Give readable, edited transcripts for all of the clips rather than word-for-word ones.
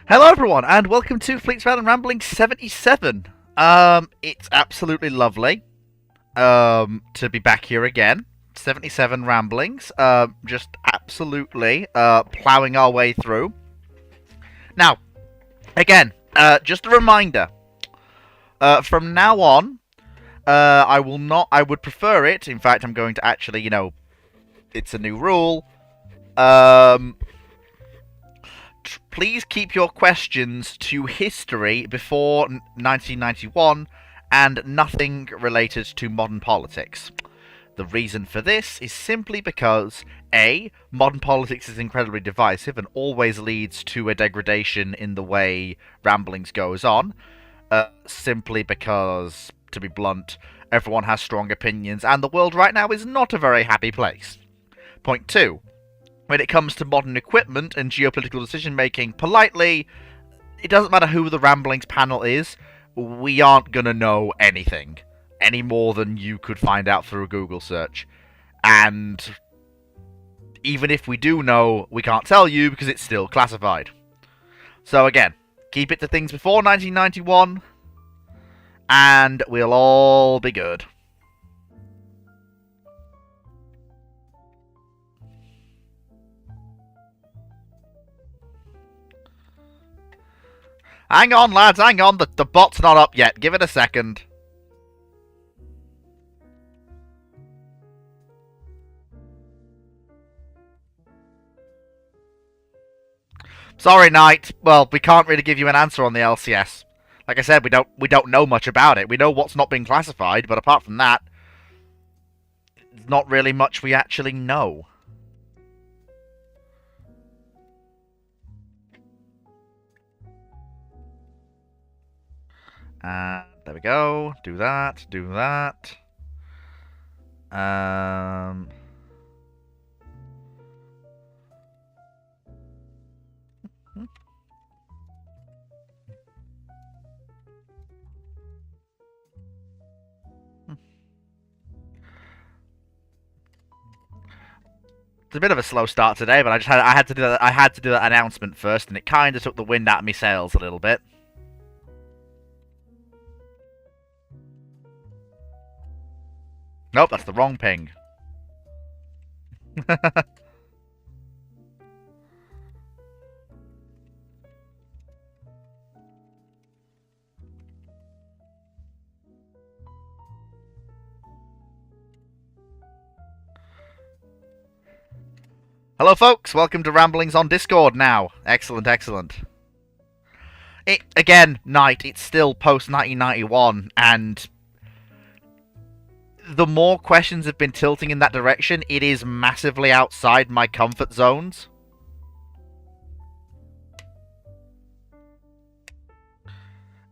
Hello everyone, and welcome to Fleets Round and Rambling 77. It's absolutely lovely, to be back here again. 77 ramblings, just absolutely, ploughing our way through. Now, again, just a reminder, from now on, I would prefer it, in fact, I'm going to actually, it's a new rule, um, please keep your questions to history before 1991 and nothing related to modern politics. The reason for this is simply because A, modern politics is incredibly divisive and always leads to a degradation in the way ramblings goes on, simply because, to be blunt, everyone has strong opinions and the world right now is not a very happy place. Point 2. When it comes to modern equipment and geopolitical decision-making, politely, it doesn't matter who the Ramblings panel is, we aren't going to know anything. Any more than you could find out through a Google search. And even if we do know, we can't tell you because it's still classified. So again, keep it to things before 1991, and we'll all be good. Hang on, lads, hang on. The bot's not up yet. Give it a second. Sorry, Knight. Well, we can't really give you an answer on the LCS. Like I said, we don't know much about it. We know what's not been classified, but apart from that, there's not really much we actually know. There we go. Do that. Do that. It's a bit of a slow start today, but I had to do that announcement first, and it kind of took the wind out of my sails a little bit. Nope, that's the wrong ping. Hello, folks. Welcome to Ramblings on Discord now. Excellent, excellent. Again, Knight, it's still post-1991, and the more questions have been tilting in that direction, it is massively outside my comfort zones.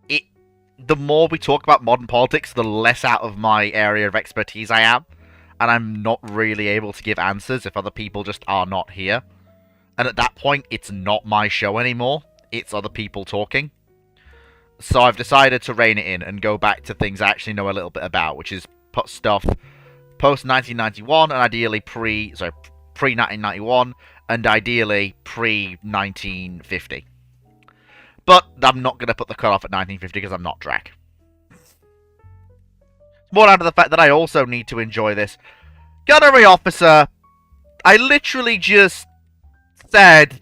The more we talk about modern politics, the less out of my area of expertise I am. And I'm not really able to give answers if other people just are not here. And at that point, it's not my show anymore. It's other people talking. So I've decided to rein it in and go back to things I actually know a little bit about, which is stuff post-1991 and ideally pre-1991 and ideally pre-1950. But I'm not going to put the cutoff at 1950 because I'm not Drac. More down to the fact that I also need to enjoy this. Gunnery officer, I literally just said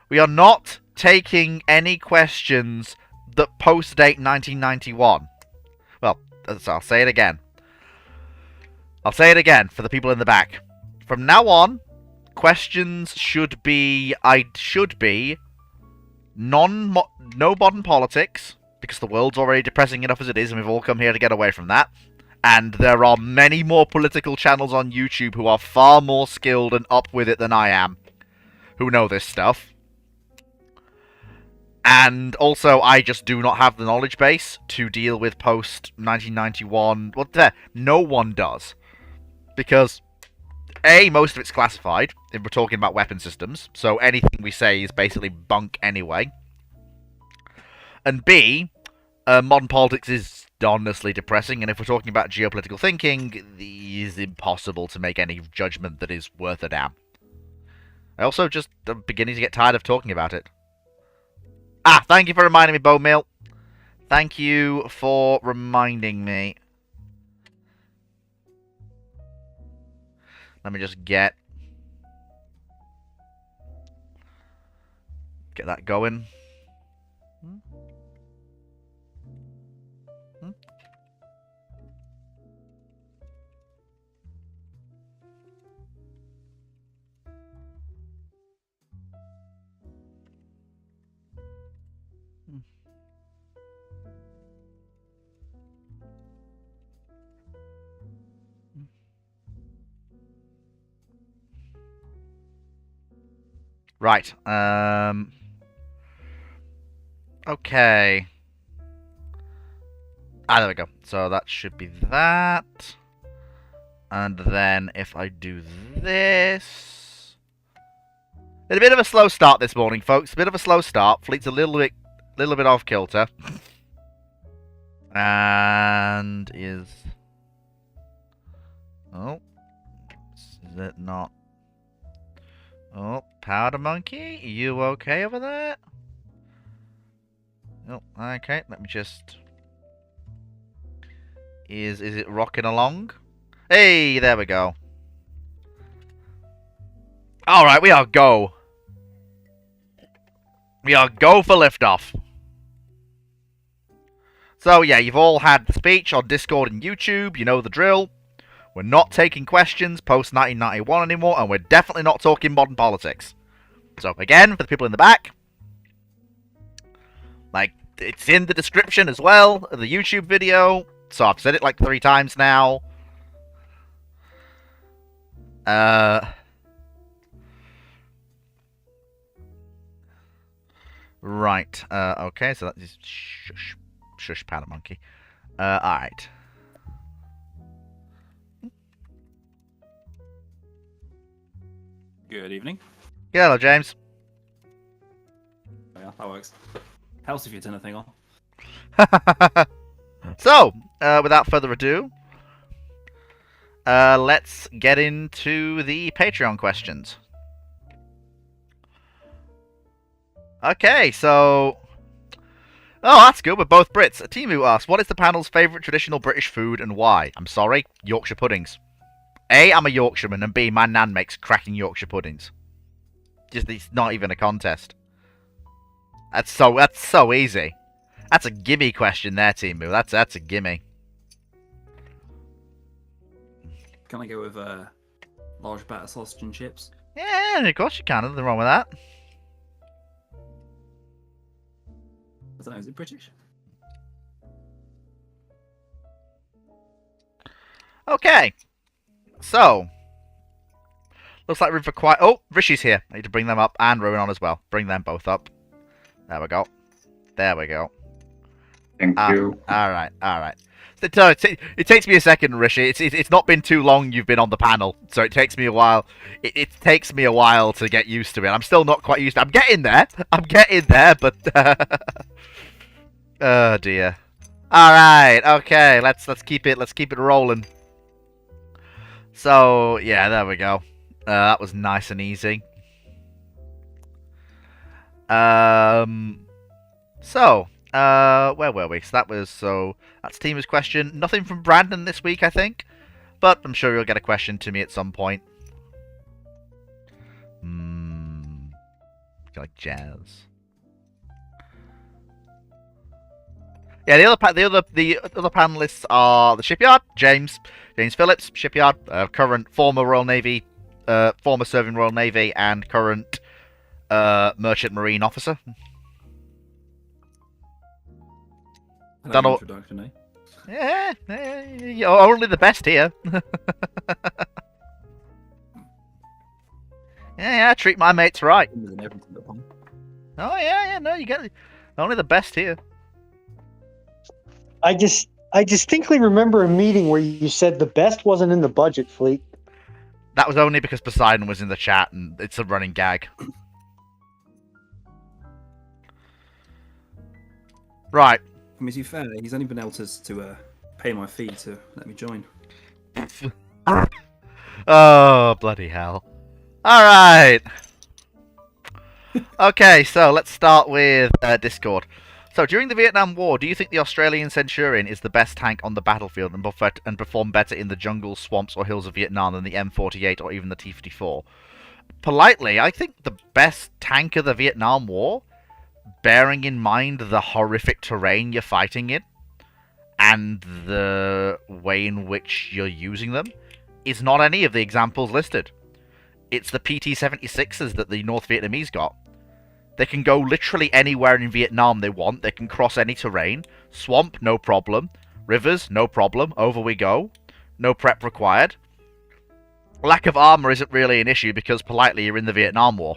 we are not taking any questions that post-date 1991. Well, I'll say it again. I'll say it again for the people in the back. From now on, questions should be no modern politics, because the world's already depressing enough as it is, and we've all come here to get away from that. And there are many more political channels on YouTube who are far more skilled and up with it than I am, who know this stuff. And also, I just do not have the knowledge base to deal with post-1991. Well, no one does. Because A, most of it's classified, if we're talking about weapon systems, so anything we say is basically bunk anyway. And B, modern politics is honestly depressing, and if we're talking about geopolitical thinking, it is impossible to make any judgment that is worth a damn. I also just am beginning to get tired of talking about it. Ah, thank you for reminding me, Bone Meal. Thank you for reminding me. Let me just get that going. Right. Okay. Ah, there we go. So that should be that. And then if I do this... A bit of a slow start this morning, folks. A bit of a slow start. Fleet's a little bit off kilter. And is... Oh. Is it not? Oh, Powder Monkey? You okay over there? Oh, okay. Let me just... Is it rocking along? Hey, there we go. Alright, we are go. We are go for liftoff. So, yeah, you've all had the speech on Discord and YouTube. You know the drill. We're not taking questions post-1991 anymore, and we're definitely not talking modern politics. So, again, for the people in the back, like, it's in the description as well of the YouTube video. So, I've said it like 3 times now. Right. Okay, so that is... Shush, Powder Monkey. Alright. Good evening. Yeah, hello, James. Yeah, that works. Helps if you turn the thing on. So, without further ado, let's get into the Patreon questions. Okay, so... Oh, that's good. We're both Brits. Timu asks, what is the panel's favourite traditional British food and why? I'm sorry, Yorkshire puddings. A, I'm a Yorkshireman, and B, my nan makes cracking Yorkshire puddings. Just, it's not even a contest. That's so easy. That's a gimme question there, Timu. That's a gimme. Can I go with large batter sausage and chips? Yeah, of course you can. Nothing wrong with that. I don't know, is it British? Okay. So. Looks like we're for quite... Oh, Rishi's here. I need to bring them up and Rowan on as well. Bring them both up. There we go. There we go. Thank you. Alright. It takes me a second, Rishi. It's not been too long you've been on the panel, so it takes me a while. It takes me a while to get used to it. I'm still not quite used to it. I'm getting there, but... oh, dear. Alright, okay. Let's keep it rolling. So, yeah, there we go. That was nice and easy. So, where were we? So that's Tima's question. Nothing from Brandon this week, I think. But I'm sure you'll get a question to me at some point. Like jazz. Yeah, the other panelists are the Shipyard, James Phillips, Shipyard, current former Royal Navy, former serving Royal Navy, and current Merchant Marine officer. Don't know. Introduction, eh? Yeah, you're only the best here. yeah, treat my mates right. Oh yeah, no, you get it. Only the best here. I distinctly remember a meeting where you said the best wasn't in the budget, Fleet. That was only because Poseidon was in the chat, and it's a running gag. Right. I mean, to be fair, he's only been able to pay my fee to let me join. Oh, bloody hell. Alright. Okay, so let's start with Discord. So, during the Vietnam War, do you think the Australian Centurion is the best tank on the battlefield and perform better in the jungles, swamps, or hills of Vietnam than the M48 or even the T-54? Politely, I think the best tank of the Vietnam War, bearing in mind the horrific terrain you're fighting in, and the way in which you're using them, is not any of the examples listed. It's the PT-76s that the North Vietnamese got. They can go literally anywhere in Vietnam they want. They can cross any terrain. Swamp, no problem. Rivers, no problem. Over we go. No prep required. Lack of armor isn't really an issue because, politely, you're in the Vietnam War.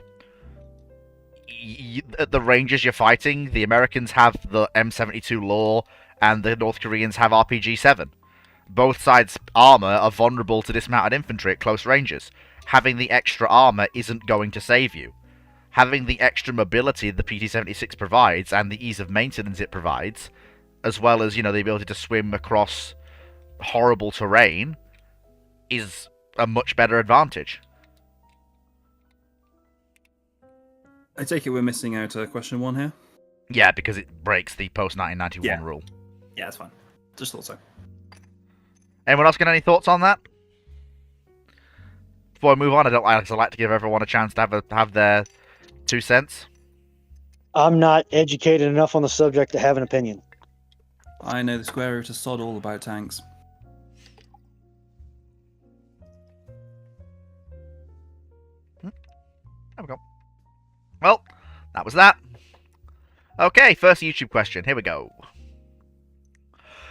At the ranges you're fighting, the Americans have the M72 Law and the North Koreans have RPG-7. Both sides' armor are vulnerable to dismounted infantry at close ranges. Having the extra armor isn't going to save you. Having the extra mobility the PT-76 provides and the ease of maintenance it provides, as well as, the ability to swim across horrible terrain, is a much better advantage. I take it we're missing out question 1 here? Yeah, because it breaks the post-1991 rule. Yeah, that's fine. Just thought so. Anyone else got any thoughts on that? Before I move on, I like to give everyone a chance to have their 2 cents. I'm not educated enough on the subject to have an opinion. I know the square root of sod all about tanks. There we go. Well, that was that. Okay, first YouTube question. Here we go.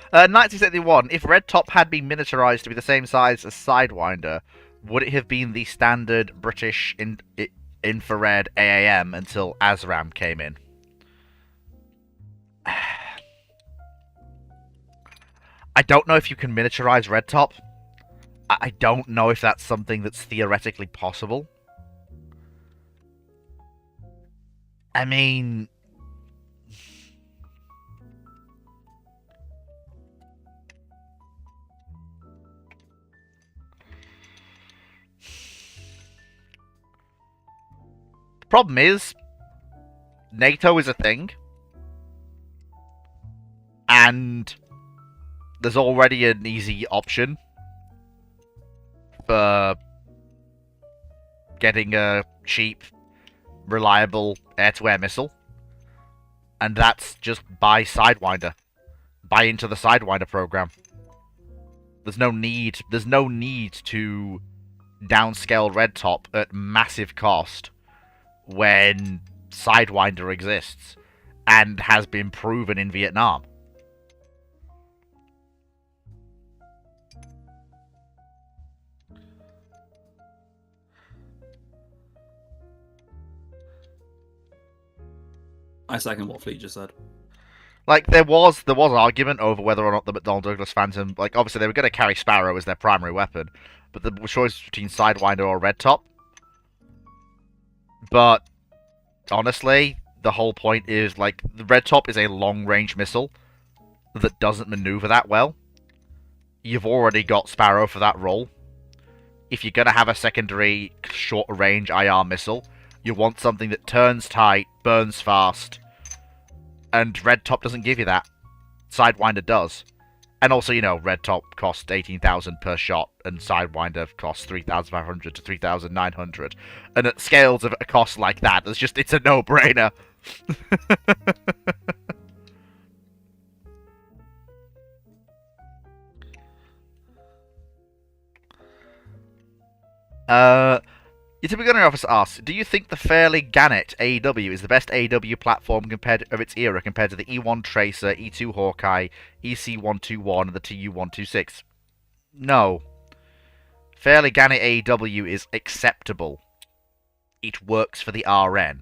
1971. If Red Top had been miniaturized to be the same size as Sidewinder, would it have been the standard British infrared AAM until ASRAM came in? I don't know if you can miniaturize Red Top. I don't know if that's something that's theoretically possible. I mean... The problem is, NATO is a thing, and there's already an easy option for getting a cheap, reliable air-to-air missile, and that's just buy Sidewinder. Buy into the Sidewinder program. There's no need to downscale Red Top at massive cost when Sidewinder exists and has been proven in Vietnam. I second what Fleet just said. Like, there was argument over whether or not the McDonnell Douglas Phantom, like, obviously they were going to carry Sparrow as their primary weapon, but the choice between Sidewinder or Red Top. But honestly, the whole point is, like, the Red Top is a long-range missile that doesn't maneuver that well. You've already got Sparrow for that role. If you're going to have a secondary shorter-range IR missile, you want something that turns tight, burns fast, and Red Top doesn't give you that. Sidewinder does. And also, Red Top costs 18,000 per shot, and Sidewinder costs 3,500 to 3,900. And at scales of a cost like that, it's a no-brainer. Your typical gunnery officer asks, do you think the fairly Gannett AEW is the best AEW platform of its era compared to the E1 Tracer, E2 Hawkeye, EC121, and the TU126? No. Fairly Gannett AEW is acceptable. It works for the RN.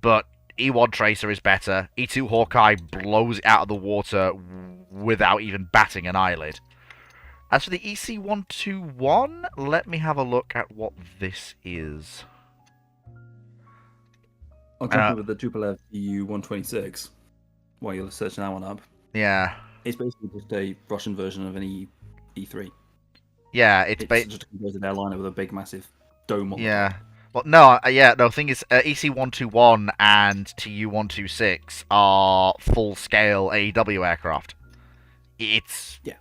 But E1 Tracer is better. E2 Hawkeye blows it out of the water without even batting an eyelid. As for the EC121, let me have a look at what this is. I'll jump in with the Tupolev EU-126 while you're searching that one up. Yeah. It's basically just a Russian version of an E3. Yeah, It's just a composite airliner with a big, massive dome on Yeah. Well, no, yeah, no. The thing is, EC-121 and TU-126 are full-scale AEW aircraft. It's Yeah.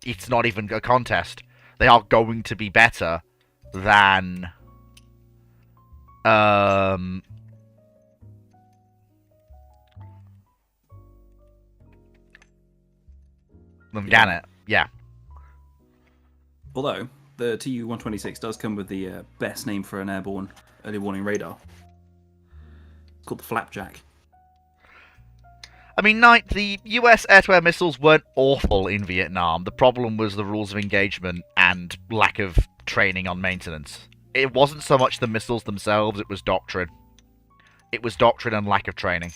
it's not even a contest. They are going to be better than Gannett. Yeah. Although the TU-126 does come with the best name for an airborne early warning radar. It's called the Flapjack. I mean, the US air-to-air missiles weren't awful in Vietnam. The problem was the rules of engagement and lack of training on maintenance. It wasn't so much the missiles themselves, it was doctrine. It was doctrine and lack of training.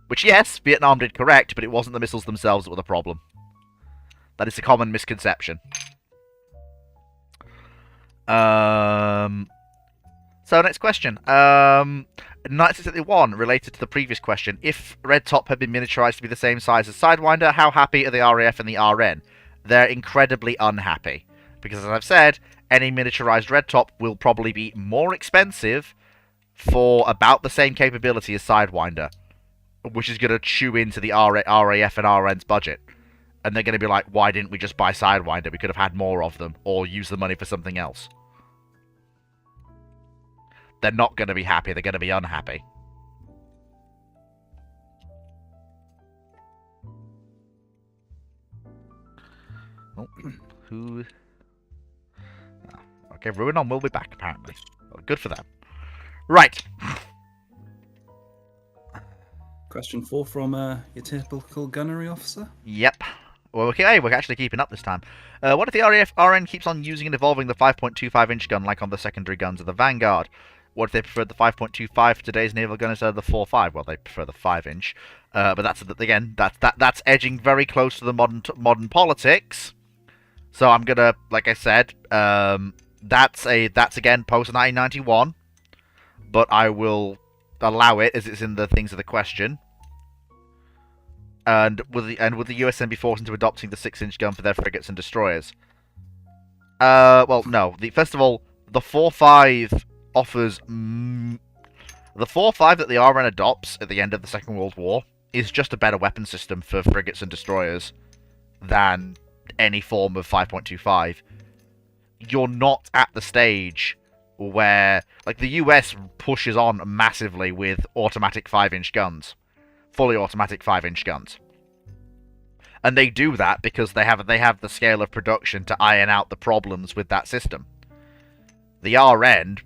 Which, yes, Vietnam did correct, but it wasn't the missiles themselves that were the problem. That is a common misconception. So, next question. 1971, related to the previous question. If Red Top had been miniaturized to be the same size as Sidewinder, how happy are the RAF and the RN? They're incredibly unhappy. Because, as I've said, any miniaturized Red Top will probably be more expensive for about the same capability as Sidewinder, which is going to chew into the RAF and RN's budget. And they're going to be like, why didn't we just buy Sidewinder? We could have had more of them, or use the money for something else. They're not going to be happy, they're going to be unhappy. Oh, who... Oh, okay, Ruinon will be back, apparently. Well, good for them. Right. Question 4 from your typical gunnery officer. Yep. Well, okay, we're actually keeping up this time. What if the RAF RN keeps on using and evolving the 5.25-inch gun like on the secondary guns of the Vanguard? What if they preferred the 5.25 for today's naval gun instead of the 4.5? Well, they prefer the 5-inch. But that's, again, that's edging very close to the modern politics. So I'm gonna, like I said, that's again post 1991. But I will allow it as it's in the things of the question. And would the USN be forced into adopting the 6-inch gun for their frigates and destroyers? Well, no. First of all, the 4.5 offers... the 4.5 that the RN adopts at the end of the Second World War is just a better weapon system for frigates and destroyers than any form of 5.25. You're not at the stage where... Like, the US pushes on massively with automatic 5-inch guns. Fully automatic 5-inch guns. And they do that because they have the scale of production to iron out the problems with that system. The RN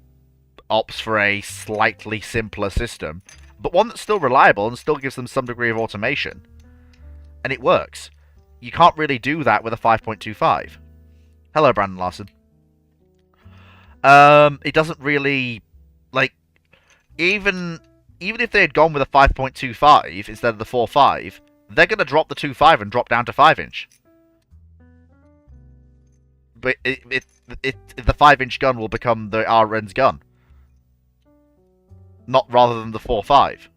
opts for a slightly simpler system, but one that's still reliable and still gives them some degree of automation. And it works. You can't really do that with a 5.25. Hello, Brandon Larson. It doesn't really... Like, even if they had gone with a 5.25 instead of the 4.5, they're going to drop the 2.5 and drop down to 5-inch. But the 5-inch gun will become the RN's gun. Not rather than the 4.5.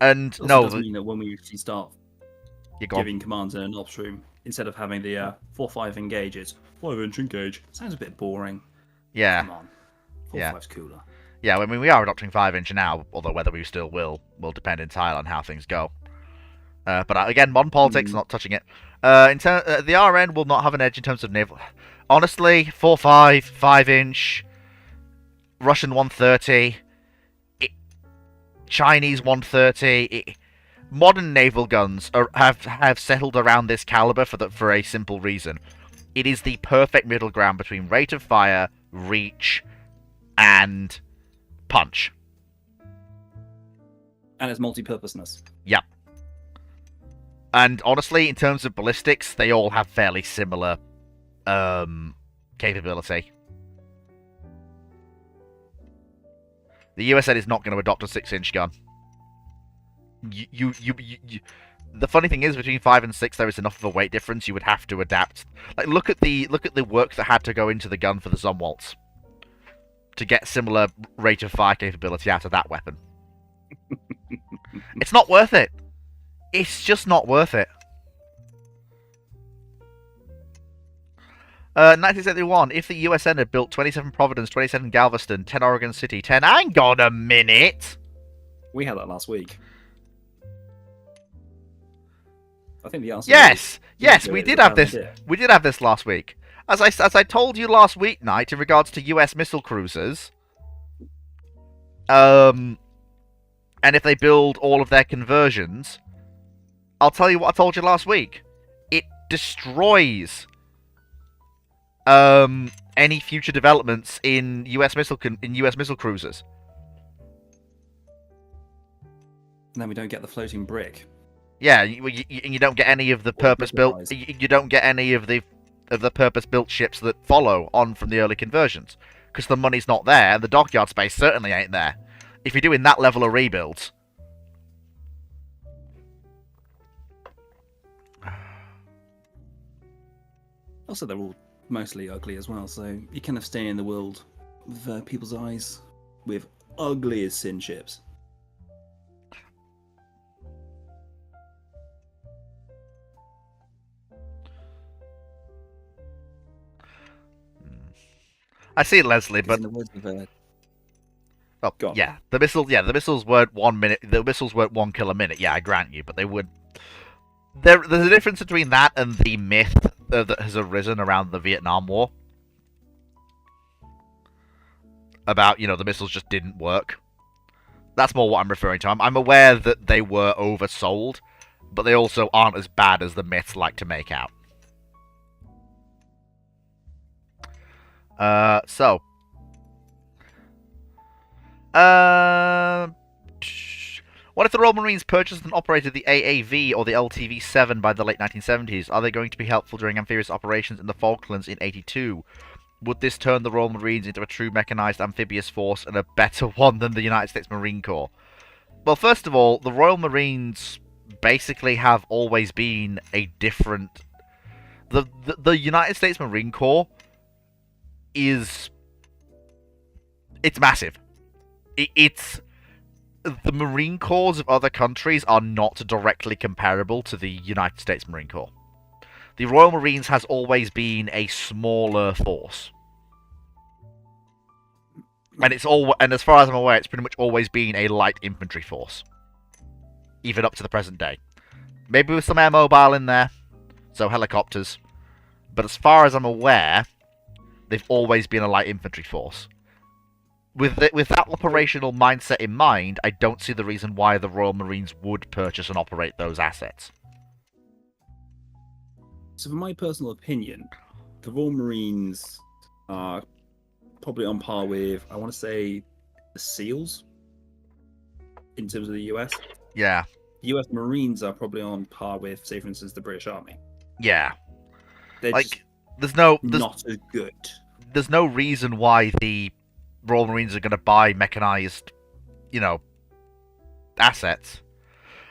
And It also no, does mean that when we actually start giving commands in an ops room, instead of having the 4.5 engage, it's 5-inch engage. Sounds a bit boring. Yeah. Come on. 4.5's cooler. Yeah, I mean, we are adopting 5-inch now, although whether we still will depend entirely on how things go. But again, modern politics, not touching it. The RN will not have an edge in terms of naval... Honestly, 4.5, 5-inch, Russian 130, Chinese 130... Modern naval guns have settled around this caliber for a simple reason. It is the perfect middle ground between rate of fire, reach, and punch. And its multi-purposeness. Yep. And honestly, in terms of ballistics, they all have fairly similar capability. The USN is not going to adopt a 6-inch gun. The funny thing is, between 5 and 6, there is enough of a weight difference. You would have to adapt. Like, look at the work that had to go into the gun for the Zumwaltz to get similar rate of fire capability out of that weapon. It's not worth it. It's just not worth it. 1971, if the USN had built 27 Providence, 27 Galveston, 10 Oregon City, 10... Hang on a minute! We had that last week. I think the answer Yes! is... Yes, we did have this. We did have this last week. As I told you last week night in regards to US missile cruisers, and if they build all of their conversions, I'll tell you what I told you last week. It destroys any future developments in US missile cruisers. And then we don't get the floating brick. Yeah, you don't get any of the purpose-built. You don't get any of the purpose-built ships that follow on from the early conversions because the money's not there, and the dockyard space certainly ain't there. If you're doing that level of rebuilds. Also, they're all mostly ugly as well, so you kind of stay in the world with people's eyes with ugly as sin ships. I see Leslie, but In the words of, oh, yeah, the missiles weren't 1 minute. The missiles weren't 1 kill a minute. Yeah, I grant you, but they would. There's a difference between that and the myth that has arisen around the Vietnam War about the missiles just didn't work. That's more what I'm referring to. I'm aware that they were oversold, but they also aren't as bad as the myths like to make out. What if the Royal Marines purchased and operated the AAV or the LTV-7 by the late 1970s? Are they going to be helpful during amphibious operations in the Falklands in '82? Would this turn the Royal Marines into a true mechanized amphibious force and a better one than the United States Marine Corps? Well, first of all, the Royal Marines basically have always been a different... The United States Marine Corps is... It's massive. It's... The Marine Corps of other countries are not directly comparable to the United States Marine Corps. The Royal Marines has always been a smaller force. And as far as I'm aware, it's pretty much always been a light infantry force. Even up to the present day. Maybe with some air mobile in there. So helicopters. But as far as I'm aware, they've always been a light infantry force. With that operational mindset in mind, I don't see the reason why the Royal Marines would purchase and operate those assets. So, for my personal opinion, the Royal Marines are probably on par with, I want to say, the SEALs in terms of the US. Yeah. The US Marines are probably on par with, say, for instance, the British Army. Yeah. They're there's not as good. There's no reason why the Royal Marines are going to buy mechanized, assets.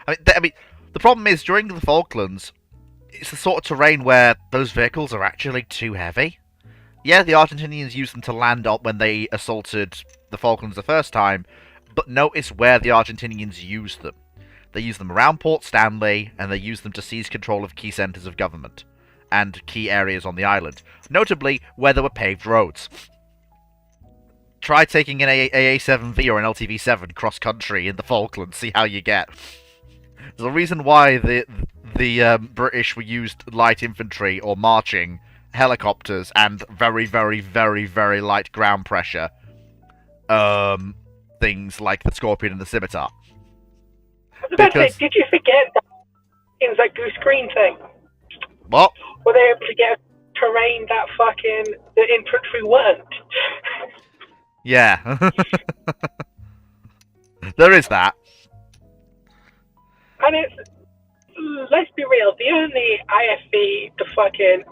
I mean, the problem is, during the Falklands, it's the sort of terrain where those vehicles are actually too heavy. Yeah, the Argentinians used them to land up when they assaulted the Falklands the first time, but notice where the Argentinians used them. They used them around Port Stanley, and they used them to seize control of key centres of government and key areas on the island, notably where there were paved roads. Try taking an AA-7V or an LTV-7 cross-country in the Falklands, see how you get. There's a reason why the British were used light infantry or marching, helicopters, and very, very, very, very light ground pressure. Things like the Scorpion and the Scimitar. I was about to say, did you forget that Goose Green thing? What? Were they able to get terrain that the infantry weren't? Yeah. There is that. And let's be real, the only IFV the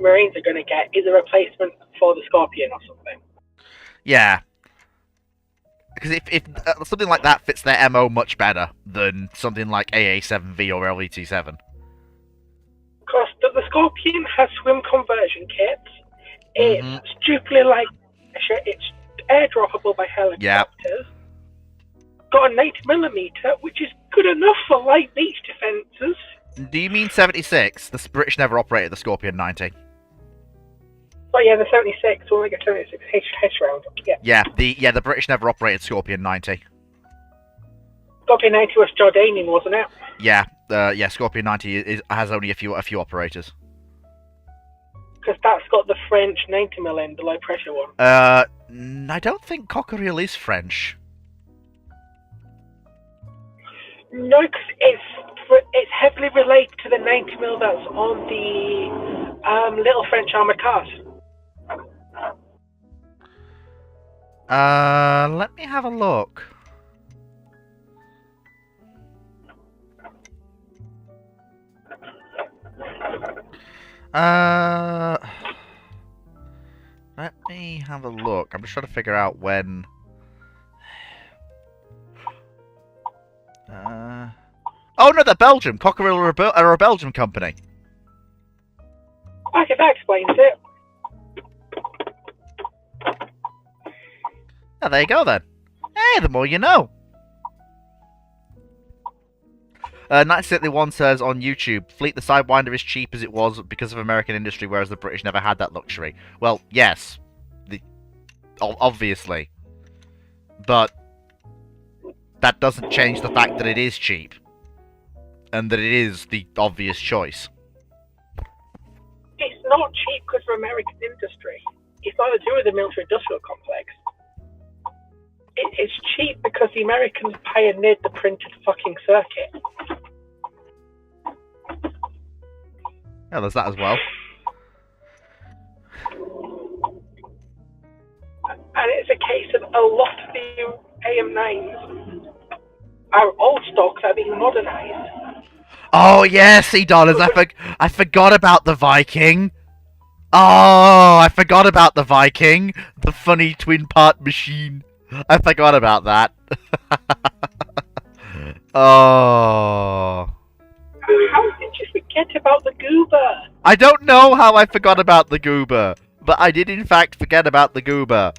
Marines are going to get is a replacement for the Scorpion or something. Yeah. Because if something like that fits their MO much better than something like AA-7V or LVT-7. Because the Scorpion has swim conversion kits. It's stupidly light pressure. It's airdroppable by helicopters. Yep. Got a 90mm, which is good enough for light beach defences. Do you mean 76? The British never operated the Scorpion 90. Oh yeah, the 76, Omega 76 H round. Yeah. Yeah, the British never operated Scorpion 90. Scorpion 90 was Jordanian, wasn't it? Yeah, Scorpion 90 has only a few operators. Because that's got the French 90mm end, the low pressure one. I don't think Cockerill is French. No, because it's heavily related to the 90mm that's on the little French armoured cars. Let me have a look. Let me have a look. I'm just trying to figure out when. Oh no, they're Belgium. Cockerill are a Belgium company. Okay, that explains it. Oh, there you go then. Hey, the more you know. 1971 says on YouTube, Fleet the Sidewinder is cheap as it was because of American industry, whereas the British never had that luxury. Well, yes. Obviously. But that doesn't change the fact that it is cheap. And that it is the obvious choice. It's not cheap because of American industry. It's not to do with the military-industrial complex. It's cheap because the Americans pioneered the printed fucking circuit. Yeah, there's that as well. And it's a case of a lot of the AM9s are old stock that are being modernised. Oh, yeah, $. I forgot about the Viking. Oh, I forgot about the Viking. The funny twin-part machine. I forgot about that. Oh. How did you forget about the goober? I don't know how I forgot about the goober, but I did in fact forget about the goober.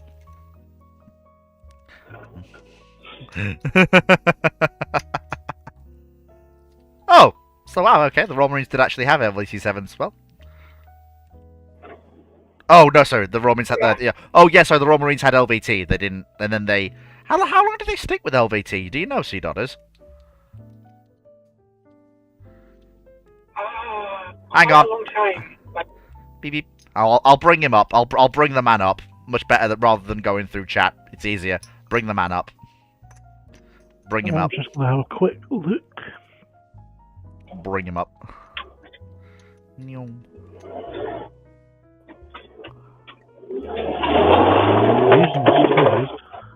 Oh, so wow, okay, the Royal Marines did actually have LVT-7s as well. Oh, no, sorry, the Royal Marines had that, yeah. Oh, yeah, sorry, the Royal Marines had LVT, they didn't, and then they... How long did they stick with LVT? Do you know, C-Dotters? Hang on. A long time. Beep, beep. I'll bring him up. I'll bring the man up. Much better rather than going through chat. It's easier. Bring the man up. Bring him I'm up. just gonna have a quick look. Bring him up. Nyom. Using the Suez.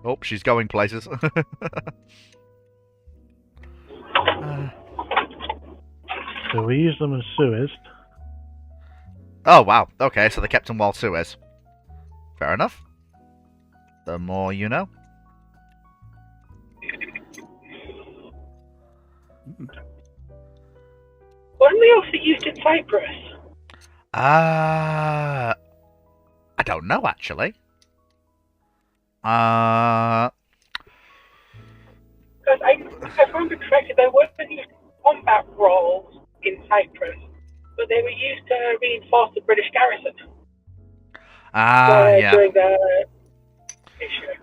Oh, she's going places. So we use them as Suez. Oh, wow. Okay, so they kept him while Suez. Fair enough. The more you know. Weren't they also used in Cyprus? I don't know, actually. Because if I remember correctly, they weren't used in combat roles in Cyprus, but they were used to reinforce the British garrison. Yeah. During the issue.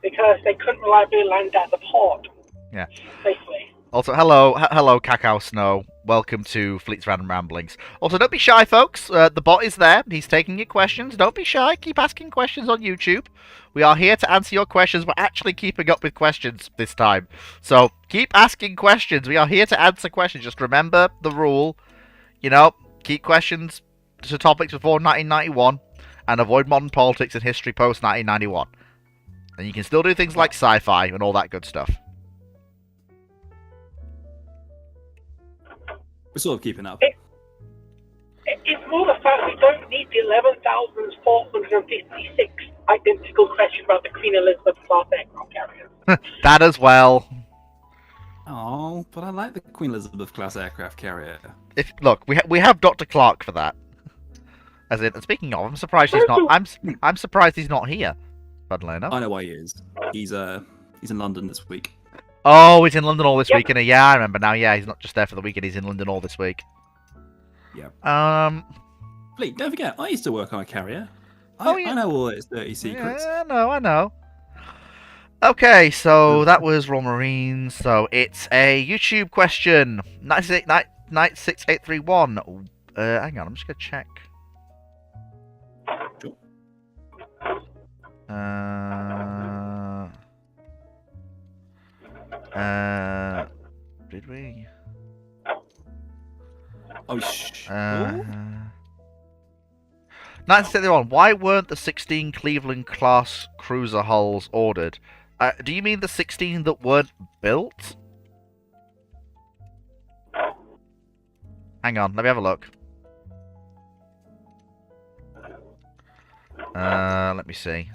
Because they couldn't reliably land at the port. Yeah. Safely. Also, hello, Cacao Snow. Welcome to Fleet's Random Ramblings. Also, don't be shy, folks. The bot is there. He's taking your questions. Don't be shy. Keep asking questions on YouTube. We are here to answer your questions. We're actually keeping up with questions this time. So, keep asking questions. We are here to answer questions. Just remember the rule. You know, keep questions to topics before 1991 and avoid modern politics and history post 1991. And you can still do things like sci-fi and all that good stuff. We're sort of keeping up. It's more the fact we don't need the 11,456 identical questions about the Queen Elizabeth class aircraft carriers. That as well. Oh, but I like the Queen Elizabeth class aircraft carrier. Look, we have Dr. Clark for that. As in, speaking of, I'm surprised he's not. I'm surprised he's not here. Funnily enough. I know why he is. He's in London this week. Oh, he's in London all this week, and yeah, I remember now. Yeah, he's not just there for the weekend. He's in London all this week. Yeah. Fleet, don't forget, I used to work on a carrier. Oh, yeah. I know all its dirty secrets. Yeah, I know. Okay, so that was Royal Marines. So it's a YouTube question. 96831. Hang on, I'm just gonna check. Sure. Did we? Oh, shh. 1971. Why weren't the 16 Cleveland class cruiser hulls ordered? Do you mean the 16 that weren't built? Hang on, let me have a look. Let me see.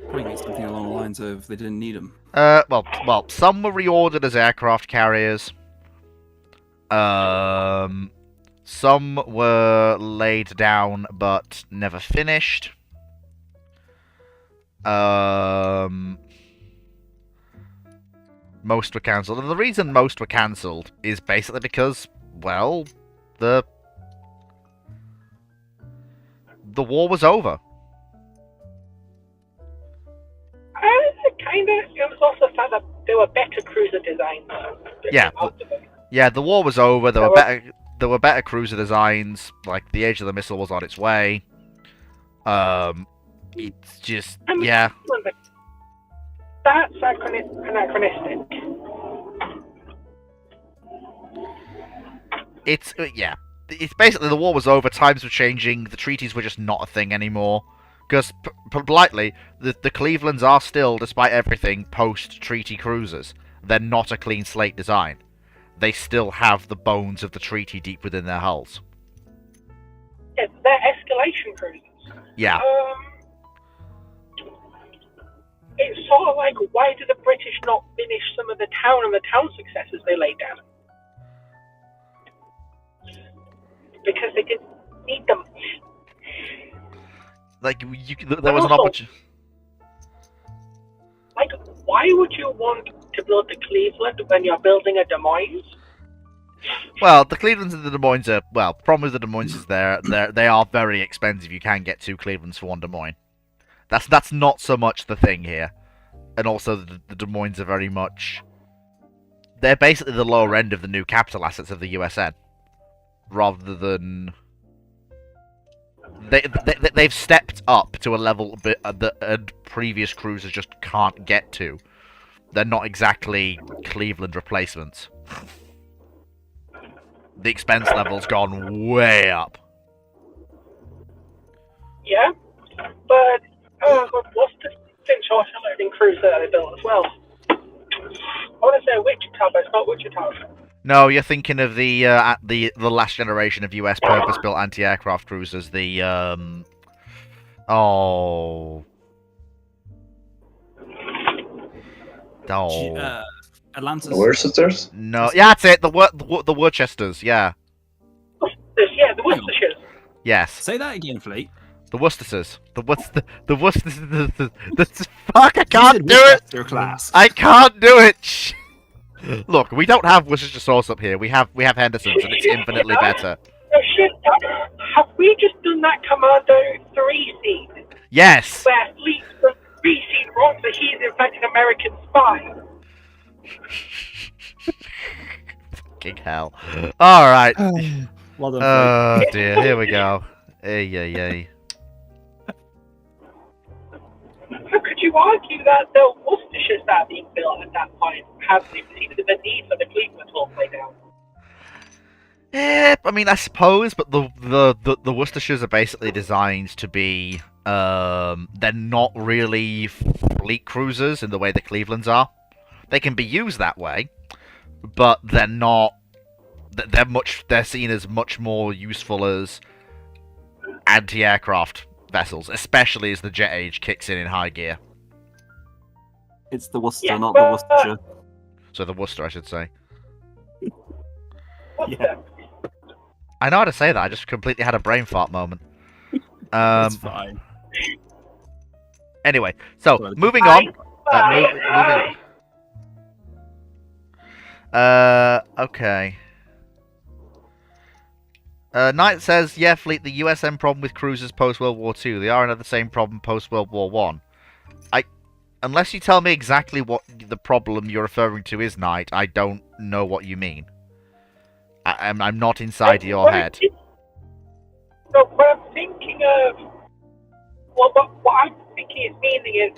Probably get something along the lines of they didn't need them. Well, some were reordered as aircraft carriers. Some were laid down but never finished. Most were cancelled. And the reason most were cancelled is basically because, well, the war was over. Kind of. It was also the fact that there were better cruiser designs. Yeah, the war was over. There were better cruiser designs. Like the Age of the Missile was on its way. It's just yeah. That's anachronistic. It's yeah. It's basically the war was over. Times were changing. The treaties were just not a thing anymore. Because, politely, the Clevelands are still, despite everything, post-treaty cruisers. They're not a clean slate design. They still have the bones of the treaty deep within their hulls. Yeah, they're escalation cruisers. Yeah. It's sort of like, why did the British not finish some of the town successes they laid down? Because they didn't need them. Like, there was an opportunity. Like, why would you want to build the Cleveland when you're building a Des Moines? Well, the Clevelands and the Des Moines are... Well, the problem with the Des Moines is they are very expensive. You can get 2 Clevelands for 1 Des Moines. That's not so much the thing here. And also, the Des Moines are very much... They're basically the lower end of the new capital assets of the USN. Rather than... They've stepped up to a level that previous cruisers just can't get to. They're not exactly Cleveland replacements. The expense level's gone way up. Yeah, but what's the short loading cruiser that they built as well? I want to say Wichita, but it's not Wichita. No, you're thinking of the last generation of US purpose-built anti-aircraft cruisers. The Atlantis. The Worcesters? No, yeah, that's it. The Worcesters, yeah. Yeah, the Worcestershires. Yes. Say that again, Fleet. The Worcesters. The Worcesters. Fuck! I can't do it. Class. I can't do it. Look, we don't have Worcestershire sauce up here. We have Henderson's, and it's infinitely better. Oh shit! Have we just done that Commando 3 scene? Yes. Where Fleet's the 3 scene wrong, so he's in fact an American spy. Fucking hell. All right. Well done, Oh Fleet. dear. Here we go. Hey. So could you argue that the Worcestershires that are being built at that point have exceeded the need for the Cleveland to play down? Yeah, I mean, I suppose, but the Worcestershires are basically designed to be, they're not really fleet cruisers in the way the Clevelands are. They can be used that way, but they're not. They're seen as much more useful as anti-aircraft vessels, especially as the jet age kicks in high gear. It's the Worcester, Yeah, not the Worcestershire. So the Worcester, I should say. Yeah. I know how to say that. I just completely had a brain fart moment. It's fine. Anyway, so Sorry. moving on. Moving. Okay. Knight says, yeah, Fleet, the USM problem with cruisers post-World War II. They are another same problem post-World War One. Unless you tell me exactly what the problem you're referring to is, Knight, I don't know what you mean. I'm not inside your head. So what I'm thinking of, what I'm thinking is meaning is,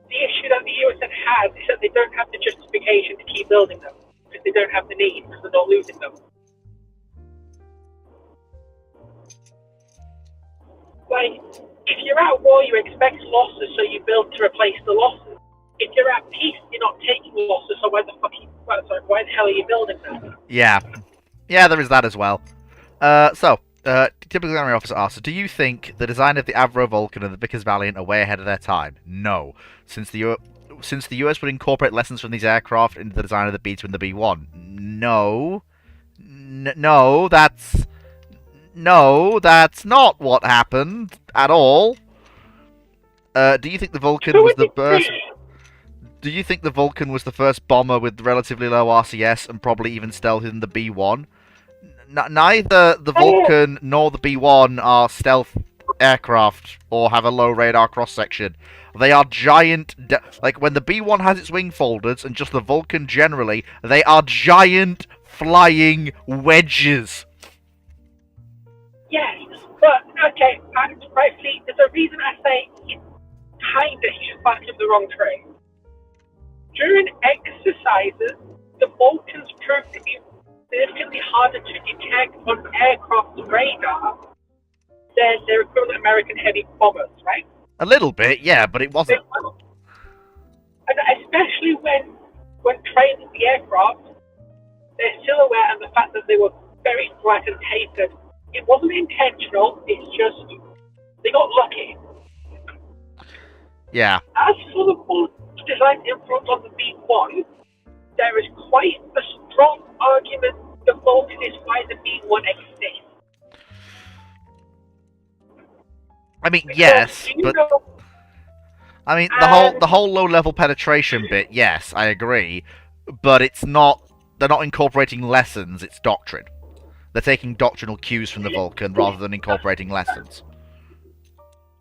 the issue that the USN has is that they don't have the justification to keep building them, because they don't have the need, because they're not losing them. Like, if you're at war, you expect losses, so you build to replace the losses. If you're at peace, you're not taking losses, so why the hell are you building them? Yeah, there is that as well. Typical Army Officer asks, do you think the design of the Avro Vulcan and the Vickers Valiant are way ahead of their time? No. Since the US would incorporate lessons from these aircraft into the design of the B-2 and the B-1. No, that's not what happened at all. Do you think the Vulcan was the first? Do you think the Vulcan was the first bomber with relatively low RCS and probably even stealthier than the B-1? Neither the Vulcan nor the B-1 are stealth aircraft or have a low radar cross-section. They are giant... like, when the B-1 has its wing folders, and just the Vulcan generally, they are giant flying wedges. Yes, but, okay, rightly, there's a reason I say he's barking up the wrong tree. During exercises, the Vulcans proved to be significantly harder to detect on aircraft radar than their equivalent American heavy bombers, right? A little bit, yeah, but it wasn't. And especially when training the aircraft, their silhouette and the fact that they were very flat and tapered, it wasn't intentional, it's just they got lucky. Yeah. As for the Vulcan design influence on the B-1, there is quite a strong argument the Vulcan is why the B-1 exists. I mean, yes, but I mean the whole low-level penetration bit. Yes, I agree, but it's not. They're not incorporating lessons. It's doctrine. They're taking doctrinal cues from the Vulcan rather than incorporating lessons.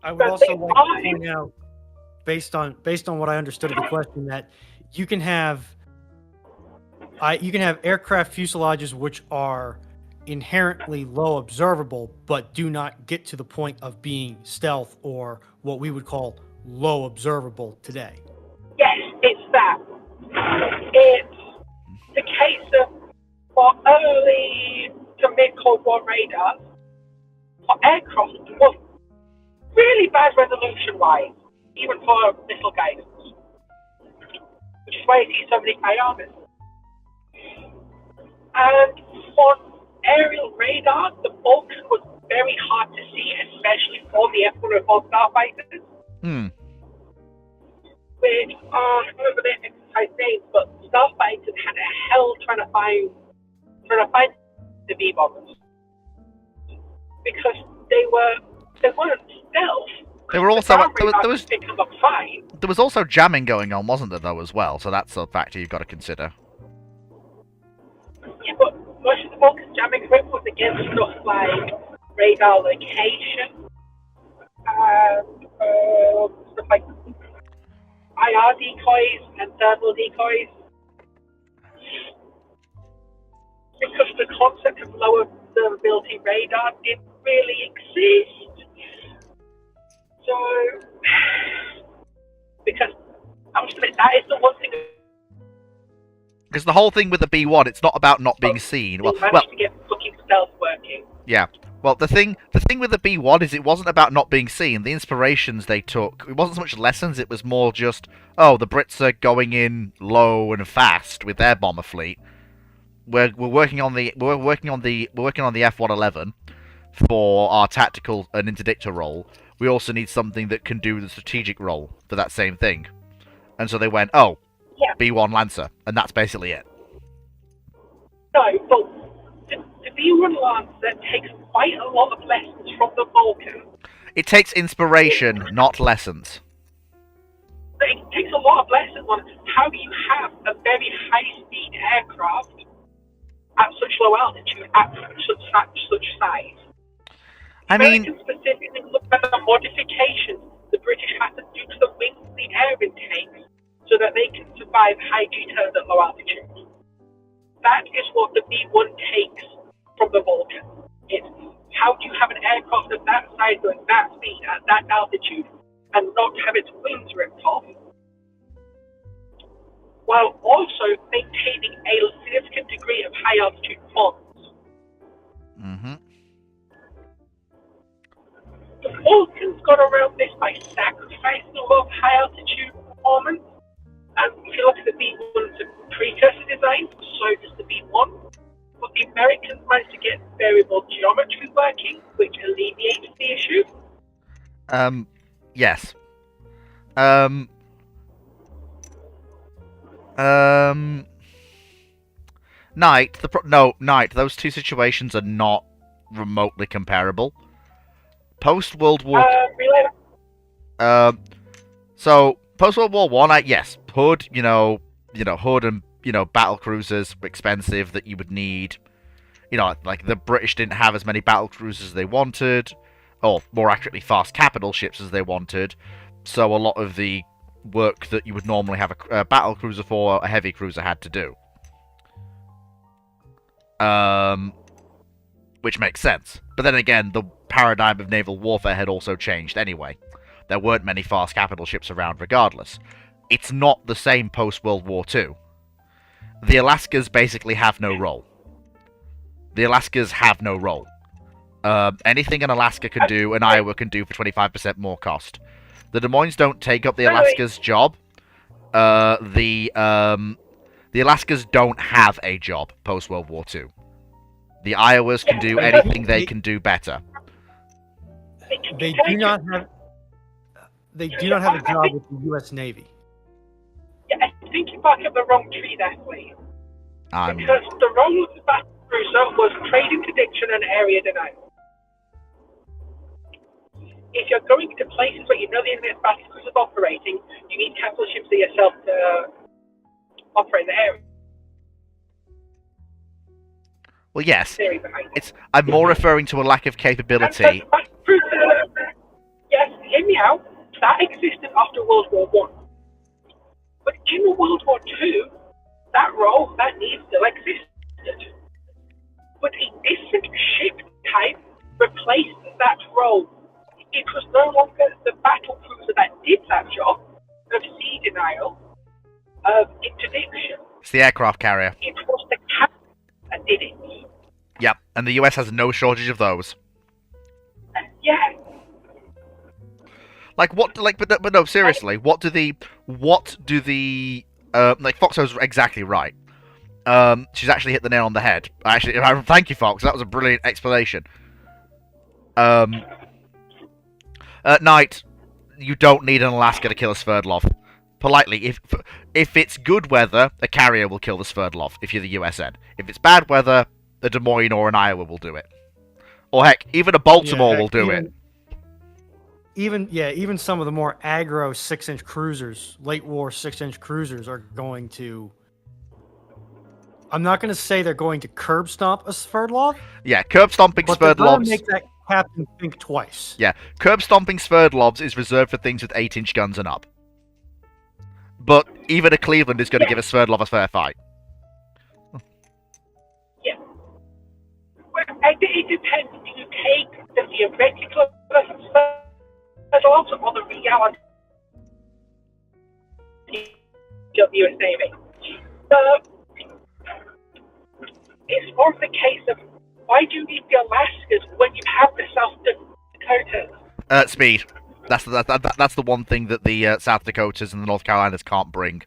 I would also like to point out, based on what I understood of the question, that you can have aircraft fuselages which are inherently low observable, but do not get to the point of being stealth or what we would call low observable today. Yes, it's that. It's the case of for early to mid-Cold War radars, for aircraft was really bad resolution-wise, even for missile guidance, which is why you see so many armors. And for aerial radar, the Vulcan was very hard to see, especially for the F-104 starfighters. Which are, I don't remember their exercise names, but starfighters had a hell trying to find the B-bombers because they weren't stealth. They were also There was also jamming going on, wasn't there, though, as well? So that's a factor you've got to consider. Yeah, but most of the Vulcan jamming equipment was against stuff like radar location and stuff like IR decoys and thermal decoys. Because the concept of low observability radar didn't really exist. So, because I must admit, that is the one thing. Because the whole thing with the B-1, it's not about not being seen. They managed to get fucking stealth working. Yeah. Well, the thing with the B-1 is it wasn't about not being seen. The inspirations they took, it wasn't so much lessons. It was more just, oh, the Brits are going in low and fast with their bomber fleet. We're working on the F-111 for our tactical and interdictor role. We also need something that can do the strategic role for that same thing. And so they went, oh, yeah. B-1 Lancer, and that's basically it. No, but the B-1 Lancer takes quite a lot of lessons from the Vulcan. It takes inspiration, not lessons. It takes a lot of lessons on how you have a very high-speed aircraft at such low altitude, at such size. I mean, Americans specifically looked at the modifications the British had to do to the wings and the air intakes so that they can survive high G-turns at low altitude. That is what the B-1 takes from the Vulcan. It's how do you have an aircraft of that size going that speed at that altitude and not have its wings ripped off, while also maintaining a significant degree of high altitude performance. mm-hmm. The Vulcans got around this by sacrificing a lot of high altitude performance. And if you look at the B-1's precursor design, so does the B-1. But the Americans managed to get variable geometry working, which alleviates the issue. Yes. Knight, Knight, those two situations are not remotely comparable. Post-World War... Really? So, post-World War One, yes, Hood, Hood and, battle cruisers were expensive that you would need. Like, the British didn't have as many battle cruisers as they wanted, or more accurately, fast capital ships as they wanted, so a lot of the work that you would normally have a battle cruiser for, a heavy cruiser had to do. Which makes sense. But then again, the paradigm of naval warfare had also changed anyway. There weren't many fast capital ships around regardless. It's not the same post-World War II. The Alaskas basically have no role. The Alaskas have no role. Anything an Alaska can do, an Iowa can do for 25% more cost. The Des Moines don't take up the Alaska's job. The Alaskas don't have a job post-World War II. The Iowas can do anything they can do better. They do not have. They do not have a job with the U.S. Navy. Yeah, I think you bark up the wrong tree there, please. Because the role of the battle cruiser was trade interdiction and area denial. If you're going to places where you know the enemy's battle cruiser is operating, you need capital ships to yourself to operate the area. Well, yes. I'm more referring to a lack of capability. Yes, hear me out. That existed after World War One. But in World War Two, that role, that need still existed. But a different ship type replaced that role. It was no longer the battle cruiser that did that job of sea denial, of interdiction. It's the aircraft carrier. It was the captain that did it. Yep, and the US has no shortage of those. Yeah. But no, seriously, what do the Foxo's exactly right. She's actually hit the nail on the head. Thank you, Fox. That was a brilliant explanation. Knight, you don't need an Alaska to kill a Sverdlov. Politely, if it's good weather, a carrier will kill the Sverdlov if you're the USN. If it's bad weather, a Des Moines or an Iowa will do it. Or heck, even a Baltimore will do it. Even some of the more aggro 6-inch cruisers, late war 6-inch cruisers are going to. I'm not going to say they're going to curb stomp a Sverdlov. Yeah, curb stomping but they're Sverdlovs. going to make that captain think twice. Yeah, curb stomping Sverdlovs is reserved for things with 8-inch guns and up. But even a Cleveland is going to give a Sverdlov a fair fight. Yeah. Well, it depends. Do you take the theoretical Sverdlovs or the reality of the US Navy? It's more of the case of why do you need the Alaskas when you have the South Dakotas? Speed. That's the one thing that the South Dakotas and the North Carolinas can't bring.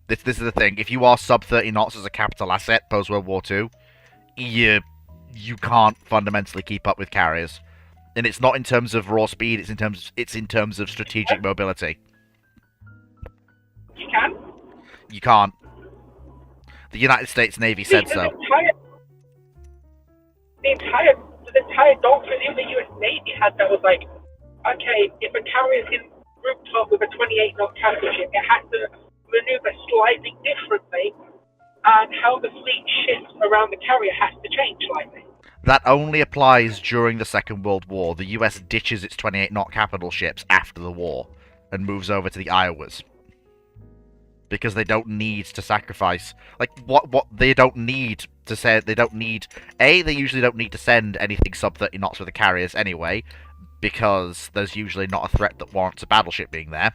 This is the thing. If you are sub 30 knots as a capital asset post World War II, you can't fundamentally keep up with carriers, and it's not in terms of raw speed. It's in terms of strategic mobility. You can. You can't. The United States Navy said so. The entire doctrine in the US Navy had that was like, okay, if a carrier is in group 12 with a 28 knot capital ship, it has to maneuver slightly differently and how the fleet shifts around the carrier has to change slightly. That only applies during the Second World War. The US ditches its 28-knot capital ships after the war and moves over to the Iowas. Because they don't need to sacrifice... Like, what they don't need to say... They don't need... A, they usually don't need to send anything sub 30 knots with the carriers anyway, because there's usually not a threat that warrants a battleship being there.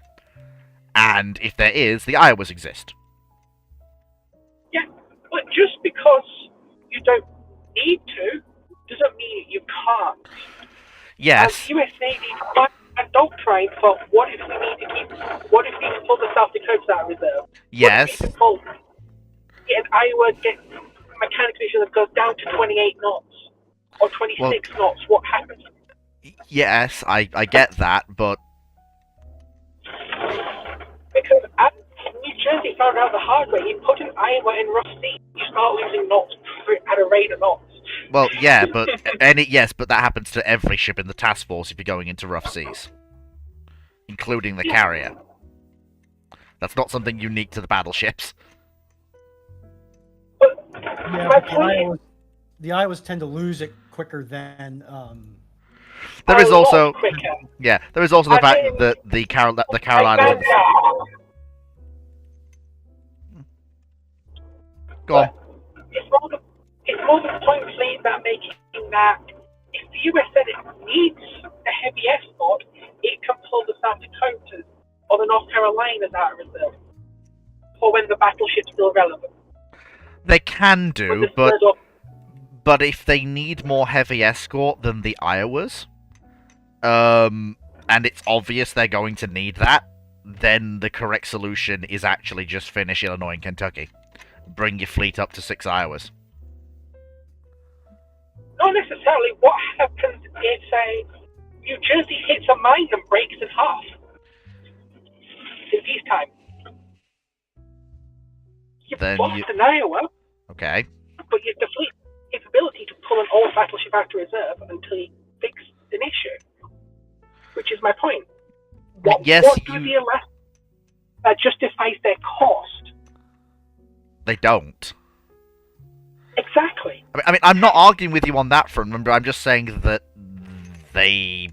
And if there is, the Iowas exist. Yeah, but just because you don't need to, doesn't mean you can't. Yes. The US Navy and doctrine for what if we need to pull the South Dakotas out of reserve? Yes. What if we need to pull an Iowa gets mechanical issue that goes down to 28 knots or 26 knots? What happens? Yes, I get that, but... Because as New Jersey found out the hard way, you put an Iowa in rough sea, you start losing knots at a rate of knots. Well, yeah, but but that happens to every ship in the task force if you're going into rough seas, including the carrier. That's not something unique to the battleships. But Yeah, my but point is, the Iowas tend to lose it quicker than. There is a lot also quicker. there is also the I fact think- that the Carolinas. Go on. It's more the point made that making that if the US said it needs a heavy escort, it can pull the South Dakotas or the North Carolinas out of reserve for when the battleship's still relevant. They can When do, the but third or- but if they need more heavy escort than the Iowas, and it's obvious they're going to need that, then the correct solution is actually just finish Illinois and Kentucky. Bring your fleet up to 6 Iowas. Not necessarily. What happens if New Jersey hits a mine and breaks in half in peacetime? You've Then lost you- an Iowa, Okay. but you defeat its ability to pull an old battleship out to reserve until you fix an issue. Which is my point. What do the US that justifies their cost? They don't. Exactly. I mean, I'm not arguing with you on that front. Remember, I'm just saying that they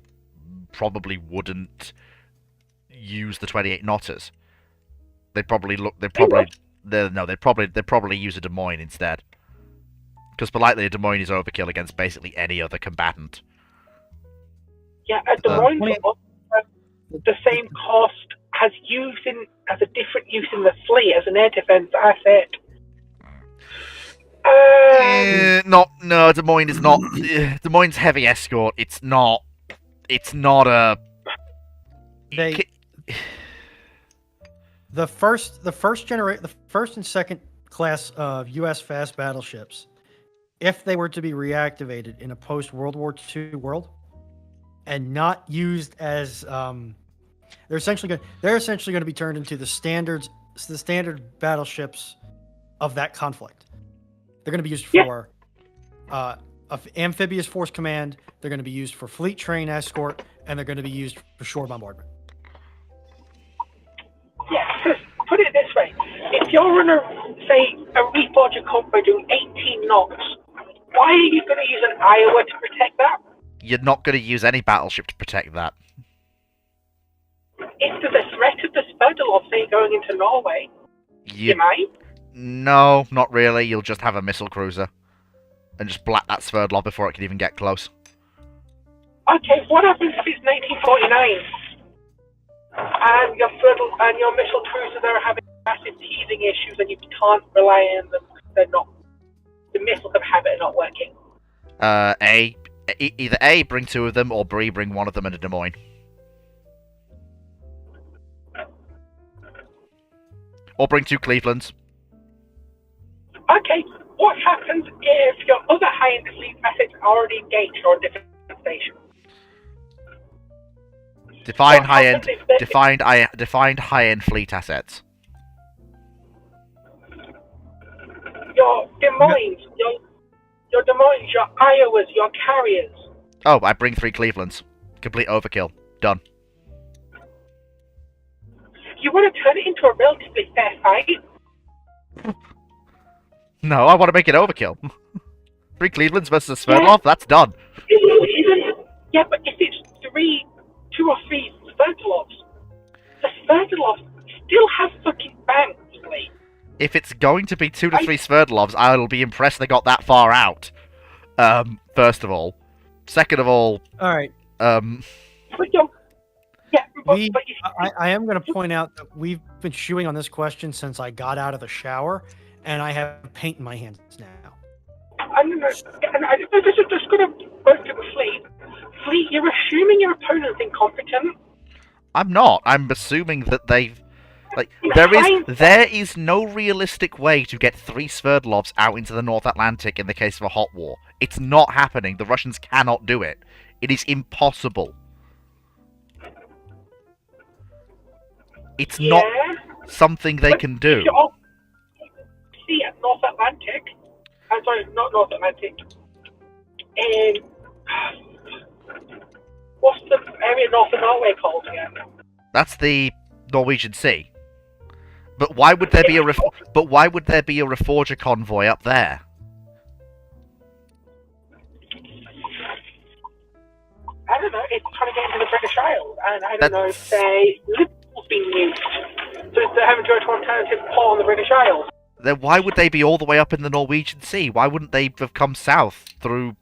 probably wouldn't use the 28 knotters. They'd probably use a Des Moines instead. Because politely, a Des Moines is overkill against basically any other combatant. Yeah, at the moment, the same cost has a different use in the fleet as an air defense asset. No, Des Moines is not. Des Moines heavy escort. It's not a. The first and second class of U.S. fast battleships, if they were to be reactivated in a post-World War II world, and not used as they're essentially going to be turned into the standard battleships of that conflict. They're going to be used for amphibious force command. They're going to be used for fleet train escort, and they're going to be used for shore bombardment. Yeah, put it this way: if you're on a reforger convoy doing 18 knots, why are you going to use an Iowa to protect that? You're not going to use any battleship to protect that. If there's a threat of the Spudle of, say, going into Norway, you might. No, not really. You'll just have a missile cruiser. And just blat that Sverdlov before it can even get close. Okay, what happens if it's 1949? And your missile cruisers are having massive teething issues and you can't rely on them because they're not... The missiles have a habit of not working. Either A, bring 2 of them, or B, bring 1 of them into Des Moines. Or bring 2 Clevelands. Okay, what happens if your other high-end fleet assets are already engaged or on different stations? Define high-end fleet assets. Your Des Moines, your Iowas, your carriers. Oh, I bring 3 Clevelands. Complete overkill. Done. You want to turn it into a relatively fair fight? No, I want to make it overkill. 3 Clevelands versus a Sverdlov? That's done. Yeah, but if it's 2 or 3 Sverdlovs, the Sverdlovs still have fucking banks, Lee. If it's going to be 2 to 3 Sverdlovs, I'll be impressed they got that far out. First of all. Second of all, All right. But you I am going to point out that we've been chewing on this question since I got out of the shower, and I have paint in my hands now. and this is just going to work with Fleet. Fleet, you're assuming your opponent's incompetent. I'm not. I'm assuming that they've... Like, there is no realistic way to get 3 Sverdlovs out into the North Atlantic in the case of a hot war. It's not happening. The Russians cannot do it. It is impossible. It's not something they can do. See, at North Atlantic. I'm sorry, not North Atlantic. And what's the area north of Norway called again? That's the Norwegian Sea. But why would there be a Reforger convoy up there? I don't know. It's trying to get into the British Isles, and I don't know if say Liverpool's been used, so they haven't got an alternative port on the British Isles. Then why would they be all the way up in the Norwegian Sea? Why wouldn't they have come south through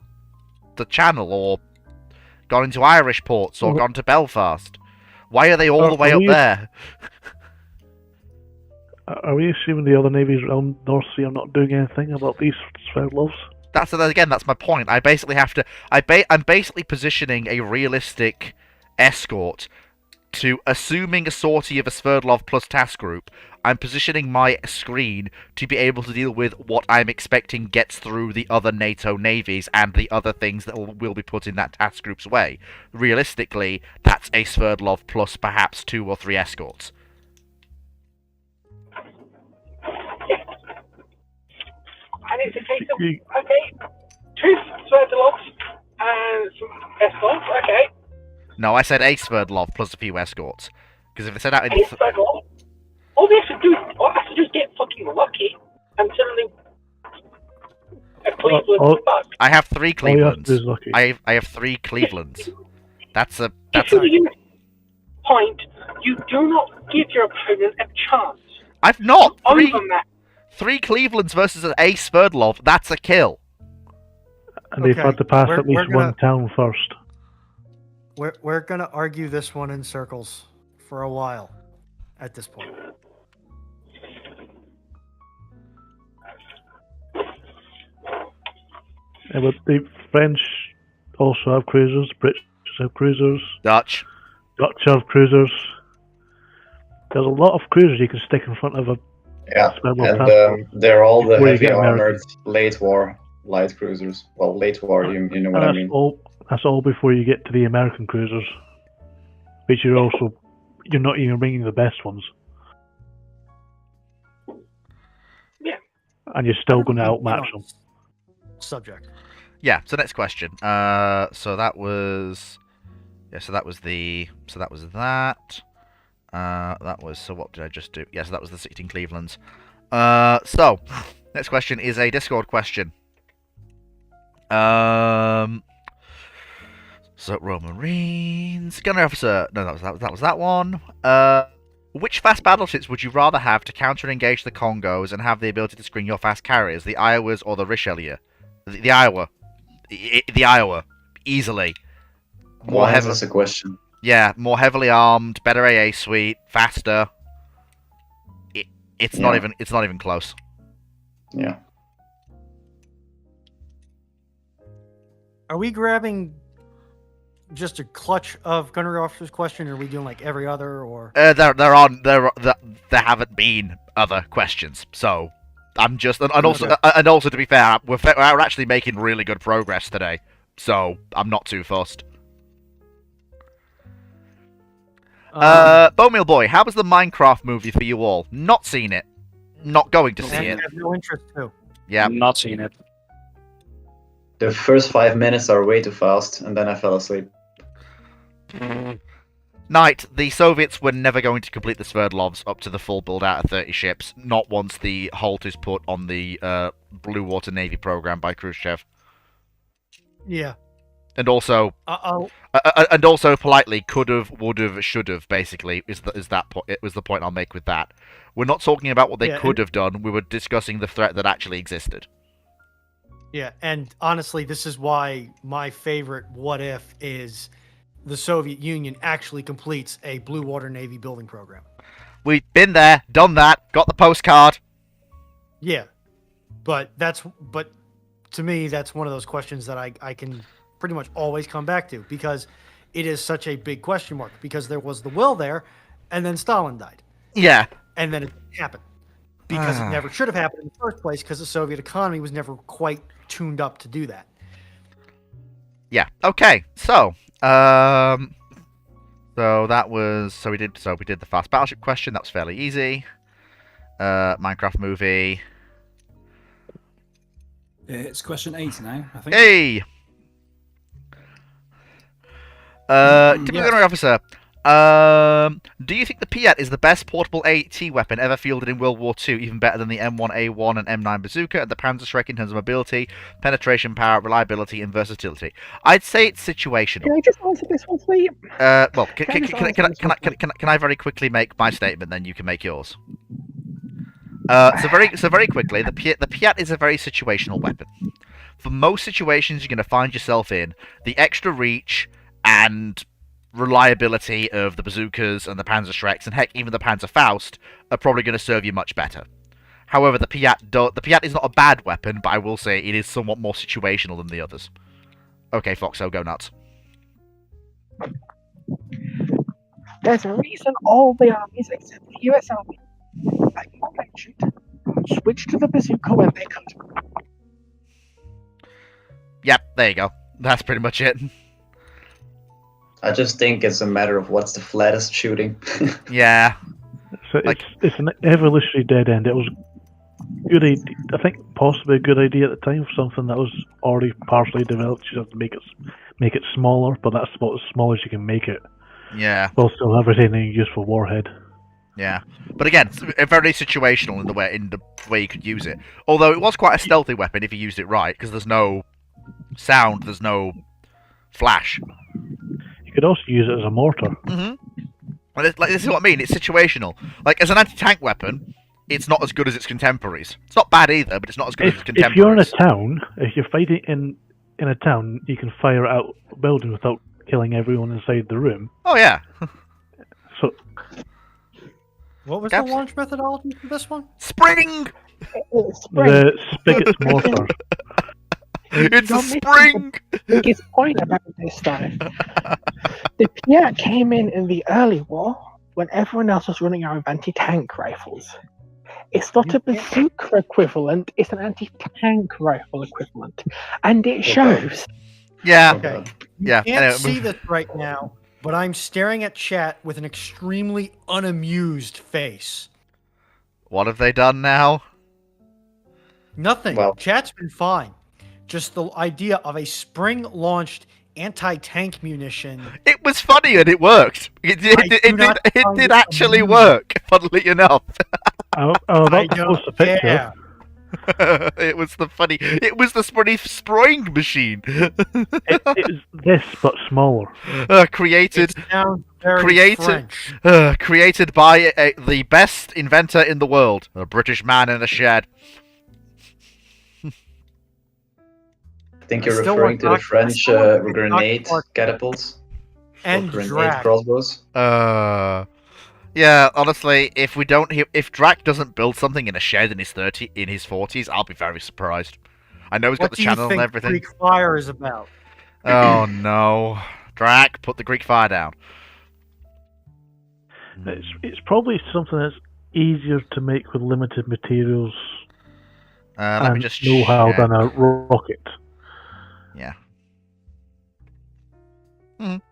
the Channel or gone into Irish ports or gone to Belfast? Why are they all the way up there? Are we assuming the other navies around North Sea are not doing anything about these Sverdlovs? That's my point. I basically have to. I'm basically positioning a realistic escort to, assuming a sortie of a Sverdlov plus task group. I'm positioning my screen to be able to deal with what I'm expecting gets through the other NATO navies and the other things that will be put in that task group's way. Realistically, that's a Sverdlov plus perhaps 2 or 3 escorts. And it's a case of, okay, 2 Sverdlovs and some escorts, okay. No, I said a Sverdlov plus a few escorts. Because if they said out in... A Sverdlov, all they have to do is get fucking lucky and suddenly a Cleveland fuck. I have 3 Clevelands. Lucky. I have 3 Clevelands. That's a... point, you do not give your opponent a chance. I've not! Over that. 3 Clevelands versus an a Sverdlov, that's a kill. And they've had to pass at least one town first. We're going to argue this one in circles for a while at this point. Yeah, but the French also have cruisers, British have cruisers, Dutch have cruisers. There's a lot of cruisers you can stick in front of a they're all the Where you heavy get armored late war light cruisers. Well, late war, you know what I mean. That's all before you get to the American cruisers, which you're not even bringing the best ones. Yeah. And you're still going to outmatch them. Subject. Yeah, so next question. So that was that. So what did I just do? Yeah, so that was the 16 Clevelands. So, next question is a Discord question. So, Roman Marines... Gunner Officer... No, that was that one. Which fast battleships would you rather have to counter and engage the Congos and have the ability to screen your fast carriers? The Iowas or the Richelieu? The Iowa. The Iowa. Easily. Why is this a question? Yeah, more heavily armed, better AA suite, faster. It's not even close. Yeah. Are we grabbing just a clutch of Gunnery Officer's question, or are we doing like every other, or? There haven't been other questions, so I'm just and also to be fair, we're actually making really good progress today, so I'm not too fussed. Bowmeal Boy, how was the Minecraft movie for you all? Not seen it. Not going to see it. I have no interest too. Yeah. Not seen it. The first 5 minutes are way too fast, and then I fell asleep. Knight, the Soviets were never going to complete the Sverdlovs up to the full build-out of 30 ships, not once the halt is put on the Blue Water Navy program by Khrushchev. Yeah. And also, Uh-oh. and also politely, could have, would have, should have. Basically, it was the point I'll make with that. We're not talking about what they could have done. We were discussing the threat that actually existed. Yeah, and honestly, this is why my favorite what if is the Soviet Union actually completes a Blue Water Navy building program. We've been there, done that, got the postcard. Yeah, but to me, that's one of those questions that I can pretty much always come back to because it is such a big question mark because there was the will there, and then Stalin died. Yeah. And then it happened because it never should have happened in the first place because the Soviet economy was never quite tuned up to do that. Yeah. Okay. So we did the fast battleship question. That was fairly easy. Minecraft movie. It's question 8 now, I think. Hey. Diplomatic officer. Do you think the Piat is the best portable AT weapon ever fielded in World War II, even better than the M1A1 and M9 bazooka and the Panzerschreck in terms of mobility, penetration power, reliability, and versatility? I'd say it's situational. Can I just answer this one, please? Well, can I very quickly make my statement, then you can make yours. So very quickly, the Piat is a very situational weapon. For most situations you're going to find yourself in, the extra reach and reliability of the bazookas and the Panzerschrecks, and heck, even the Panzerfaust, are probably going to serve you much better. However, the Piat is not a bad weapon, but I will say it is somewhat more situational than the others. Okay, Foxo, go nuts. There's a reason all the armies except the US Army, like you mentioned, switch to the bazooka when they come to. Yep, there you go. That's pretty much it. I just think it's a matter of what's the flattest shooting. Yeah. So it's an evolutionary dead end. It was good idea, I think possibly a good idea at the time for something that was already partially developed. You just have to make it smaller, but that's about as small as you can make it. Yeah. While still have retaining a useful warhead. Yeah, but again, it's very situational in the way you could use it. Although it was quite a stealthy weapon if you used it right, because there's no sound, there's no flash. You could also use it as a mortar. Mm-hmm. And this is what I mean. It's situational. Like as an anti-tank weapon, it's not as good as its contemporaries. It's not bad either, but it's not as good as its contemporaries. If you're in a town, if you're fighting in a town, you can fire out a building without killing everyone inside the room. Oh yeah. So. What was the launch methodology for this one? Spring! The Spigot's mortar. It's a spring! The biggest point about this, though. The Piat came in the early war when everyone else was running out of anti-tank rifles. It's not a bazooka equivalent, it's an anti-tank rifle equivalent. And it shows. Yeah. Okay. Yeah. You can't see this right now, but I'm staring at chat with an extremely unamused face. What have they done now? Nothing. Well, Chat's been fine. Just the idea of a spring-launched anti-tank munition. It was funny and it worked. It did actually work, funnily enough. That's the picture. Yeah. It was the spring machine. It is this, but smaller. Created French. created by the best inventor in the world, a British man in a shed. I think you're referring to the French grenade catapults and grenade Drac. crossbows. Yeah, honestly, if Drac doesn't build something in a shed in his 40s, I'll be very surprised. I know he's got the channel and everything. Greek fire is about? Oh no, Drac, put the Greek fire down. It's probably something that's easier to make with limited materials Let me just know-how check. than a rocket. Yeah. And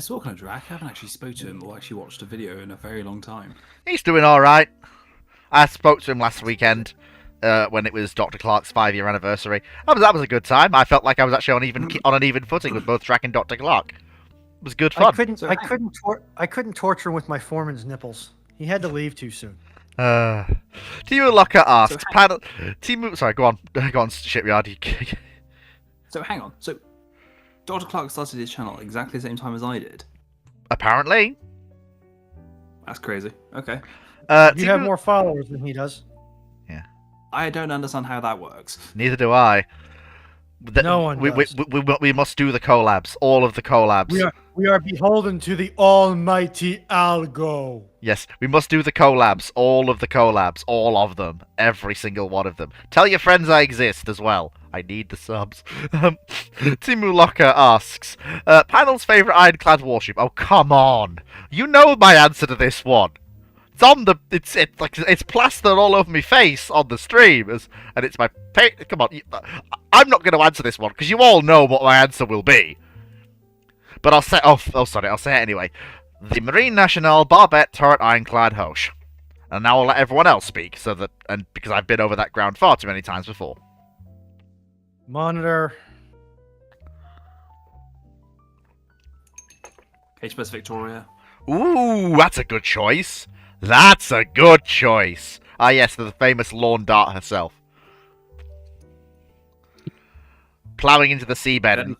talking of Drac, I haven't actually spoken to him or actually watched a video in a very long time. He's doing all right. I spoke to him last weekend when it was Dr. Clark's 5-year anniversary. That was a good time. I felt like I was actually on an even footing with both Drac and Dr. Clark. was good fun. I couldn't torture him with my foreman's nipples. He had to leave too soon. Timu Locker asks, panel... Timu... Sorry, go on. Go on, Shipyard. So hang on. So Dr. Clark started his channel exactly the same time as I did. Apparently. That's crazy. Okay. You have more followers than he does. Yeah. I don't understand how that works. Neither do I. No one does. We must do the collabs. All of the collabs. We are beholden to the almighty Algo. Yes, we must do the collabs. All of the collabs. All of them. Every single one of them. Tell your friends I exist as well. I need the subs. Timu Locker asks, panel's favourite ironclad warship. Oh, come on. You know my answer to this one. It's on the... It's plastered all over my face on the stream. And it's my... Come on. I'm not going to answer this one, because you all know what my answer will be. But I'll say... Oh, sorry. I'll say it anyway. The Marine Nationale Barbette Turret Ironclad Hoche. And now I'll let everyone else speak, so that... And because I've been over that ground far too many times before. Monitor. HMS Victoria. Ooh, that's a good choice. That's a good choice. Ah, yes, the famous lawn dart herself. Ploughing into the seabed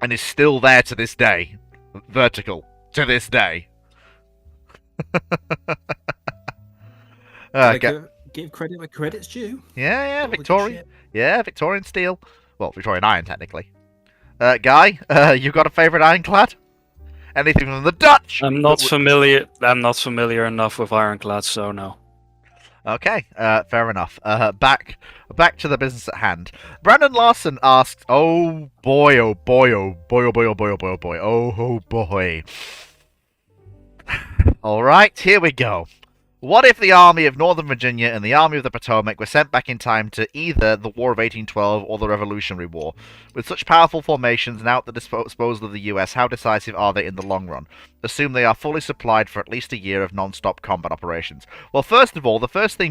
and is still there to this day. Vertical. To this day. Give credit where credit's due. Yeah, Victorian. Yeah, Victorian steel. Well, Victorian iron, technically. Guy, you got a favourite ironclad? Anything from the Dutch? I'm not familiar enough with ironclads, so no. Okay, fair enough. Back to the business at hand. Brandon Larson asks, oh boy, oh boy, oh boy, oh boy, oh boy, oh boy, oh boy, oh boy. Alright, here we go. What if the Army of Northern Virginia and the Army of the Potomac were sent back in time to either the War of 1812 or the Revolutionary War? With such powerful formations now at the disposal of the US, how decisive are they in the long run? Assume they are fully supplied for at least a year of non-stop combat operations. Well, first of all, if it's the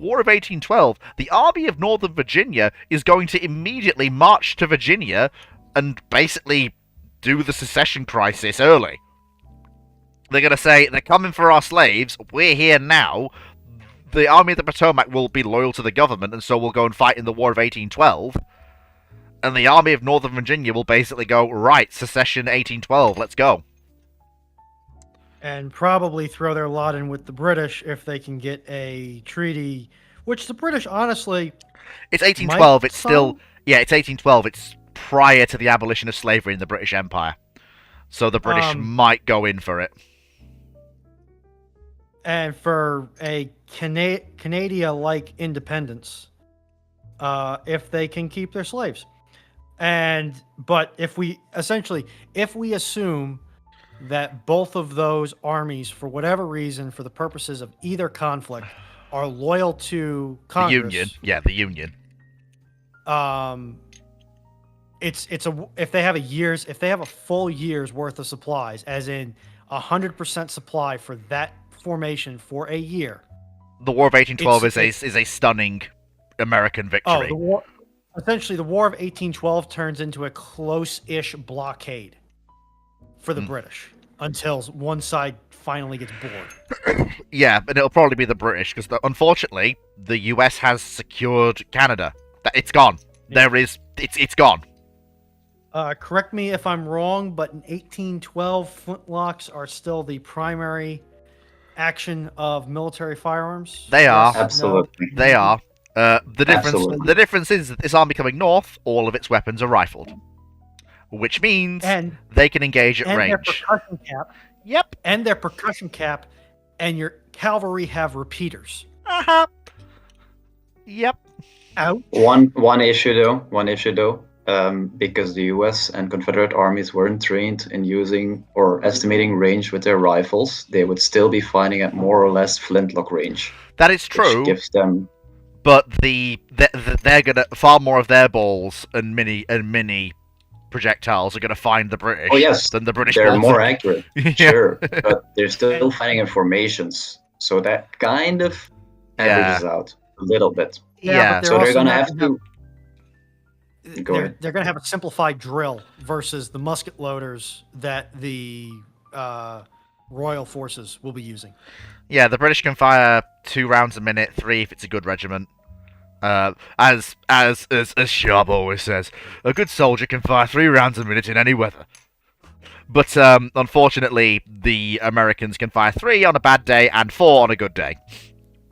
War of 1812, the Army of Northern Virginia is going to immediately march to Virginia and basically do the secession crisis early. They're going to say, they're coming for our slaves, we're here now, the Army of the Potomac will be loyal to the government, and so we'll go and fight in the War of 1812, and the Army of Northern Virginia will basically go, right, secession 1812, let's go. And probably throw their lot in with the British if they can get a treaty, which the British, honestly... It's 1812, it's still... Yeah, it's 1812, it's prior to the abolition of slavery in the British Empire. So the British might go in for it. And for a Canada-like independence, if they can keep their slaves. But if we assume that both of those armies, for whatever reason, for the purposes of either conflict, are loyal to Congress. The Union. Yeah, the Union. If they have a full year's worth of supplies, as in 100% supply for that formation for a year. The War of 1812 is a stunning American victory. Essentially, the War of 1812 turns into a close-ish blockade for the British until one side finally gets bored. Yeah, and it'll probably be the British, because unfortunately, the US has secured Canada. It's gone. Yeah. It's gone. Correct me if I'm wrong, but in 1812, flintlocks are still the primary action of military firearms. They are. Absolutely. No? They are. The difference is that this army coming north, all of its weapons are rifled. Which means they can engage at range. Their percussion cap. Yep. And their percussion cap, and your cavalry have repeaters. Uh-huh. Yep. Ouch. One issue though. Because the US and Confederate armies weren't trained in using or estimating range with their rifles, they would still be fighting at more or less flintlock range. That is true. Which gives them... But they're gonna far more of their balls and mini projectiles are gonna find the British. Oh yes, than the British. They're more accurate, Yeah. Sure, but they're still fighting in formations, so that kind of averages out a little bit. Yeah. So they're gonna have to. Go ahead. they're going to have a simplified drill versus the musket loaders that the Royal Forces will be using. Yeah, the British can fire 2 rounds a minute, 3 if it's a good regiment. As Sharp always says, a good soldier can fire 3 rounds a minute in any weather. But unfortunately, the Americans can fire 3 on a bad day and 4 on a good day,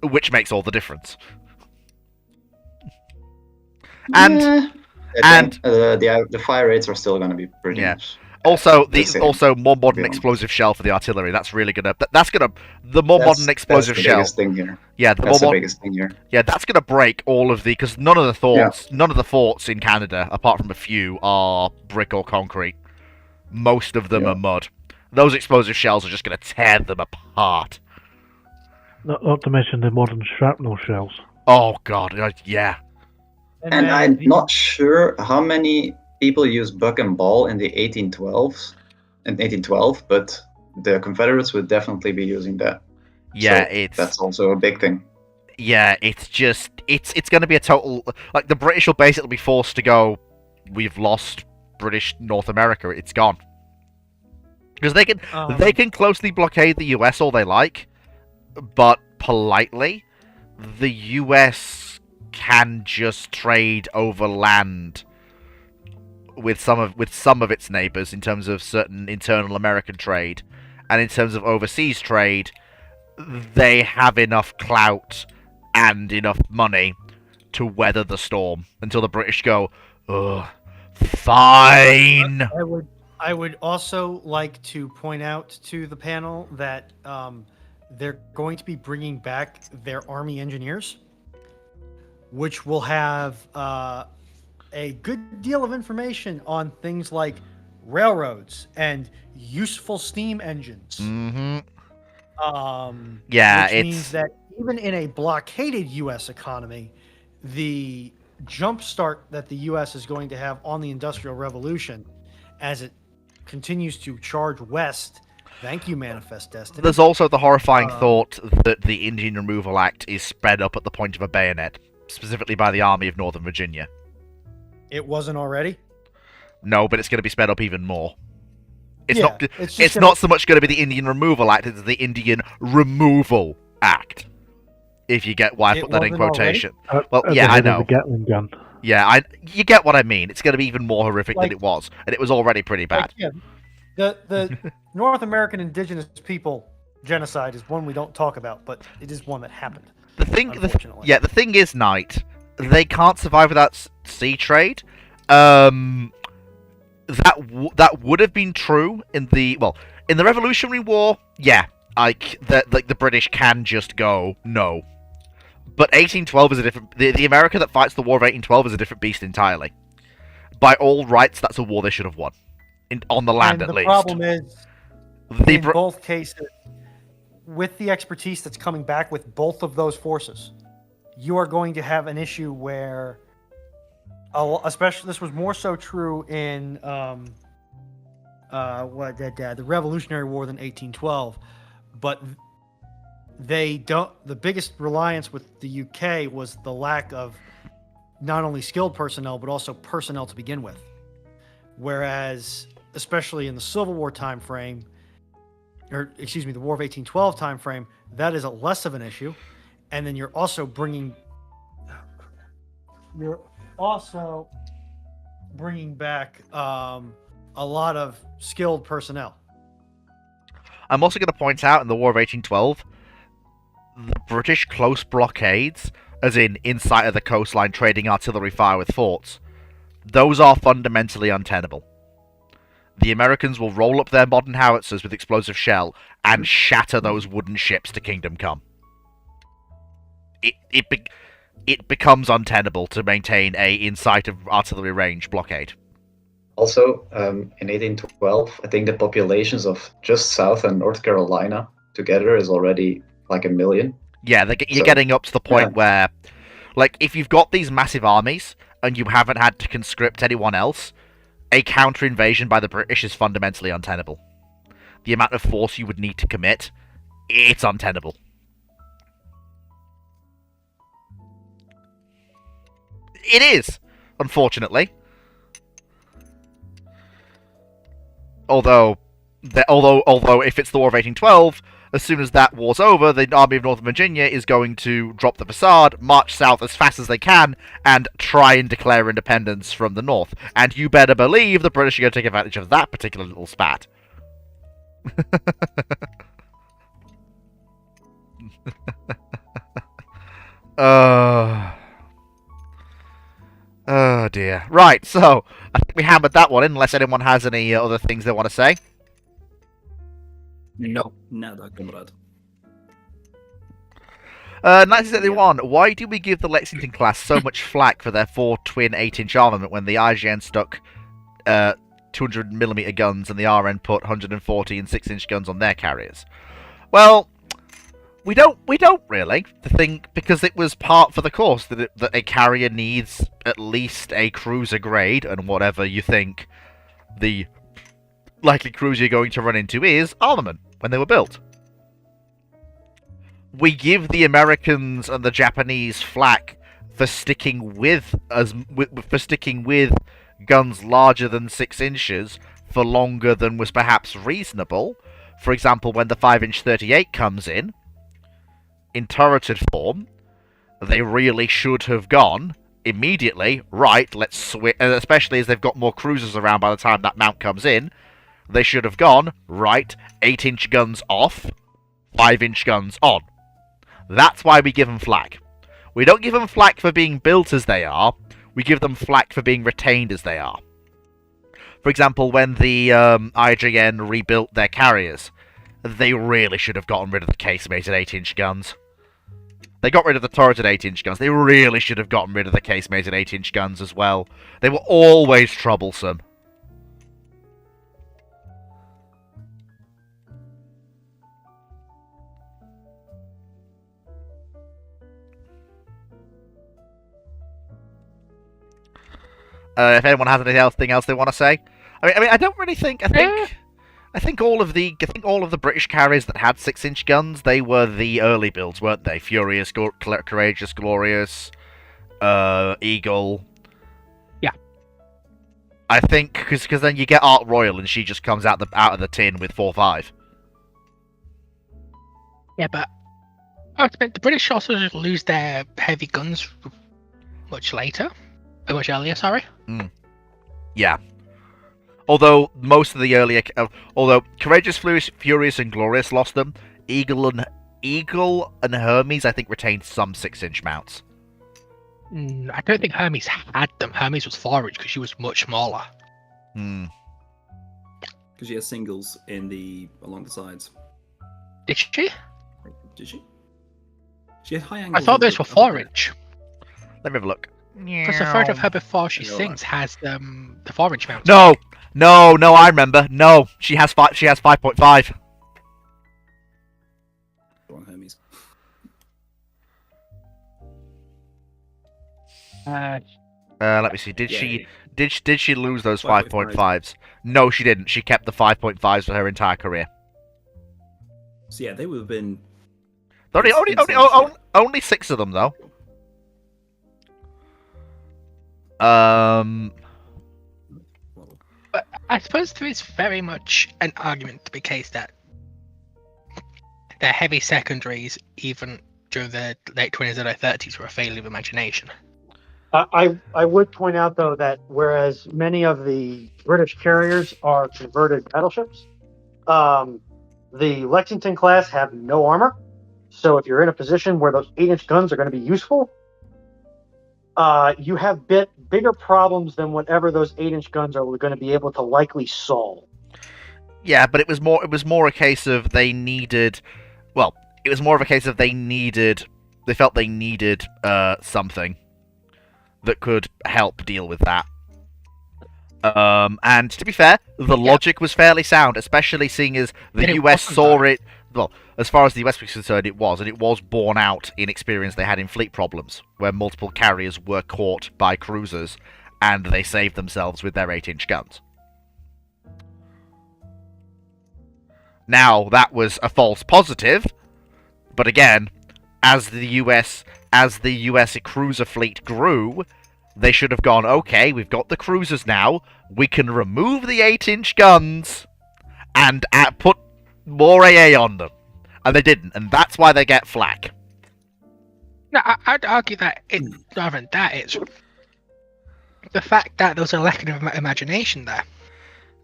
which makes all the difference. And Yeah, I think, the fire rates are still going to be pretty Yeah. much. also the same, more modern to be honest. explosive shell for the artillery. That's really gonna. The more That's- modern explosive that's the shell. biggest thing here. Yeah, the That's more the mod- biggest thing here. Yeah, that's gonna break all of the because none of the forts in Canada, apart from a few, are brick or concrete. Most of them Yeah. are mud. Those explosive shells are just gonna tear them apart. Not to mention the modern shrapnel shells. Oh god, yeah. And then I'm the- not sure how many people use buck and ball in the 1812, but the Confederates would definitely be using that. Yeah, So that's also a big thing. it's just it's going to be a total like the British will basically be forced to go. We've lost British North America. It's gone because they can closely blockade the US all they like, but politely, the US can just trade over land with some of its neighbors in terms of certain internal American trade, and in terms of overseas trade, they have enough clout and enough money to weather the storm until the British go, ugh, fine. I would also like to point out to the panel that they're going to be bringing back their Army engineers, which will have a good deal of information on things like railroads and useful steam engines. Mm-hmm. Which means that even in a blockaded U.S. economy, the jumpstart that the U.S. is going to have on the Industrial Revolution as it continues to charge west. Thank you, Manifest Destiny. There's also the horrifying thought that the Indian Removal Act is sped up at the point of a bayonet, specifically by the Army of Northern Virginia. It wasn't already? No, but it's going to be sped up even more. It's Yeah, not. it's It's just not so much going to be the Indian Removal Act; it's the Indian Removal Act. If you get why I It put that in wasn't already? quotation. Well, At yeah, the I head of know. the Gatling gun. Yeah, you get what I mean. It's going to be even more horrific Like- than it was, and it was already pretty bad. Like, yeah, the North American indigenous people genocide is one we don't talk about, but it is one that happened. The thing Unfortunately. is, Knight, they can't survive without sea trade. That would have been true in the Revolutionary War. Yeah, the British can just go no, but 1812 is a different. The America that fights the War of 1812 is a different beast entirely. By all rights, that's a war they should have won, on the land And at the least. problem is, The in Br- both cases, with the expertise that's coming back with both of those forces, you are going to have an issue where, especially this was more so true in the Revolutionary War than 1812, but they don't. The biggest reliance with the UK was the lack of not only skilled personnel but also personnel to begin with, whereas especially in the Civil War time frame, or excuse me, the War of 1812 time frame, that is a less of an issue. And then you're also bringing back a lot of skilled personnel. I'm also going to point out in the War of 1812, the British close blockades, as in inside of the coastline trading artillery fire with forts, those are fundamentally untenable. The Americans will roll up their modern howitzers with explosive shell and shatter those wooden ships to kingdom come. It becomes untenable to maintain a inside of artillery range blockade. Also, in 1812, I think the populations of just South and North Carolina together is already like 1 million. Yeah, you're So, getting up to the point yeah. where, like, if you've got these massive armies and you haven't had to conscript anyone else, a counter-invasion by the British is fundamentally untenable. The amount of force you would need to commit, it's untenable. It is, unfortunately. although if it's the War of 1812, as soon as that war's over, the Army of Northern Virginia is going to drop the facade, march south as fast as they can, and try and declare independence from the north. And you better believe the British are going to take advantage of that particular little spat. Oh dear. Right, so I think we hammered that one in, unless anyone has any other things they want to say. No. Nada, comrade. 1971. Why do we give the Lexington class so much flack for their 4 twin 8-inch armament when the IGN stuck 200mm guns and the RN put 140 and 6-inch guns on their carriers? Well, we don't really. The thing, because it was part for the course that a carrier needs at least a cruiser grade, and whatever you think the likely cruiser you're going to run into is armament when they were built. We give the Americans and the Japanese flack for sticking with guns larger than 6 inches for longer than was perhaps reasonable. For example, when the 5-inch 38 comes in turreted form, they really should have gone immediately, right, let's switch, especially as they've got more cruisers around by the time that mount comes in, they should have gone, right, 8-inch guns off, 5-inch guns on. That's why we give them flack. We don't give them flack for being built as they are, we give them flack for being retained as they are. For example, when the IJN rebuilt their carriers, they really should have gotten rid of the casemated 8-inch guns. They got rid of the turreted 8-inch guns. They really should have gotten rid of the casemated 8-inch guns as well. They were always troublesome. If anyone has anything else they want to say, I mean, I don't really think. I think all of the British carriers that had 6-inch guns, they were the early builds, weren't they? Furious, Courageous, Glorious, Eagle. Yeah. I think because then you get Art Royal and she just comes out of the tin with 4.5. Yeah, but I expect the British also just lose their heavy guns much earlier. Sorry. Yeah. Although most of the earlier, although Courageous, Furious, and Glorious lost them, Eagle and Hermes, I think, retained some 6-inch mounts. I don't think Hermes had them. Hermes was 4-inch because she was much smaller. Because she has singles along the sides. Did she? Did she? She had high angles. I thought those were 4-inch. Let me have a look. Because the photo of her before she sings has the 4-inch mount. No, I remember. No, she has 5.5. Wrong Hermes. Let me see. Did she lose those 5.5s? No, she didn't. She kept the 5.5s for her entire career. So yeah, they would have been. Only 6 of them though. But I suppose there is very much an argument to be case that their heavy secondaries, even during the late 20s and early 30s, were a failure of imagination. I would point out, though, that whereas many of the British carriers are converted battleships, the Lexington class have no armor. So if you're in a position where those 8-inch guns are going to be useful, you have bigger problems than whatever those 8-inch guns are going to be able to likely solve. Yeah, but it was more a case of they needed. Well, it was more of a case of they felt they needed something that could help deal with that. And to be fair, the logic was fairly sound, especially seeing as the US saw it. Well, as far as the US was concerned, it was borne out in experience they had in fleet problems, where multiple carriers were caught by cruisers, and they saved themselves with their 8-inch guns. Now, that was a false positive, but again, as the US cruiser fleet grew, they should have gone, okay, we've got the cruisers now, we can remove the 8-inch guns, and put more AA on them, and they didn't, and that's why they get flack. No, I'd argue that rather than that, it's the fact that there was a lack of imagination there.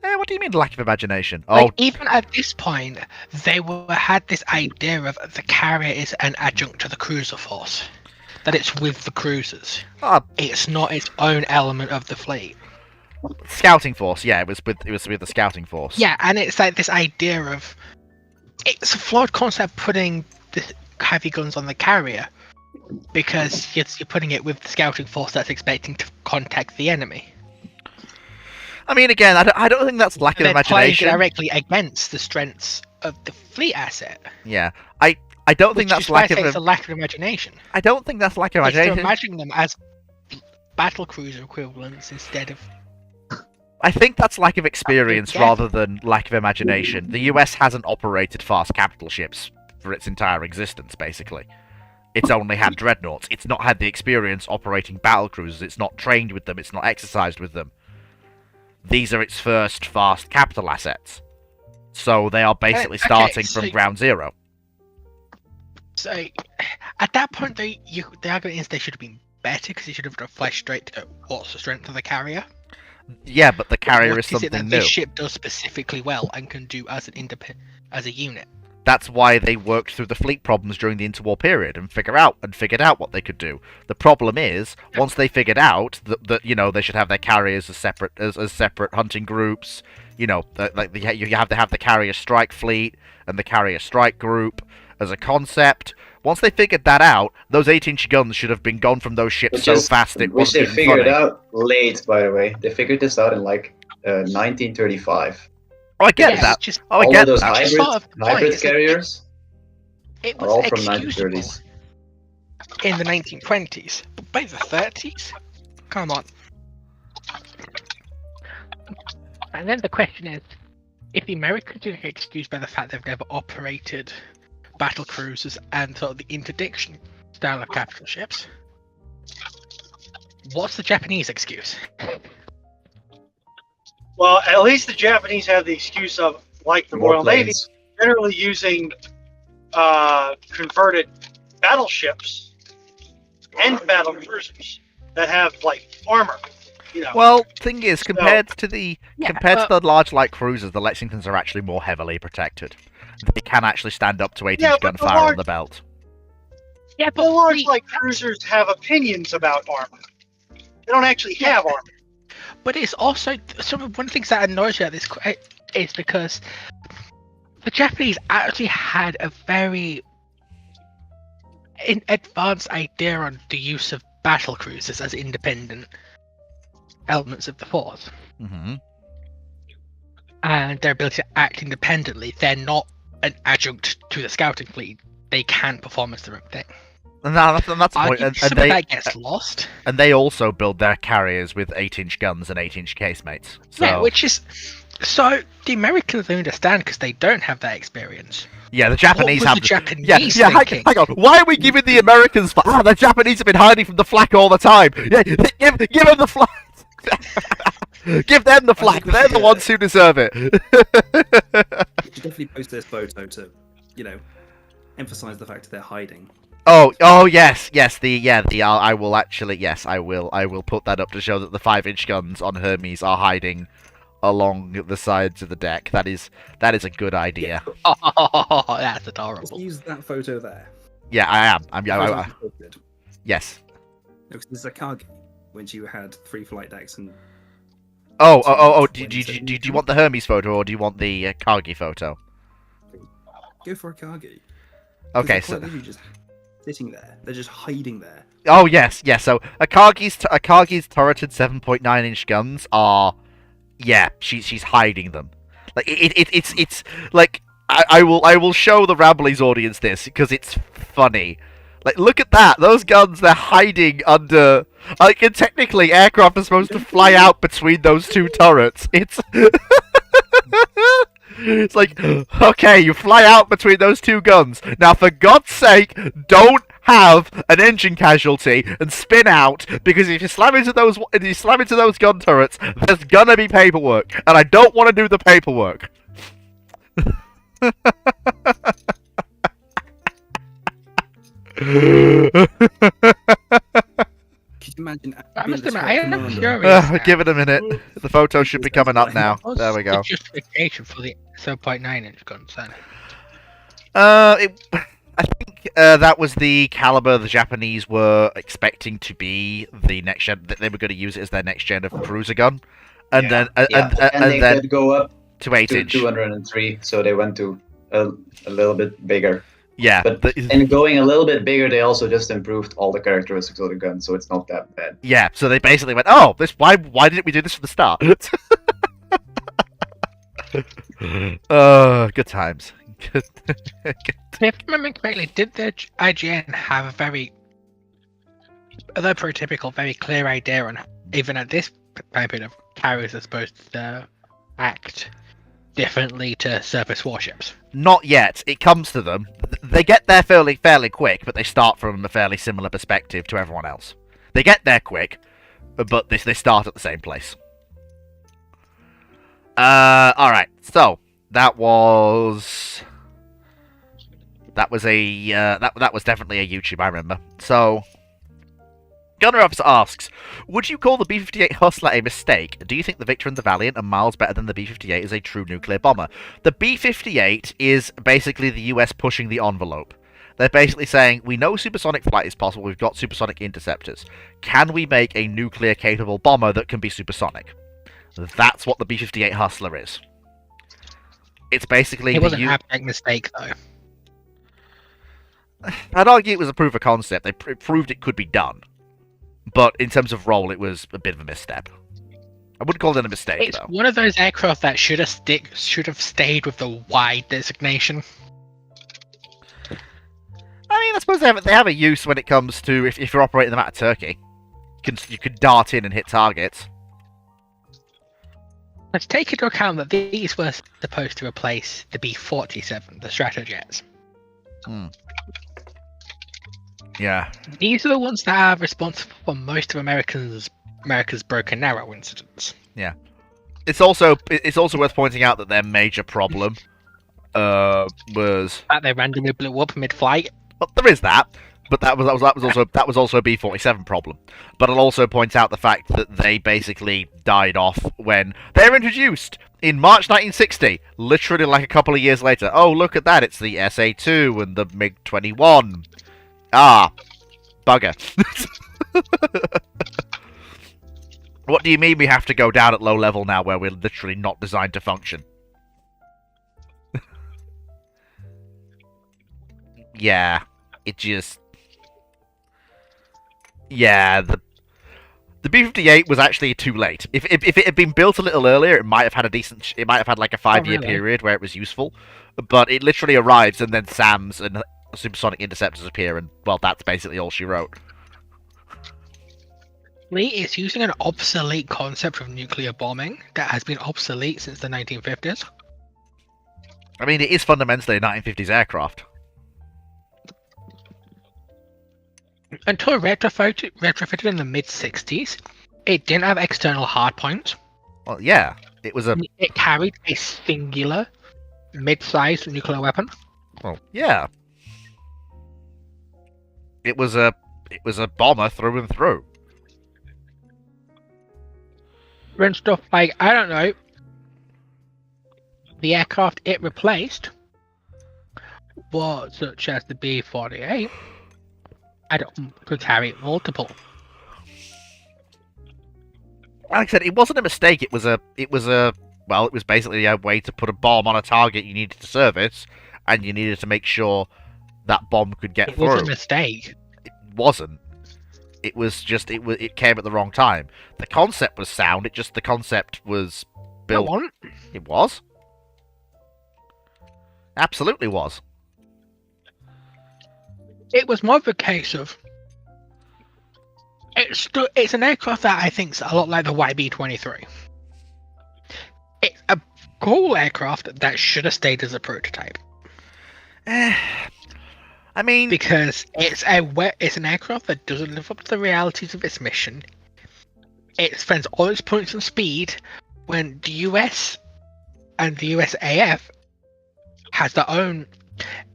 What do you mean lack of imagination? Like, even at this point, they had this idea of the carrier is an adjunct to the cruiser force, that it's with the cruisers. It's not its own element of the fleet. Scouting force, yeah, it was with the scouting force. Yeah, and it's like this idea of it's a flawed concept putting the heavy guns on the carrier, because you're putting it with the scouting force that's expecting to contact the enemy. I mean, again, I don't think that's lack of imagination. Playing directly against the strengths of the fleet asset. Yeah, I don't think that's lack of. It's a lack of imagination. I don't think that's lack of imagination. It's imagining them as battle cruiser equivalents instead of. I think that's lack of experience rather than lack of imagination. The US hasn't operated fast capital ships for its entire existence, basically. It's only had dreadnoughts. It's not had the experience operating battle cruisers. It's not trained with them. It's not exercised with them. These are its first fast capital assets. So they are basically starting from ground zero. So, at that point, the argument is they should have been better, because they should have fleshed straight to what's the strength of the carrier. Yeah, but the carrier is something it that new. This ship does specifically well and can do as a unit. That's why they worked through the fleet problems during the interwar period and figured out what they could do. The problem is, once they figured out that they should have their carriers as separate hunting groups. You have to have the carrier strike fleet and the carrier strike group as a concept. Once they figured that out, those 8-inch guns should have been gone from those ships so fast it wasn't even funny. Which they figured out late, by the way. They figured this out in 1935. Oh, I get that. I get those that. hybrid carriers it are was all from 1930s. In the 1920s, but by the 30s, come on. And then the question is, if the Americans are excused by the fact they've never operated battle cruisers and sort of the interdiction style of capital ships, what's the Japanese excuse? Well, at least the Japanese have the excuse of, like the Royal Navy, generally using converted battleships and battle cruisers that have armor. Well, thing is, compared to the large light cruisers, the Lexingtons are actually more heavily protected. They can actually stand up to 8-inch gunfire on the belt. Yeah, but large light cruisers have opinions about armor. They don't actually have armor. But it's also one of the things that annoys me at this is because the Japanese actually had a very advanced idea on the use of battle cruisers as independent elements of the force. Mm-hmm. And their ability to act independently. They're not an adjunct to the scouting fleet. They can perform as their own thing. And that's the point. And that gets lost. And they also build their carriers with 8-inch guns and 8-inch casemates. So... Yeah, which is... So, the Americans don't understand because they don't have that experience. Yeah, the Japanese have... The Japanese hang on. Why are we giving the Americans... the Japanese have been hiding from the flak all the time. Yeah, give them the flak. Give them the flak. They're the ones who deserve it. You should definitely post this photo to, emphasize the fact that they're hiding. Oh yes. I will actually, yes, I will put that up to show that the 5-inch guns on Hermes are hiding along the sides of the deck. That is a good idea. Oh, that's adorable. Just use that photo there. Yeah, I am. Yes. No, because there's Akagi when you had 3 flight decks and. Do you want the Hermes photo or do you want the Kagi photo? Go for Akagi. Okay, so just sitting there. They're just hiding there. Oh yes. So Akagi's turreted 7.9-inch guns are, she's hiding them. Like it's like I will show the Ramblies audience this because it's funny. Like, look at that! Those guns, they're hiding under... and technically, aircraft are supposed to fly out between those 2 turrets. It's... It's like, okay, you fly out between those 2 guns. Now, for God's sake, don't have an engine casualty and spin out, because if you slam into those gun turrets, there's gonna be paperwork, and I don't want to do the paperwork. Could you imagine? I being must the admit, top I am commander? curious. Give it a minute. The photo should be coming up now. What was There we go. the justification for the 7.9-inch guns then? I think that was the caliber the Japanese were expecting to be the next gen. That they were going to use it as their next gen of cruiser gun, and then and they then could go up to to 8-inch. 203, so they went to a little bit bigger. Yeah, But in going a little bit bigger, they also just improved all the characteristics of the gun, so it's not that bad. yeah. So they basically went, "Oh, this why didn't we do this from the start?" Good times. If I remember correctly, did the IGN have a very, although prototypical, very clear idea on, even at this time period, of carriers are supposed to act differently to surface warships? Not yet. It comes to them. They get there fairly quick, but they start from a fairly similar perspective to everyone else. They get there quick, but they start at the same place. All right. So that was that was definitely a YouTube. I remember. So Gunner Officer asks, would you call the B-58 Hustler a mistake? Do you think the Victor and the Valiant are miles better than the B-58 as a true nuclear bomber? The B-58 is basically the US pushing the envelope. They're basically saying, we know supersonic flight is possible, we've got supersonic interceptors. Can we make a nuclear-capable bomber that can be supersonic? That's what the B-58 Hustler is. It's basically... It wasn't an abject mistake, though. I'd argue it was a proof of concept. It proved it could be done. But in terms of role, it was a bit of a misstep. I wouldn't call it a mistake, It's though. one of those aircraft that should have stayed with the wide designation. I mean, I suppose they have a use when it comes to if you're operating them out of Turkey. You can dart in and hit targets. Let's take into account that these were supposed to replace the B-47, the Stratojets. Yeah. These are the ones that are responsible for most of America's broken arrow incidents. Yeah. It's also worth pointing out that their major problem was That they randomly blew up mid-flight. well, there is that, but that was also a B-47 problem. But I'll also point out the fact that they basically died off when they're introduced in March 1960, literally like a couple of years later. Oh, look at that! It's the SA-2 and the MiG-21. Ah, bugger. What do you mean we have to go down at low level now where we're literally not designed to function? Yeah, it just... Yeah, the B-58 was actually too late. If it had been built a little earlier, it might have had a decent... It might have had like a 5-year period where it was useful. But it literally arrives and then SAMs and supersonic interceptors appear, and, well, that's basically all she wrote. Lee is using an obsolete concept of nuclear bombing that has been obsolete since the 1950s. I mean, it is fundamentally a 1950s aircraft. Until retrofitted in the mid-60s, it didn't have external hardpoints. Well, yeah, it was a... It carried a singular, mid-sized nuclear weapon. Well, yeah. It was a bomber through and through. And stuff like, I don't know, the aircraft it replaced was such as the B-48. Could carry multiple. Like I said, it wasn't a mistake. It was basically a way to put a bomb on a target you needed to service, and you needed to make sure that bomb could get through. It was a mistake. It wasn't. It was just it came at the wrong time. The concept was sound. The concept was built. Go on. It was. Absolutely was. It was more of a case of it's an aircraft that I think is a lot like the YB-23. It's a cool aircraft that should have stayed as a prototype. I mean, because it's an aircraft that doesn't live up to the realities of its mission. It spends all its points on speed when the US and the USAF has their own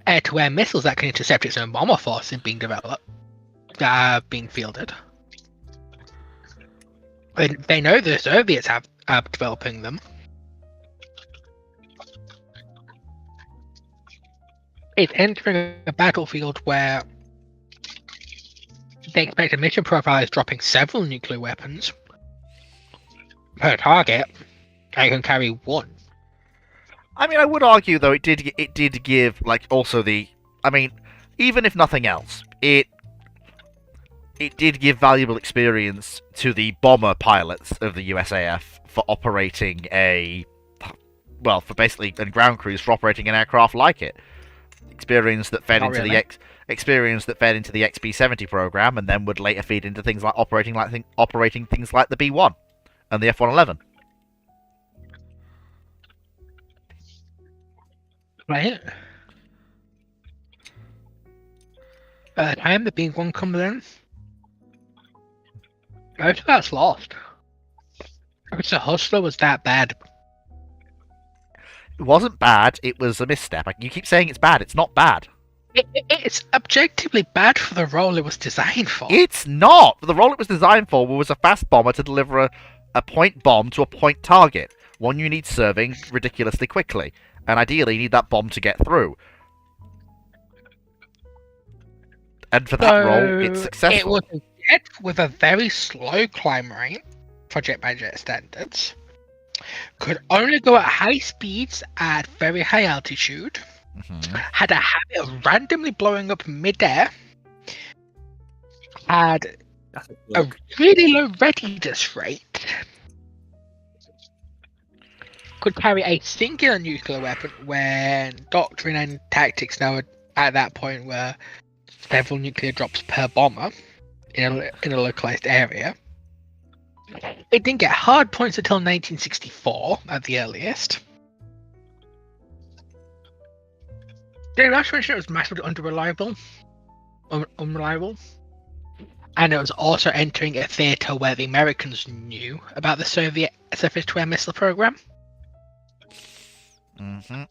air-to-air missiles that can intercept its own bomber force in being developed, being fielded. They know the Soviets are developing them. It's entering a battlefield where they expect a mission profile is dropping several nuclear weapons per target, and it can carry one. I mean, I would argue though it did give like also the. I mean, even if nothing else, it did give valuable experience to the bomber pilots of the USAF for operating for basically and ground crews for operating an aircraft like it. Experience that fed into the XB-70 program, and then would later feed into things like operating things like the B-1 and the F-111. Right. By the time the B-1 comes in, most of that's lost. Because the Hustler was that bad. It wasn't bad, it was a misstep. You keep saying it's bad, it's not bad. It's objectively bad for the role it was designed for. It's not! The role it was designed for was a fast bomber to deliver a point bomb to a point target. One you need serving ridiculously quickly. And ideally you need that bomb to get through. And for that role, it's successful. It was a jet with a very slow climb rate, for jet by jet standards. Could only go at high speeds at very high altitude. Mm-hmm. Had a habit of randomly blowing up mid-air. Had a really low readiness rate. Could carry a singular nuclear weapon when doctrine and tactics now at that point were several nuclear drops per bomber in a localized area. It didn't get hard points until 1964 at the earliest. Did I mention it was massively unreliable? And it was also entering a theatre where the Americans knew about the Soviet surface-to-air missile program. Mm-hmm.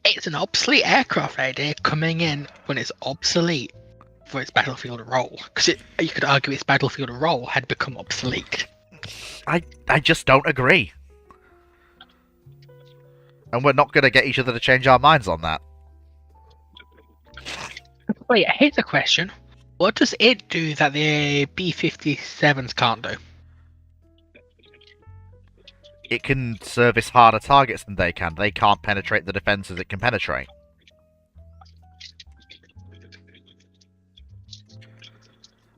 It's an obsolete aircraft idea coming in when it's obsolete for its battlefield role. Because you could argue its battlefield role had become obsolete. I just don't agree. And we're not going to get each other to change our minds on that. Wait, here's a question. What does it do that the B-57s can't do? It can service harder targets than they can. They can't penetrate the defenses it can penetrate.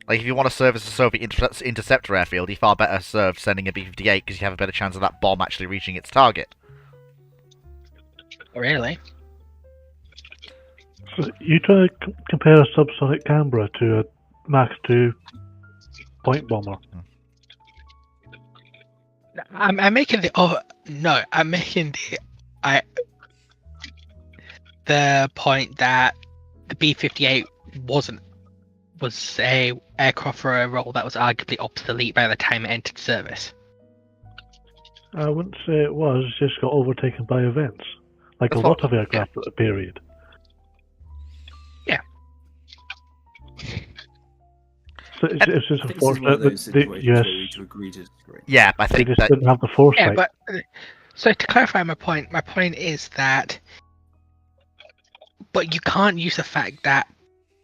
Like, if you want to service a Soviet interceptor airfield, you're far better served sending a B-58 because you have a better chance of that bomb actually reaching its target. Oh, really? So you try to compare a subsonic Canberra to a Mach 2 point bomber. I'm making the point that the B-58 was a aircraft for a role that was arguably obsolete by the time it entered service. I wouldn't say it was, it just got overtaken by events. Like a lot of aircraft at the period. Yeah. So it's just unfortunate that the US... Yeah, I They think just that... didn't have the foresight. Yeah, but so to clarify my point is that but you can't use the fact that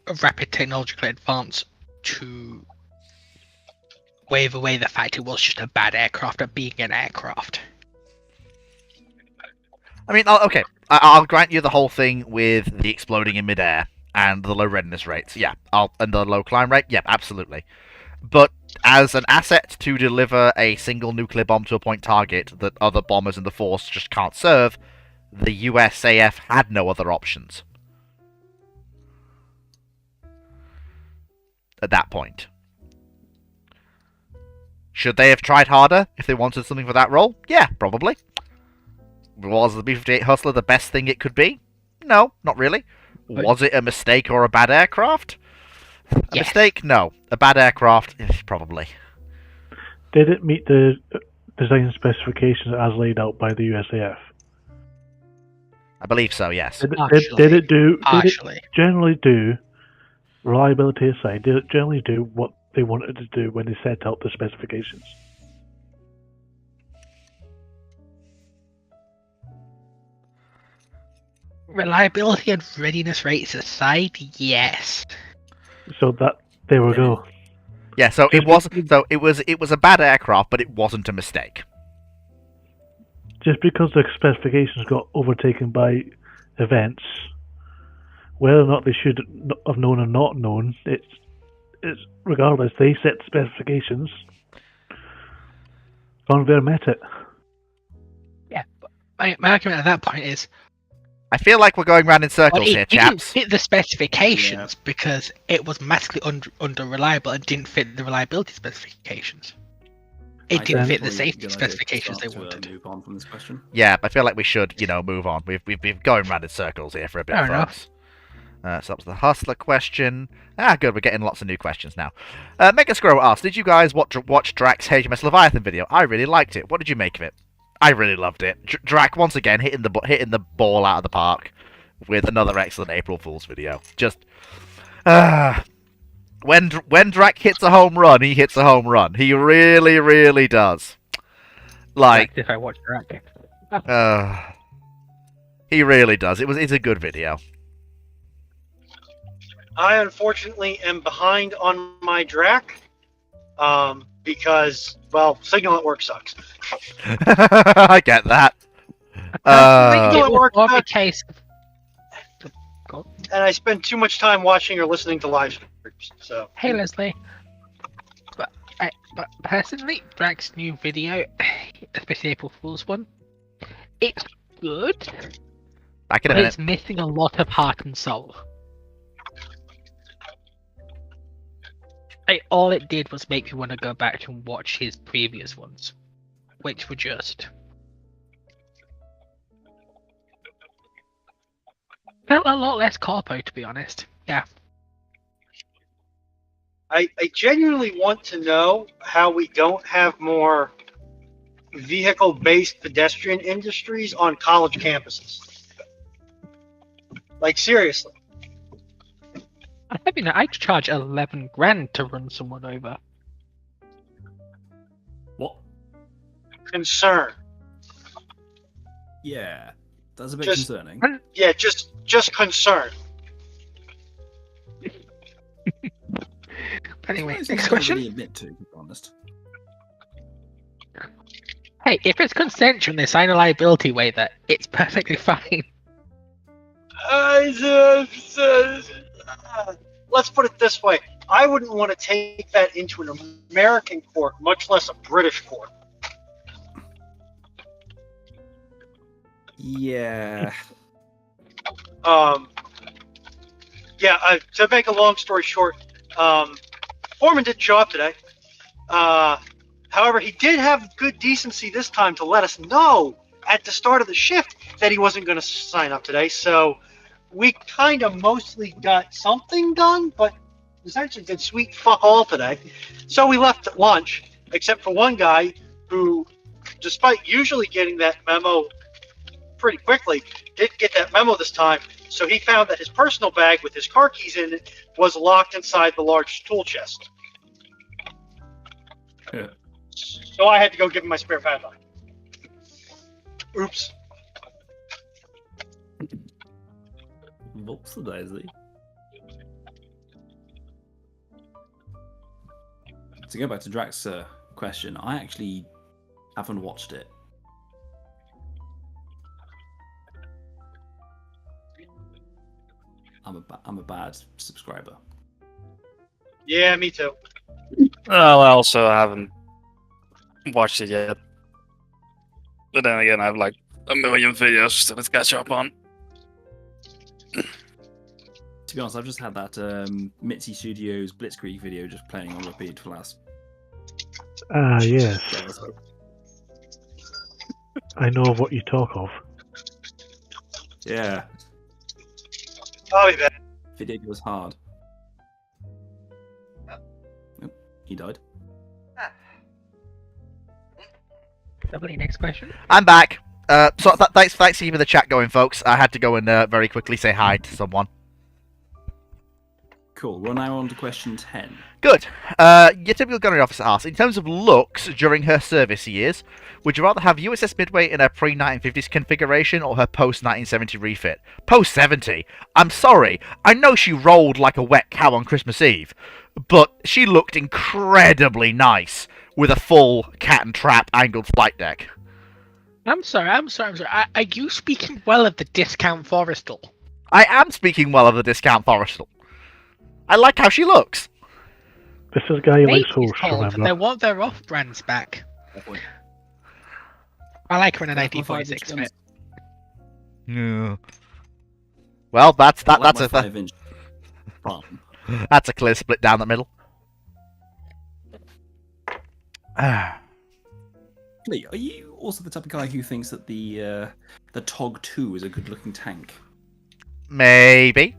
a rapid technological advance to wave away the fact it was just a bad aircraft at being an aircraft. I mean, okay, I'll grant you the whole thing with the exploding in midair and the low readiness rates. Yeah, and the low climb rate. Yeah, absolutely. But as an asset to deliver a single nuclear bomb to a point target that other bombers in the force just can't serve, the USAF had no other options. At that point. Should they have tried harder if they wanted something for that role? Yeah, probably. Was the B-58 Hustler the best thing it could be? No, not really. Was it a mistake or a bad aircraft? A mistake? No. A bad aircraft? Probably. Did it meet the design specifications as laid out by the USAF? I believe so. Yes. Did it Partially. generally do, reliability aside, did it generally do what they wanted to do when they set out the specifications? Reliability and readiness rates aside, yes. So that there we go. Yeah. So it was. So it was a bad aircraft, but it wasn't a mistake. Just because the specifications got overtaken by events, whether or not they should have known or not known, it's regardless. They set the specifications. Convair met it. Yeah, but my argument at that point is, I feel like we're going round in circles here, it didn't chaps. fit the specifications because it was massively under reliable and didn't fit the reliability specifications. It didn't fit the safety specifications they wanted. Move on from this question. Yeah, I feel like we should, move on. We've been going round in circles here for a bit, Fair folks. So up to the Hustler question. Good, we're getting lots of new questions now. Mega Scroll asked, did you guys watch Drax HMS Leviathan video? I really liked it. What did you make of it? I really loved it. Drac, once again, hitting the ball out of the park with another excellent April Fool's video. Just, when Drac hits a home run, he hits a home run. He really, really does. Like, If I watch Drac. he really does. It's a good video. I unfortunately am behind on my Drac, because, well, Signal at work sucks. I get that. It Signal was at more of a work, case. and I spend too much time watching or listening to live streams. So, Hey Leslie. But personally, Drag's new video, especially April Fool's one, it's good, Back in a but minute. it's missing a lot of heart and soul. All it did was make me want to go back and watch his previous ones, which were just felt a lot less corpo, to be honest. Yeah. I genuinely want to know how we don't have more vehicle-based pedestrian industries on college campuses. Like, seriously. I mean, I'd charge 11 grand to run someone over. What? Concern. Yeah, that's a bit Just- concerning. Yeah, just concern. Anyway, It's next something I don't question. really admit to be honest. Hey, if it's consensual and they sign a liability waiver, it's perfectly fine. Let's put it this way. I wouldn't want to take that into an American court, much less a British court. Yeah. To make a long story short, Foreman didn't show up today. However, he did have good decency this time to let us know at the start of the shift that he wasn't going to sign up today. So we kind of mostly got something done, but essentially did sweet fuck all today. So we left at lunch, except for one guy who, despite usually getting that memo pretty quickly, didn't get that memo this time. So he found that his personal bag with his car keys in it was locked inside the large tool chest. Yeah. So I had to go give him my spare padlock. Oops. Whoops the daisy. To go back to Drax's question, I actually haven't watched it. I'm a bad subscriber. Yeah, me too. Well, I also haven't watched it yet. But then again, I have like a million videos to catch up on. To be honest, I've just had that Mitzi Studios Blitzkrieg video just playing on repeat for the last. Yes. I know of what you talk of. Yeah, I'll be back. video goes hard. Oh, he died. Lovely, next question. I'm back. Thanks for keeping the chat going, folks. I had to go and very quickly say hi to someone. Cool. We're now on to question 10. Good. Your typical gunnery officer asks, in terms of looks during her service years, would you rather have USS Midway in her pre-1950s configuration or her post-1970 refit? Post-70? I'm sorry. I know she rolled like a wet cow on Christmas Eve, but she looked incredibly nice with a full cat and trap angled flight deck. I'm sorry. Are you speaking well of the discount Forrestal? I am speaking well of the discount Forrestal. I like how she looks. This is a guy who likes Maybe horse, called, remember? they want their off-brands back. I like her in a 1946 fit. Yeah. Well, that's I like a my 5-inch bum. that's a clear split down the middle. Lee, are you also the type of guy who thinks that the TOG 2 is a good-looking tank? Maybe.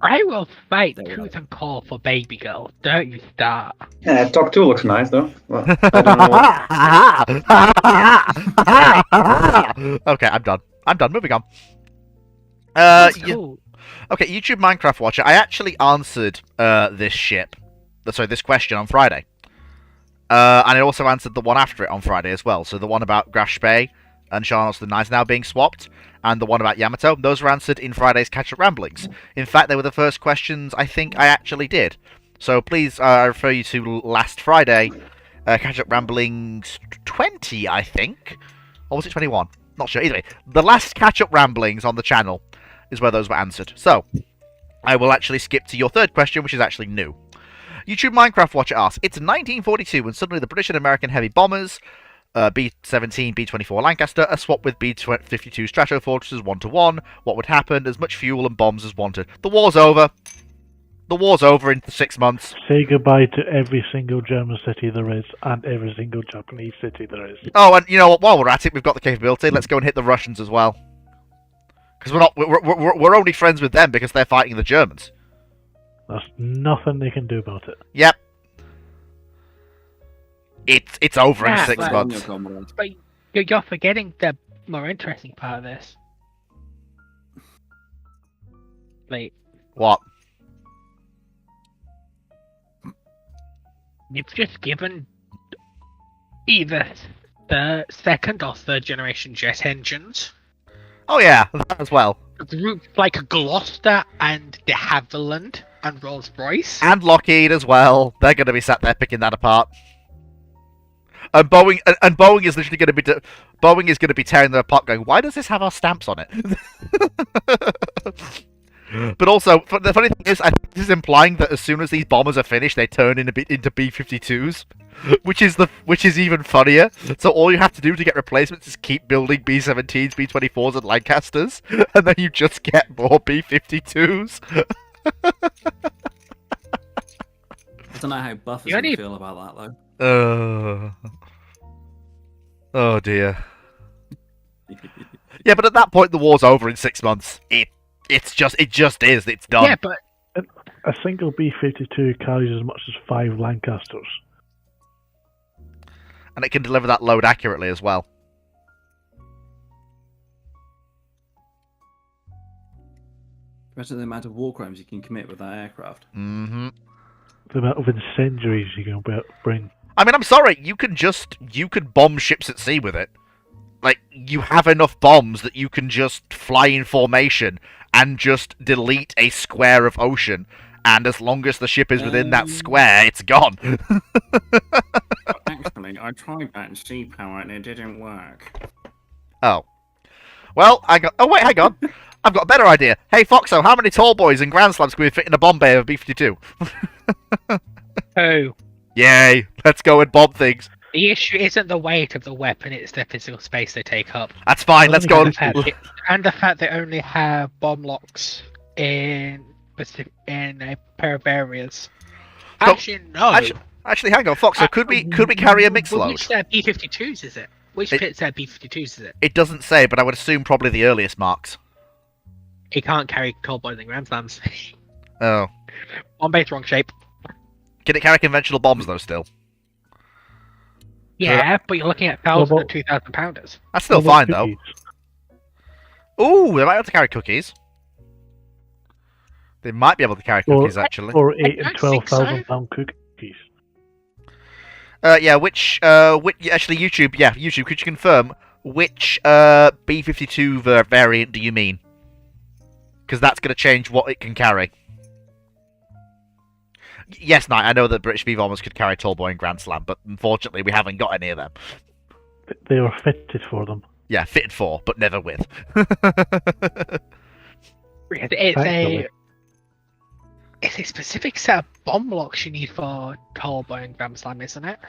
I will fight There we tooth go. and claw for baby girl. Don't you start. Yeah, Talk 2 looks nice though. Well, I don't know what... Okay, I'm done. Moving on. That's Yeah. cool. Okay, YouTube Minecraft Watcher. I actually answered this question on Friday. And I also answered the one after it on Friday as well. So the one about Graf Spee and Charles the Knights now being swapped, and the one about Yamato, those were answered in Friday's Catch-Up Ramblings. In fact, they were the first questions I think I actually did. So please, I refer you to last Friday, Catch-Up Ramblings 20, I think? Or was it 21? Not sure. Either way, the last Catch-Up Ramblings on the channel is where those were answered. So, I will actually skip to your third question, which is actually new. YouTube Minecraft Watcher asks, it's 1942 when suddenly the British and American heavy bombers, B-17, B-24 Lancaster, are swapped with B-52 Stratofortresses 1-to-1. What would happen? As much fuel and bombs as wanted. The war's over. The war's over in 6 months. Say goodbye to every single German city there is, and every single Japanese city there is. Oh, and you know what? While we're at it, we've got the capability. Let's go and hit the Russians as well. Because we're only friends with them because they're fighting the Germans. There's nothing they can do about it. Yep. It's over in Yeah, 6 but- months. But you're forgetting the more interesting part of this. Like, What? you've just given either the second or third generation jet engines. Oh yeah, that as well. Groups like Gloucester and de Havilland and Rolls Royce. And Lockheed as well. They're going to be sat there picking that apart. And Boeing is literally going to be Boeing is going to be tearing them apart, going, "Why does this have our stamps on it?" But also, the funny thing is, I think this is implying that as soon as these bombers are finished, they turn into B-52s, which is even funnier. So all you have to do to get replacements is keep building B-17s, B-24s, and Lancasters, and then you just get more B-52s. I don't know how Buff is You going to only- feel about that, Oh dear. Yeah, but at that point, the war's over in 6 months. It just is. It's done. Yeah, but A single B-52 carries as much as 5 Lancasters. And it can deliver that load accurately as well. Imagine the amount of war crimes you can commit with that aircraft. Mm-hmm. The amount of incendiaries you can bring. I mean, I'm sorry. You can bomb ships at sea with it. Like, you have enough bombs that you can just fly in formation and just delete a square of ocean. And as long as the ship is within that square, it's gone. Actually, I tried that in sea power and it didn't work. Oh. Well, oh, wait, hang on. I've got a better idea. Hey, Foxo, how many tall boys and Grand Slams can we fit in a bomb bay of a B-52? oh, Yay. Let's go and bomb things. the issue isn't the weight of the weapon; it's the physical space they take up. That's fine. Let's go And the fact they only have bomb locks in a pair of areas. So- Actually, no. Actually, hang on, Foxo. Could we carry a mixed load? Which B-52s is it? Which pits B-52s is it? It doesn't say, but I would assume probably the earliest marks. He can't carry tall boys and Grand Slams. Oh. On base, wrong shape. Can it carry conventional bombs, though, still? Yeah, but you're looking at What thousands of about- 2,000 pounders. That's still What about fine, though. cookies? Ooh, they might be able to carry cookies. They might be able to carry cookies, actually. Or I 8 and don't think so. 12,000 pound cookies. Which actually, YouTube, could you confirm which B-52 variant do you mean? Because that's going to change what it can carry. Yes, Knight, I know that British V-bombers could carry Tallboy and Grand Slam, but unfortunately we haven't got any of them. They were fitted for them. Yeah, fitted for, but never with. Thankfully. It's a specific set of bomb locks you need for Tallboy and Grand Slam, isn't it?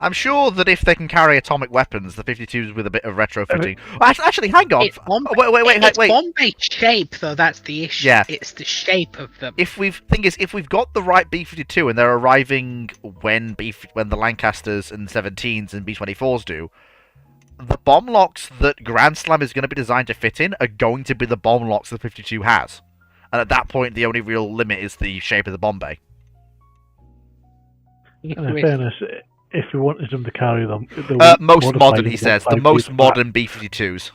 I'm sure that if they can carry atomic weapons, the 52s with a bit of retrofitting... Actually, hang on! It's bomb, Wait. bomb-based shape, though. That's the issue. Yeah. It's the shape of them. If we've got the right B-52 and they're arriving when the Lancasters and 17s and B-24s do, the bomb locks that Grand Slam is going to be designed to fit in are going to be the bomb locks the 52 has. And at that point, the only real limit is the shape of the bomb bay. And in fairness, if we wanted them to carry them... Most modern, he says. The most modern B-52s.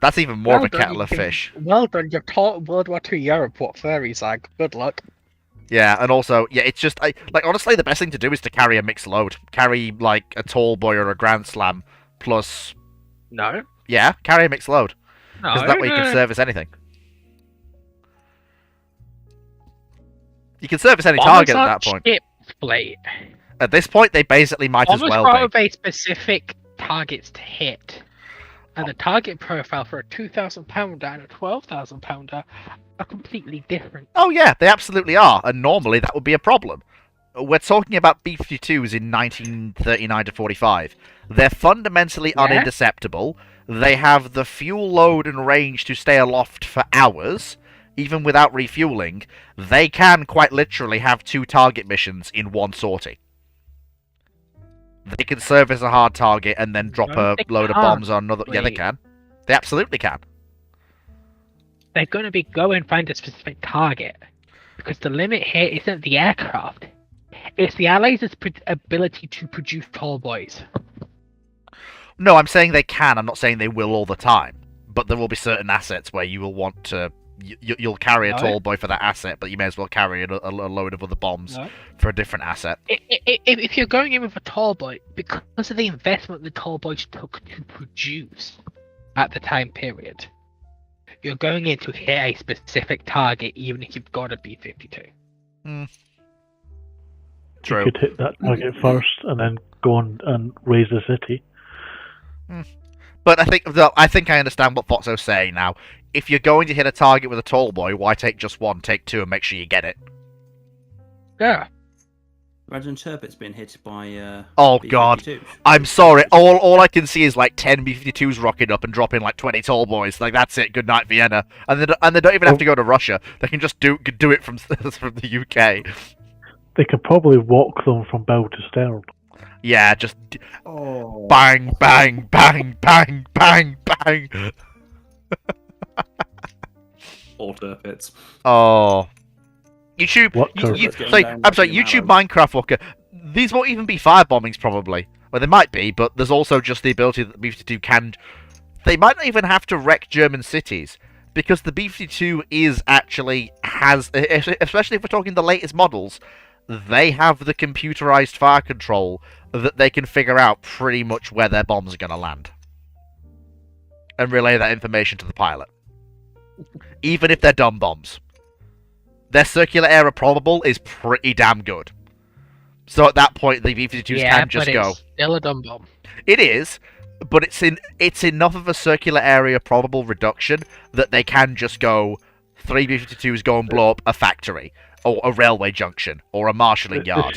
That's even more of a kettle of fish. Well done, you've taught World War II Europe what furries are. Good luck. Yeah, and also, it's just... honestly, the best thing to do is to carry a mixed load. Carry, a Tallboy or a Grand Slam, plus... No. Yeah, carry a mixed load. No. Because that way you can service anything. You can service any target at that point. Split. At this point, they basically might as well be. Very specific targets to hit. And the target profile for a 2,000 pounder and a 12,000 pounder are completely different. Oh yeah, they absolutely are, and normally that would be a problem. We're talking about B-52s in 1939 to 45. They're fundamentally uninterceptable. They have the fuel load and range to stay aloft for hours, even without refueling. They can quite literally have 2 target missions in one sortie. They can service a hard target and then drop a load of bombs on another... Yeah, they can. They absolutely can. They're going to be go and find a specific target. Because the limit here isn't the aircraft. It's the Allies' ability to produce tallboys. No, I'm saying they can. I'm not saying they will all the time. But there will be certain assets where you will want to... You'll carry a Tallboy for that asset, but you may as well carry a load of other bombs for a different asset. If you're going in with a Tallboy, because of the investment the Tallboys took to produce at the time period, you're going in to hit a specific target, even if you've got a B-52. True. You could hit that target first and then go on and raise the city. But I think I understand what Fotzo's saying now. If you're going to hit a target with a Tallboy, why take just one? Take 2 and make sure you get it. Yeah. Imagine Turbot's being hit by Oh B-52s. god. I'm sorry. All I can see is 10 B-52s rocking up and dropping 20 Tallboys. That's it. Good night, Vienna. And they don't even have to go to Russia. They can just do it from the UK. They could probably walk them from bow to stern. Yeah, just bang, bang, bang, bang, bang, bang. All Turbits. Oh. YouTube. I'm sorry, YouTube Minecraft Walker. These won't even be firebombings, probably. Well, they might be, but there's also just the ability that the B-52 can... They might not even have to wreck German cities, because the B-52 has... Especially if we're talking the latest models, they have the computerized fire control that they can figure out pretty much where their bombs are going to land. And relay that information to the pilot. Even if they're dumb bombs. Their circular error probable is pretty damn good. So at that point, the B-52s can just go. It's still a dumb bomb. It is, but it's enough of a circular area probable reduction that they can just go 3 B-52s go and blow up a factory, or a railway junction, or a marshalling yard.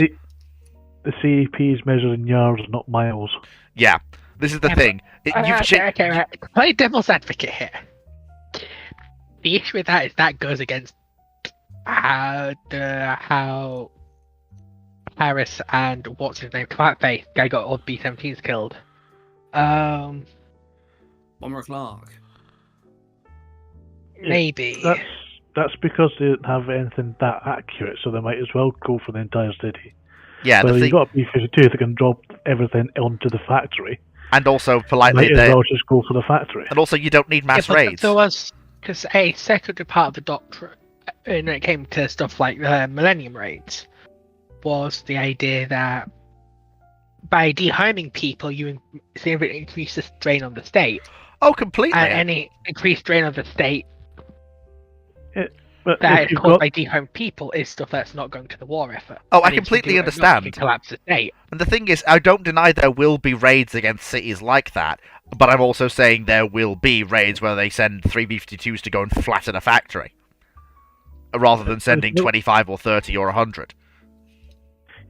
The CEP is measured in yards, not miles. Yeah, this is the thing. Okay, play devil's advocate here. The issue with that is that goes against how Harris and what's his name, Clark-Bay, guy got all B-17s killed. Bomber Clark. Maybe. That's because they didn't have anything that accurate, so they might as well go for the entire city. Yeah, Well, the you've thing, got a B-52 that can drop everything onto the factory. and also politely, Might as well just go for the factory. and also you don't need mass but raids. there was because a secondary part of the doctrine when it came to stuff like Millennium raids was the idea that by dehoming people, you significantly increase the strain on the state, Oh, completely. and any increased strain on the state But that if is you've caused got by dehomed people is stuff that's not going to the war effort. Oh, I And if you completely do it enough, you understand. can collapse the state. And the thing is, I don't deny there will be raids against cities like that, but I'm also saying there will be raids where they send 3 B-52s to go and flatten a factory, rather than sending 25 or 30 or 100.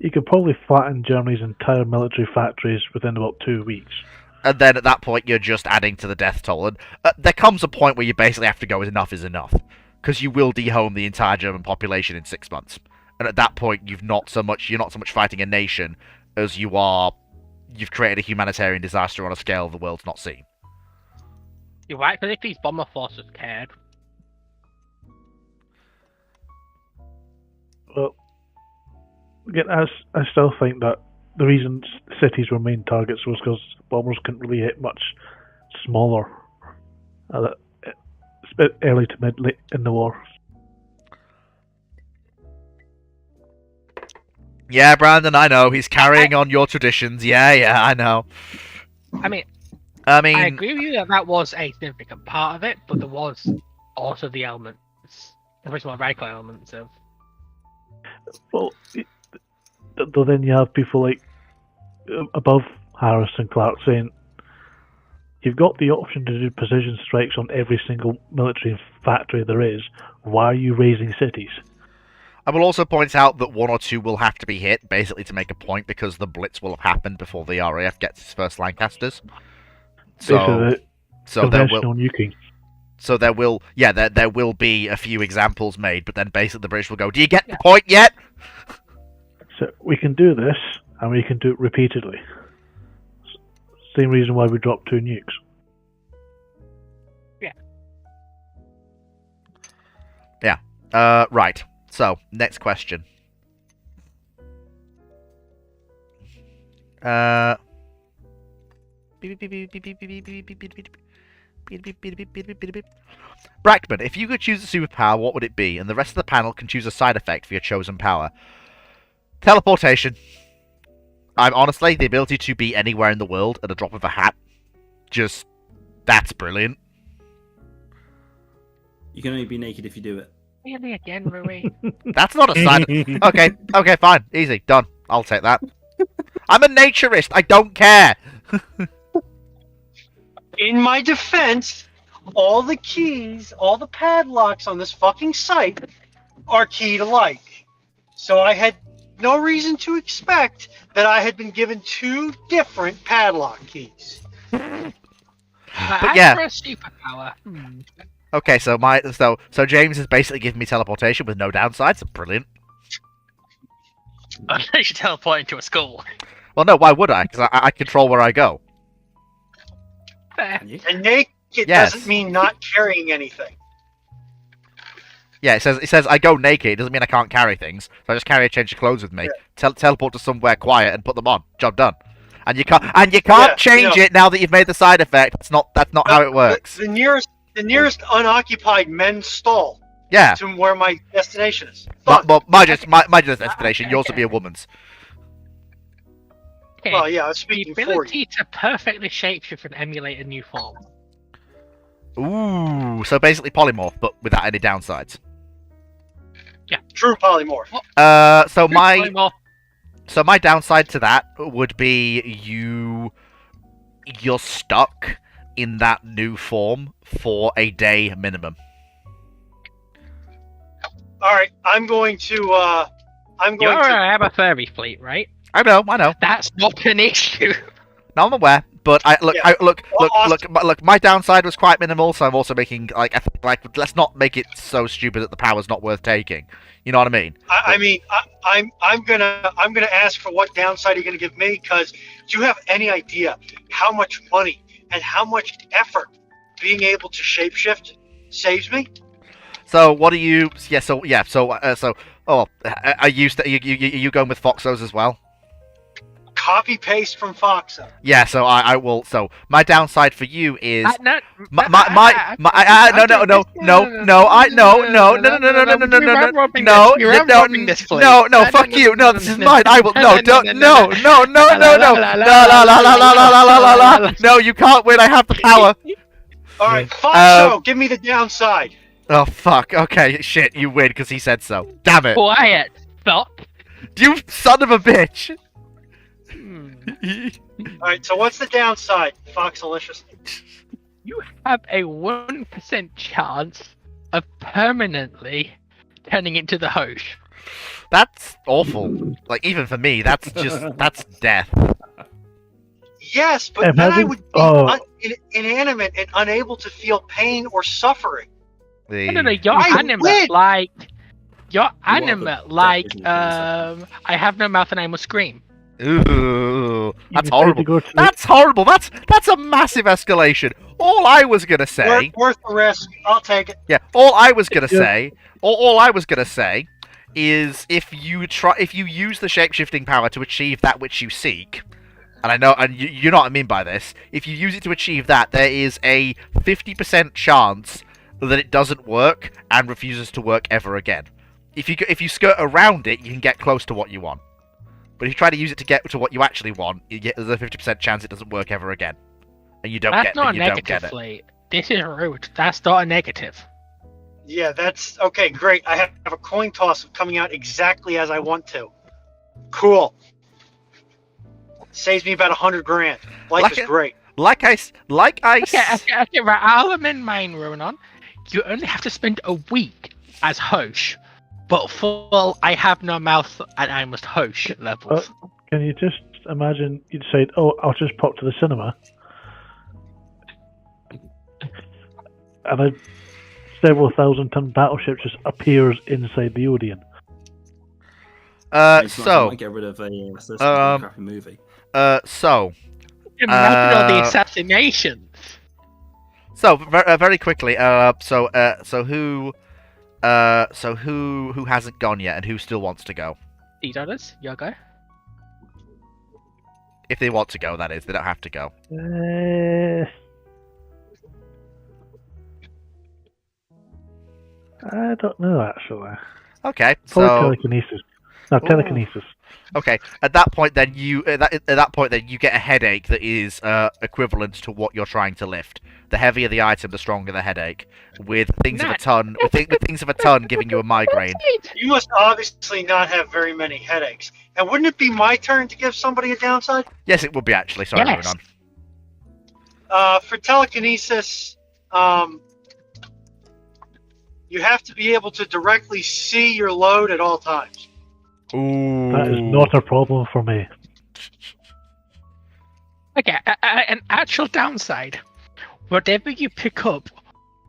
you could probably flatten Germany's entire military factories within about 2 weeks. And then at that point, you're just adding to the death toll. And there comes a point where you basically have to go, enough is enough. Because you will dehome the entire German population in 6 months. And at that point, you're not so much fighting a nation as you've created a humanitarian disaster on a scale the world's not seen. You're right, because if these bomber forces cared, Well, again, I still think that the reason cities were main targets was because bombers couldn't really hit much smaller. It's a bit early to mid late in the war. Yeah, Brandon, I know. He's carrying on your traditions. Yeah, I know. I mean, I I agree with you that that was a significant part of it, but there was also the elements, the much more radical elements of. Well, though then you have people like above Harris and Clark saying you've got the option to do precision strikes on every single military factory there is. Why are you raising cities? I will also point out that 1 or 2 will have to be hit, basically to make a point, because the Blitz will have happened before the RAF gets its first Lancasters. So there Conventional nuking. So there will be a few examples made, but then basically the British will go, "Do you get the point yet?" So we can do this, and we can do it repeatedly. Same reason why we dropped 2 nukes. Yeah. Right. So, next question. Brackman, if you could choose a superpower, what would it be? And the rest of the panel can choose a side effect for your chosen power. Teleportation. I'm honestly, the ability to be anywhere in the world at a drop of a hat. That's brilliant. You can only be naked if you do it. Really again, Rui? That's not a side. Okay, fine, easy, done. I'll take that. I'm a naturist. I don't care. In my defense, all the keys, all the padlocks on this fucking site are keyed alike. So I had no reason to expect that I had been given 2 different padlock keys. But As yeah. for a superpower, Okay, so James has basically given me teleportation with no downsides. Brilliant. you should teleport into a school. Well, no, why would I? Because I control where I go. Fair. Can you? And naked Yes. doesn't mean not carrying anything. Yeah, it says I go naked. It doesn't mean I can't carry things. So I just carry a change of clothes with me. Teleport to somewhere quiet and put them on. Job done. And you can't change it now that you've made the side effect. That's not how it works. The nearest unoccupied men's stall Yeah. to where my destination is. But my destination. Yours will be a woman's. Okay. Well, yeah, I was The speaking for you. ability to perfectly shapeshift and emulate a new form. Ooh, so basically polymorph, but without any downsides. True polymorph. So my downside to that would be you're stuck in that new form for a day minimum. All right, I'm going to. You have a furry fleet, right? I know. That's not an issue. No, I'm aware, but Yeah. look. My downside was quite minimal, so I'm also making let's not make it so stupid that the power's not worth taking. You know what I mean? I'm gonna ask for what downside you're gonna give me, because do you have any idea how much money and how much effort being able to shapeshift saves me? So what are you? Yeah. So. Are you going with Foxos as well? copy paste from Foxa. Yeah, so I will. So my downside for you is No, no no fuck you no this is mine I will no no you can't win I have the power. All right, Foxo, give me the downside. Oh fuck okay shit you win because he said so damn it Quiet. Stop. you son of a bitch. All right, so what's the downside, Foxalicious? You have a 1% chance of permanently turning into the host. That's awful. Like even for me, that's death. Yes, but then I would be inanimate and unable to feel pain or suffering. No, you're animate like I have no mouth and I must scream. Ooh, that's horrible. That's horrible. That's a massive escalation. All I was gonna say. Worth the risk. I'll take it. Yeah. All I was gonna say. All I was gonna say is if you use the shapeshifting power to achieve that which you seek, and I know, and you know what I mean by this. If you use it to achieve that, there is a 50% chance that it doesn't work and refuses to work ever again. If you skirt around it, you can get close to what you want. But if you try to use it to get to what you actually want, there's a 50% chance it doesn't work ever again, and you don't That's get. not and you a don't negative, get it. Fleet. This is rude. That's not a negative. Yeah, that's okay. Great. I have a coin toss coming out exactly as I want to. Cool. Saves me about $100,000. Life is great. Okay, right. I'll amend mine, Ronan. You only have to spend a week as Hosh, but full I have no mouth and I must Hosh levels. Can you just imagine you decide, oh, I'll just pop to the cinema, and a several thousand-ton battleship just appears inside the Odeon. So get rid of a crappy movie. So. Imagine all the assassinations. So very quickly, so who hasn't gone yet, and who still wants to go? $8, you'll go. If they want to go, that is, they don't have to go. I don't know actually. Okay, Probably so telekinesis. No, telekinesis. Okay, at that point, then you get a headache that is equivalent to what you're trying to lift. The heavier the item, the stronger the headache. With things of a ton, with things of a ton giving you a migraine. You must obviously not have very many headaches. And wouldn't it be my turn to give somebody a downside? Yes, it would be actually. Sorry, Yes. moving on. For telekinesis, you have to be able to directly see your load at all times. Ooh. That is not a problem for me. Okay, an actual downside. Whatever you pick up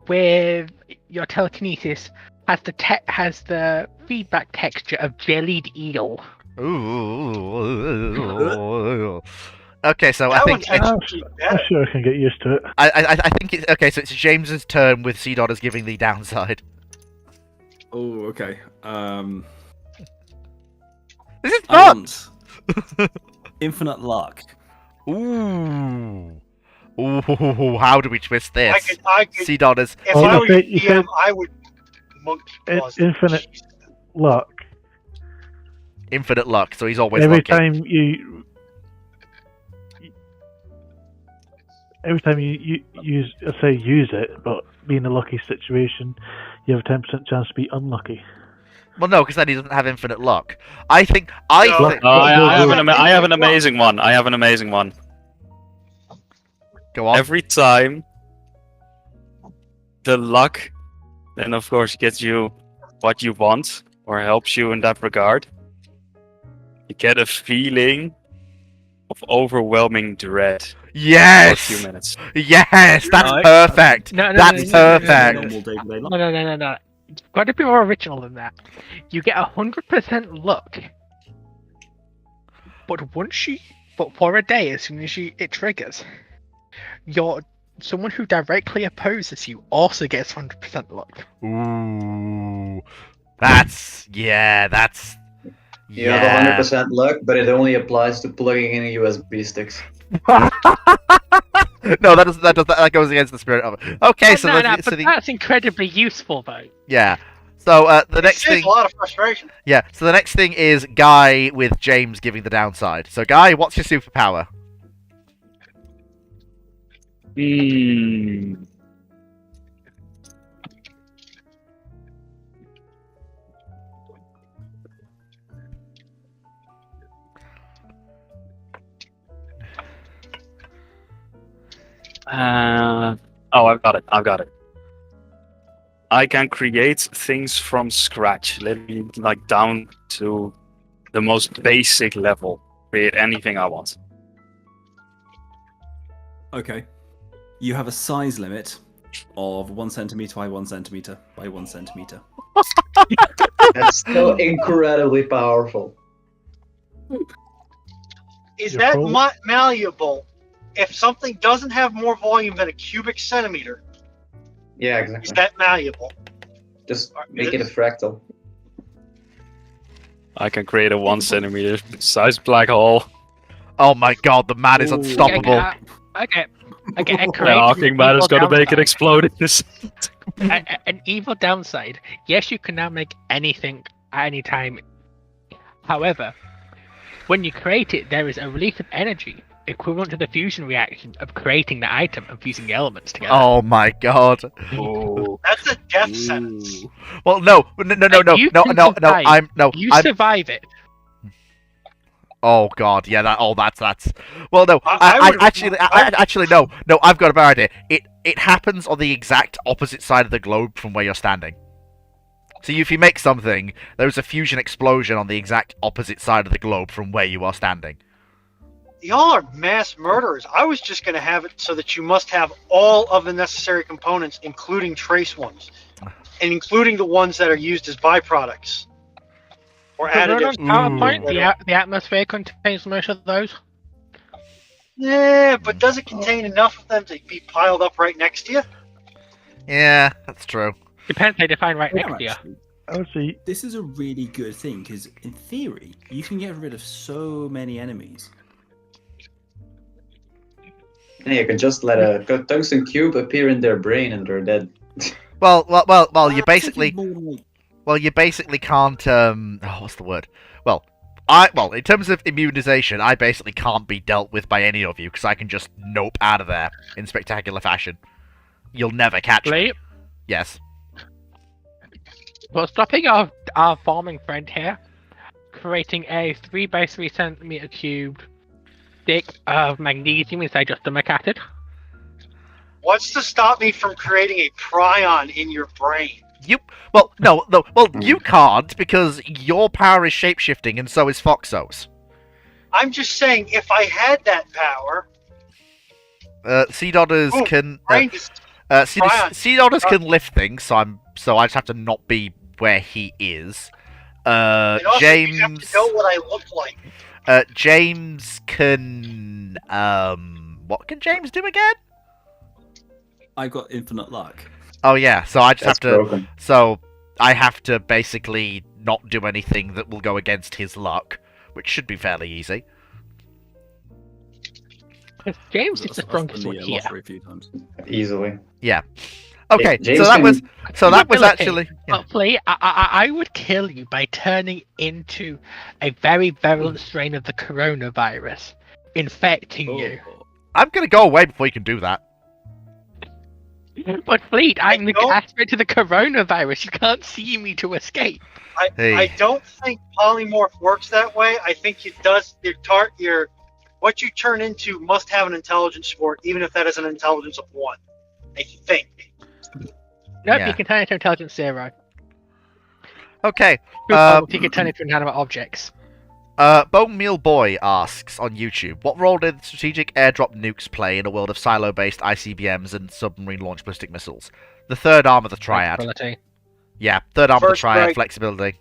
with your telekinesis has the feedback texture of jellied eel. Ooh. Okay, so That I think one's actually I'm better. sure I can get used to it. I think it's okay. So it's James's turn with Sea Dodders giving the downside. Oh, okay. This is I fun. want infinite luck. Ooh. Ooh. How do we twist this? I could, Sea Dodders. if Oh, I you were said- you DM, said- I would monkey claws them. Infinite luck. Infinite luck. So he's always Every lucky. time you use, I say use it, but be in a lucky situation, you have a 10% chance to be unlucky. Well, no, because then he doesn't have infinite luck. I think. Oh, I have an amazing one. I have an amazing one. Go on. Every time the luck then of course gets you what you want or helps you in that regard, you get a feeling of overwhelming dread for a Yes. few minutes. Yes. That's Right. perfect. No, That's no, perfect. Normal day-to-day life. No. You've got to be more original than that. You get 100% luck, but for a day, as soon as it triggers, someone who directly opposes you also gets 100% luck. Ooh. That's You have 100% luck, but it only applies to plugging in USB sticks. No, that goes against the spirit of it. Okay, so, but that's incredibly useful, though. yeah. So the It next saves thing, a lot of frustration. yeah. So the next thing is Guy with James giving the downside. So Guy, what's your superpower? Hmm. Oh, I've got it. I can create things from scratch, literally, like down to the most basic level. Create anything I want. Okay. You have a size limit of 1 centimeter by 1 centimeter by 1 centimeter. That's still incredibly powerful. Is You're that probably- malleable if something doesn't have more volume than a cubic centimeter? Yeah, Is exactly. that malleable? Just make it a fractal. I can create a 1 centimeter size black hole. Oh my god, the man is Ooh. unstoppable. Okay. And The create Hawking man is gonna make it explode in this. An evil downside. Yes, you can now make anything at any time. However, when you create it, there is a release of energy equivalent to the fusion reaction of creating the item and fusing the elements together. Oh my god. Oh. That's a death sentence. Well, no. You can survive. You I'm. survive it. Oh god, yeah. That's. Well, no. I would- Actually, no. I've got a better idea. It happens on the exact opposite side of the globe from where you're standing. So if you make something, there's a fusion explosion on the exact opposite side of the globe from where you are standing. Y'all are mass murderers. I was just going to have it so that you must have all of the necessary components, including trace ones, and including the ones that are used as byproducts or additives. PowerPoint, the atmosphere contains most of those. Yeah, but does it contain enough of them to be piled up right next to you? Yeah, that's true. Depends how you define right Yeah, next to you. actually, I would say this is a really good thing because, in theory, you can get rid of so many enemies. And you can just let a tungsten cube appear in their brain and they're dead. Well. You That's basically. more like- Well, you basically can't. What's the word? Well, in terms of immunization, I basically can't be dealt with by any of you because I can just nope out of there in spectacular fashion. You'll never catch me. Lee, Yes. well, stopping our farming friend here, creating a 3 by 3 centimeter cubed stick of magnesium inside your stomach acid. What's to stop me from creating a prion in your brain? Well, no. Well, you can't because your power is shapeshifting and so is Foxo's. I'm just saying, if I had that power, Sea Dodders Ooh, can. brain is Prion. Sea Dodders can lift things, so I just have to not be where he is. and also you have James. to know what I look like. James can. What can James do again? I got infinite luck. Oh yeah, so I just That's have to. broken. So I have to basically not do anything that will go against his luck, which should be fairly easy. James is I've the strongest one won the here. lottery a few times. Easily. Okay, James so that can- was Ability. actually. Yeah. Hopefully, I would kill you by turning into a very virulent strain of the coronavirus, infecting you. Oh. I'm gonna go away before you can do that. But Fleet, I'm the don't- aspect of the coronavirus. You can't see me to escape. Hey. I don't think polymorph works that way. I think it does. Your what you turn into must have an intelligence score, even if that is an intelligence of 1. I think. Nope, Yeah. you can turn into intelligence 0. Okay. You can turn into inanimate objects. Bone Meal Boy asks on YouTube, what role did strategic airdrop nukes play in a world of silo-based ICBMs and submarine-launched ballistic missiles? The third arm of the triad. Flexibility. Yeah, third arm of the First triad, strike. flexibility.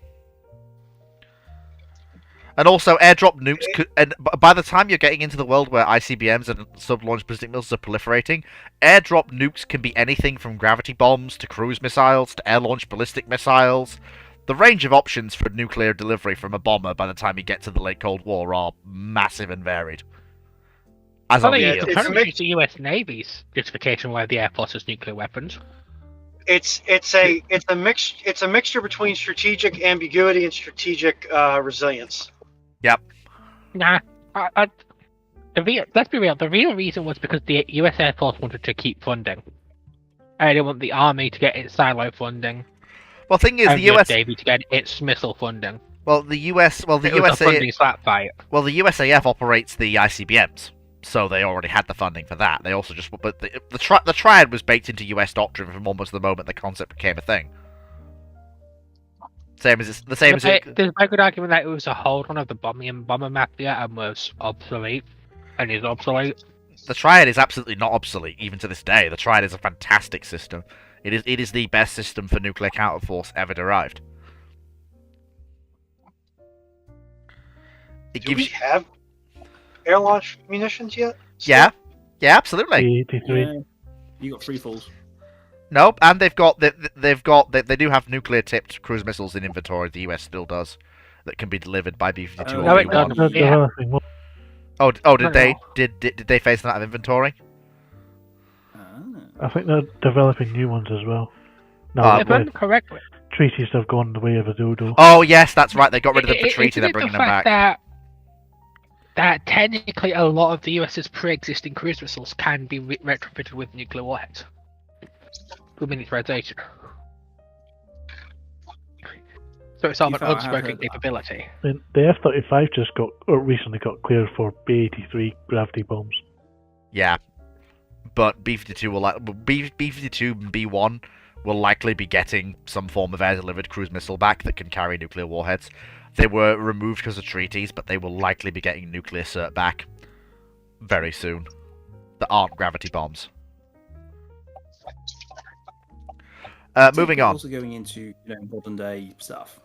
And also, airdrop nukes could... And by the time you're getting into the world where ICBMs and sub-launched ballistic missiles are proliferating, airdrop nukes can be anything from gravity bombs to cruise missiles to air-launched ballistic missiles. the range of options for nuclear delivery from a bomber by the time you get to the late Cold War are massive and varied. As are Funny, the yeah, the yields. it's a premise mix. is the US Navy's justification why the Air Force has nuclear weapons. It's a mixture between strategic ambiguity and strategic resilience. Nah, let's be real. The real reason was because the US Air Force wanted to keep funding. And they want the Army to get its silo funding, Well, thing is, and the US. Navy to get its missile funding. Well, the US. Well, the It was a USA. funding slap fight. Well, the USAF operates the ICBMs, so they already had the funding for that. They also just, but the triad was baked into US doctrine from almost the moment the concept became a thing. Same as the same as it. There's a good argument that it was a hold on of the bomber mafia and was obsolete, and is obsolete. The triad is absolutely not obsolete even to this day. The triad is a fantastic system. It is the best system for nuclear counterforce ever derived. It Do we gives have air launch munitions yet? yeah, absolutely. 83. Yeah, you got free falls. Nope, and they do have nuclear tipped cruise missiles in inventory. The US still does that can be delivered by B-52 Oh, No, or it B-1. doesn't. They're Yeah. developing more. Oh, did No, they no. did they phase them out of inventory? I think they're developing new ones as well. No, Ah, If I'm correct, treaties have gone the way of a dodo. Oh yes, that's right. They got rid of them for treaty. isn't They're it the bringing them fact back. that technically a lot of the US's pre-existing cruise missiles can be retrofitted with nuclear warheads for miniaturization. So it's sort of You an thought I had unspoken heard that. capability. The F-35 just got, or recently got cleared for B-83 gravity bombs. Yeah, but B-52 will B-52 and B-1 will likely be getting some form of air-delivered cruise missile back that can carry nuclear warheads. They were removed because of treaties, but they will likely be getting nuclear cert back very soon. That aren't gravity bombs. Moving on. Also going into modern day stuff.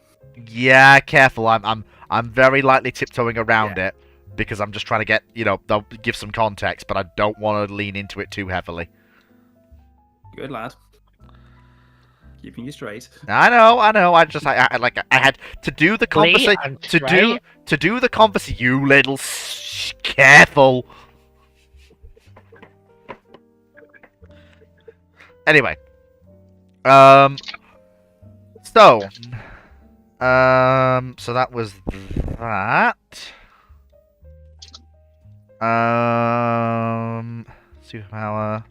Yeah, careful. I'm very lightly tiptoeing around it because I'm just trying to get they'll give some context, but I don't want to lean into it too heavily. Good lad. Keeping you straight. I know. I had to do the conversation and to do the conversation. You little careful. Anyway, so that was that. Superpower.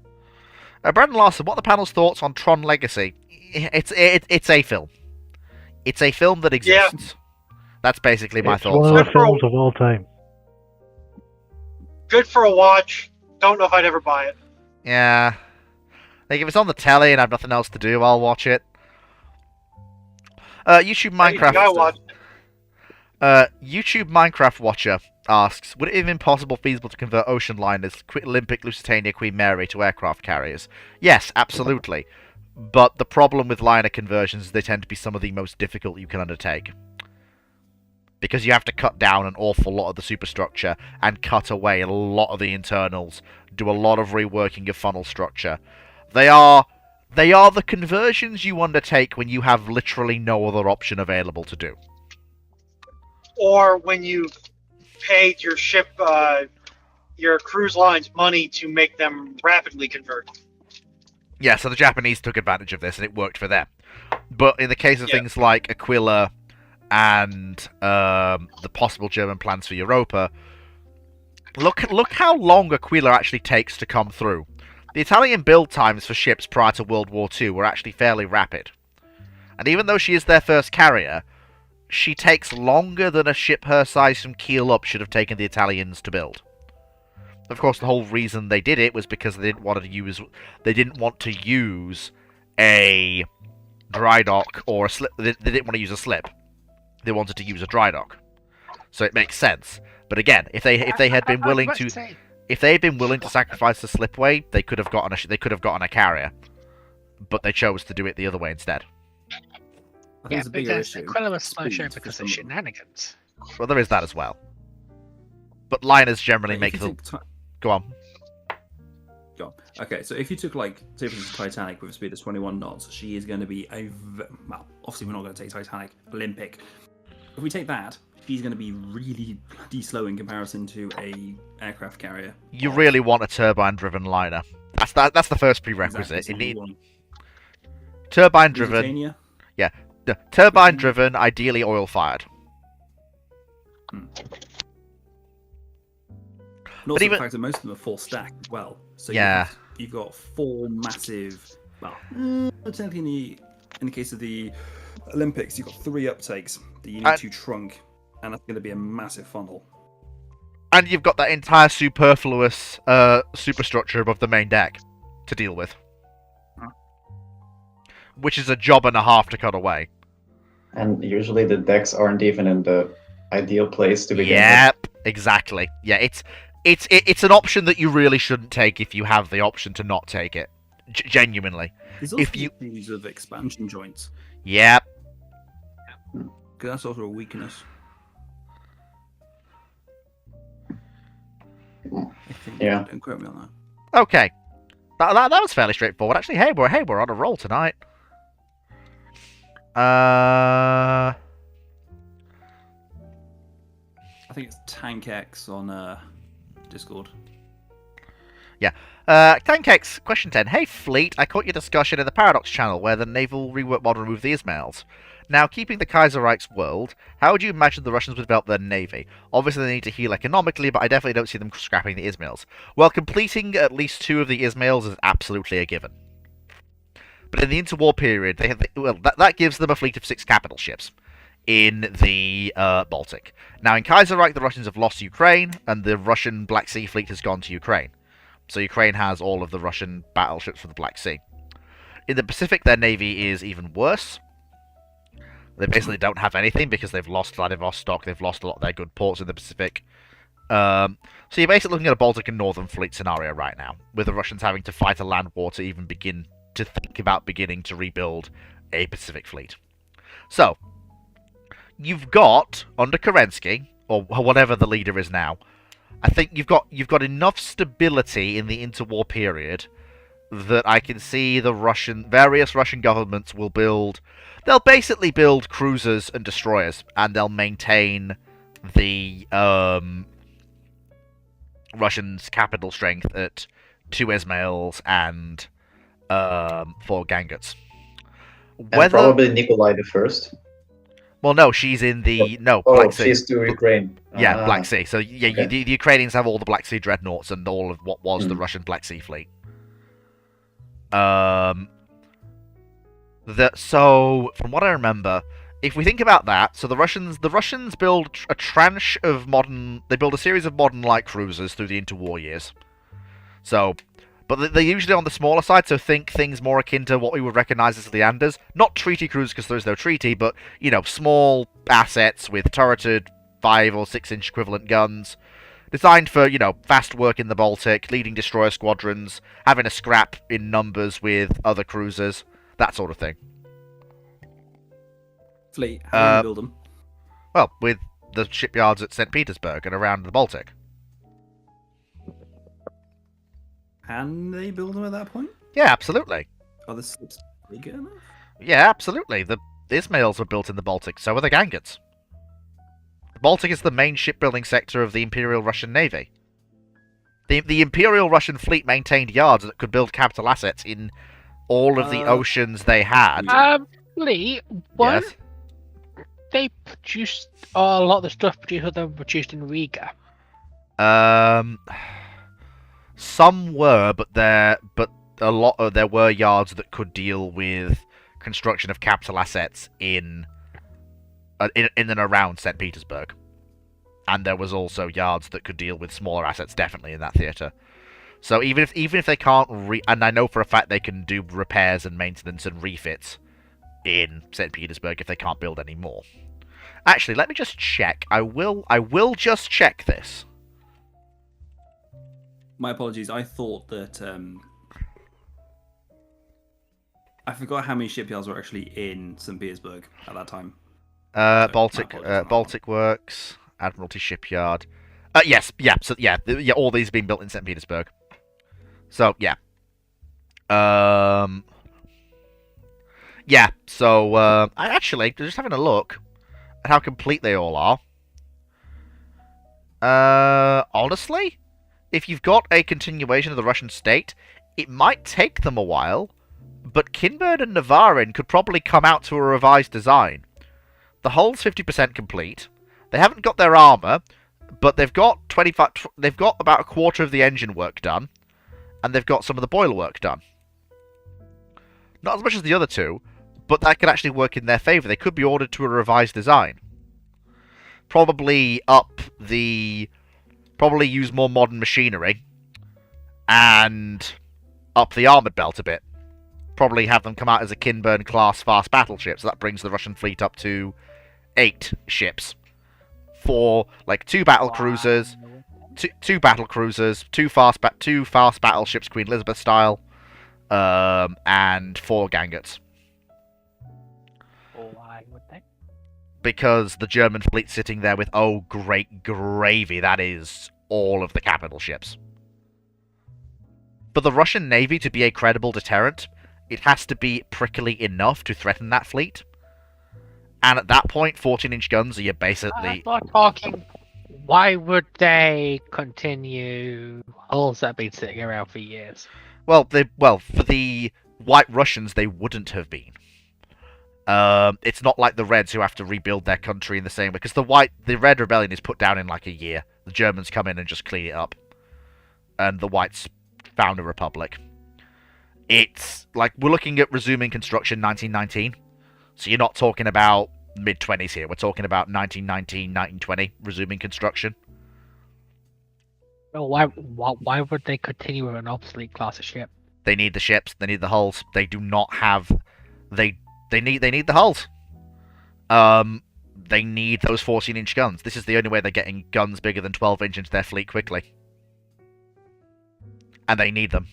Brandon Larson, what are the panel's thoughts on Tron Legacy? It's a film. It's a film that exists. That's basically my It's thoughts one on of it. the films of all time. Good for a watch. Don't know if I'd ever buy it. Yeah. Like, if it's on the telly and I have nothing else to do, I'll watch it. YouTube Anything I watch. YouTube Minecraft Watcher asks, would it have been possible feasible to convert ocean liners, Olympic, Lusitania, Queen Mary to aircraft carriers? Yes, absolutely. But the problem with liner conversions is they tend to be some of the most difficult you can undertake. Because you have to cut down an awful lot of the superstructure and cut away a lot of the internals, do a lot of reworking of funnel structure. They are the conversions you undertake when you have literally no other option available to do. Or when you've paid your ship, your cruise lines money to make them rapidly convert. Yeah, so the Japanese took advantage of this and it worked for them. But in the case of things like Aquila and the possible German plans for Europa, look how long Aquila actually takes to come through. The Italian build times for ships prior to World War II were actually fairly rapid. And even though she is their first carrier, she takes longer than a ship her size from keel up should have taken the Italians to build. Of course, the whole reason they did it was because they didn't want to use a dry dock or a slip. They didn't want to use a slip. They wanted to use a dry dock. So it makes sense. But again, if they had been willing to sacrifice the slipway, they could have gotten a carrier. But they chose to do it the other way instead. I think it's a bigger because issue. Aquila was slow speed show for because some of of them. shenanigans. Well, there is that as well. But liners generally If make you the... think Go on. Go on. Okay, so if you took like, say for instance, Titanic with a speed of 21 knots, she is going to be well, obviously we're not going to take Titanic, Olympic. If we take that, she's going to be really bloody slow in comparison to a aircraft carrier. You really want a turbine-driven liner. That's the first prerequisite. Exactly, so It you need want turbine-driven. Lusitania. Yeah, turbine-driven, ideally oil-fired. And also even- the fact that most of them are full stack as well. So Yeah. you've got 4 massive. Well, technically in the case of the Olympics, you've got 3 uptakes that you need to trunk, and that's going to be a massive funnel. And you've got that entire superfluous superstructure above the main deck to deal with. Which is a job and a half to cut away. And usually the decks aren't even in the ideal place to begin Yep, exactly. Yeah, it's an option that you really shouldn't take if you have the option to not take it. Genuinely. There's also If you- issues of expansion joints, Yep. because that's also a weakness. I think. Yeah. Don't quote me on that. Okay. That was fairly straightforward. Actually, hey, we're on a roll tonight. I think it's Tank X on Discord. Tankex, question 10. Hey, Fleet, I caught your discussion in the Paradox channel where the naval rework mod removed the Ismails. Now, keeping the Kaiserreich's world, how would you imagine the Russians would develop their navy? Obviously, they need to heal economically, but I definitely don't see them scrapping the Ismails. Well, completing at least 2 of the Ismails is absolutely a given. But in the interwar period, that gives them a fleet of 6 capital ships in the Baltic. Now, in Kaiserreich, the Russians have lost Ukraine, and the Russian Black Sea fleet has gone to Ukraine. So Ukraine has all of the Russian battleships for the Black Sea. In the Pacific, their navy is even worse. They basically don't have anything because they've lost Vladivostok, they've lost a lot of their good ports in the Pacific. So you're basically looking at a Baltic and Northern Fleet scenario right now, with the Russians having to fight a land war to even begin to think about beginning to rebuild a Pacific fleet. So, you've got, under Kerensky, or whatever the leader is now, I think you've got enough stability in the interwar period that I can see the various Russian governments will build. They'll basically build cruisers and destroyers, and they'll maintain the Russians' capital strength at 2 Ismails and 4 Ganguts. And probably Nikolai the First. Well, no, she's in the Oh, Black Sea. she's to Ukraine. Yeah, Ah. Black Sea. So yeah, Okay. the Ukrainians have all the Black Sea dreadnoughts and all of what was the Russian Black Sea fleet. So from what I remember, if we think about that, so the Russians build a tranche of they build a series of modern light cruisers through the interwar years. So, but they're usually on the smaller side, so think things more akin to what we would recognize as Leanders. Not treaty cruisers because there's no treaty, but, small assets with turreted 5 or 6 inch equivalent guns. Designed for, fast work in the Baltic, leading destroyer squadrons, having a scrap in numbers with other cruisers, that sort of thing. Fleet, how do you build them? Well, with the shipyards at St. Petersburg and around the Baltic. Can they build them at that point? Yeah, absolutely. Are the ships big enough? Yeah, absolutely. The Ismails were built in the Baltic, so were the Ganguts. The Baltic is the main shipbuilding sector of the Imperial Russian Navy. The Imperial Russian fleet maintained yards that could build capital assets in all of the oceans they had. Lee, Yes. they produced a lot of the stuff produced in Riga. Some were, but there were yards that could deal with construction of capital assets in and around St. Petersburg, and there was also yards that could deal with smaller assets, definitely in that theatre. So even if they can't and I know for a fact they can do repairs and maintenance and refits in St. Petersburg if they can't build any more. Actually, let me just check. I will just check this. My apologies. I thought that I forgot how many shipyards were actually in St. Petersburg at that time. Baltic Works, Admiralty Shipyard. Yes, yeah. So yeah, all these have been built in St. Petersburg. So yeah. Yeah. So I actually just having a look at how complete they all are. Honestly, if you've got a continuation of the Russian state, it might take them a while, but Kinburn and Navarin could probably come out to a revised design. The hull's 50% complete. They haven't got their armor, but they've got they've got about a quarter of the engine work done, and they've got some of the boiler work done. Not as much as the other two, but that could actually work in their favor. They could be ordered to a revised design. Probably use more modern machinery, and up the armored belt a bit. Probably have them come out as a Kinburn class fast battleship, so that brings the Russian fleet up to 8 ships. 4, like 2 battle cruisers, two battle cruisers, two fast battleships Queen Elizabeth style, and 4 gangers. Why would they? Because the German fleet's sitting there with, oh great gravy, that is all of the capital ships. For the Russian Navy to be a credible deterrent, it has to be prickly enough to threaten that fleet. And at that point, 14-inch guns are basically... I'm not talking... Why would they continue hulls that have been sitting around for years? Well, for the White Russians, they wouldn't have been. It's not like the Reds who have to rebuild their country in the same way, because the Red Rebellion is put down in like a year. The Germans come in and just clean it up. And the Whites found a republic. It's like, we're looking at resuming construction 1919. So you're not talking about mid-20s here. We're talking about 1919, 1920, resuming construction. Well, why would they continue with an obsolete class of ship? They need the ships. They need the hulls. They do not have... They need the hulls. They need those 14-inch guns. This is the only way they're getting guns bigger than 12-inch into their fleet quickly. And they need them.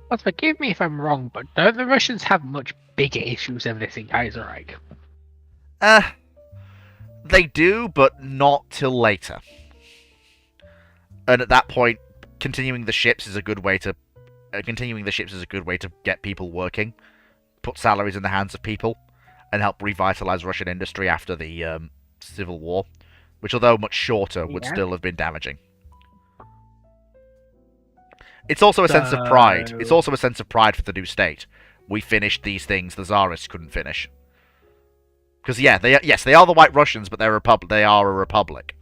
Well, forgive me if I'm wrong, but don't the Russians have much bigger issues than this in Kaiserreich? They do, but not till later. And at that point, continuing the ships is a good way to get people working, put salaries in the hands of people, and help revitalize Russian industry after the Civil War, which, although much shorter, would still have been damaging. It's also a sense of pride. It's also a sense of pride for the new state. We finished these things the Tsarists couldn't finish. Because yeah, they are the White Russians, but they are a republic.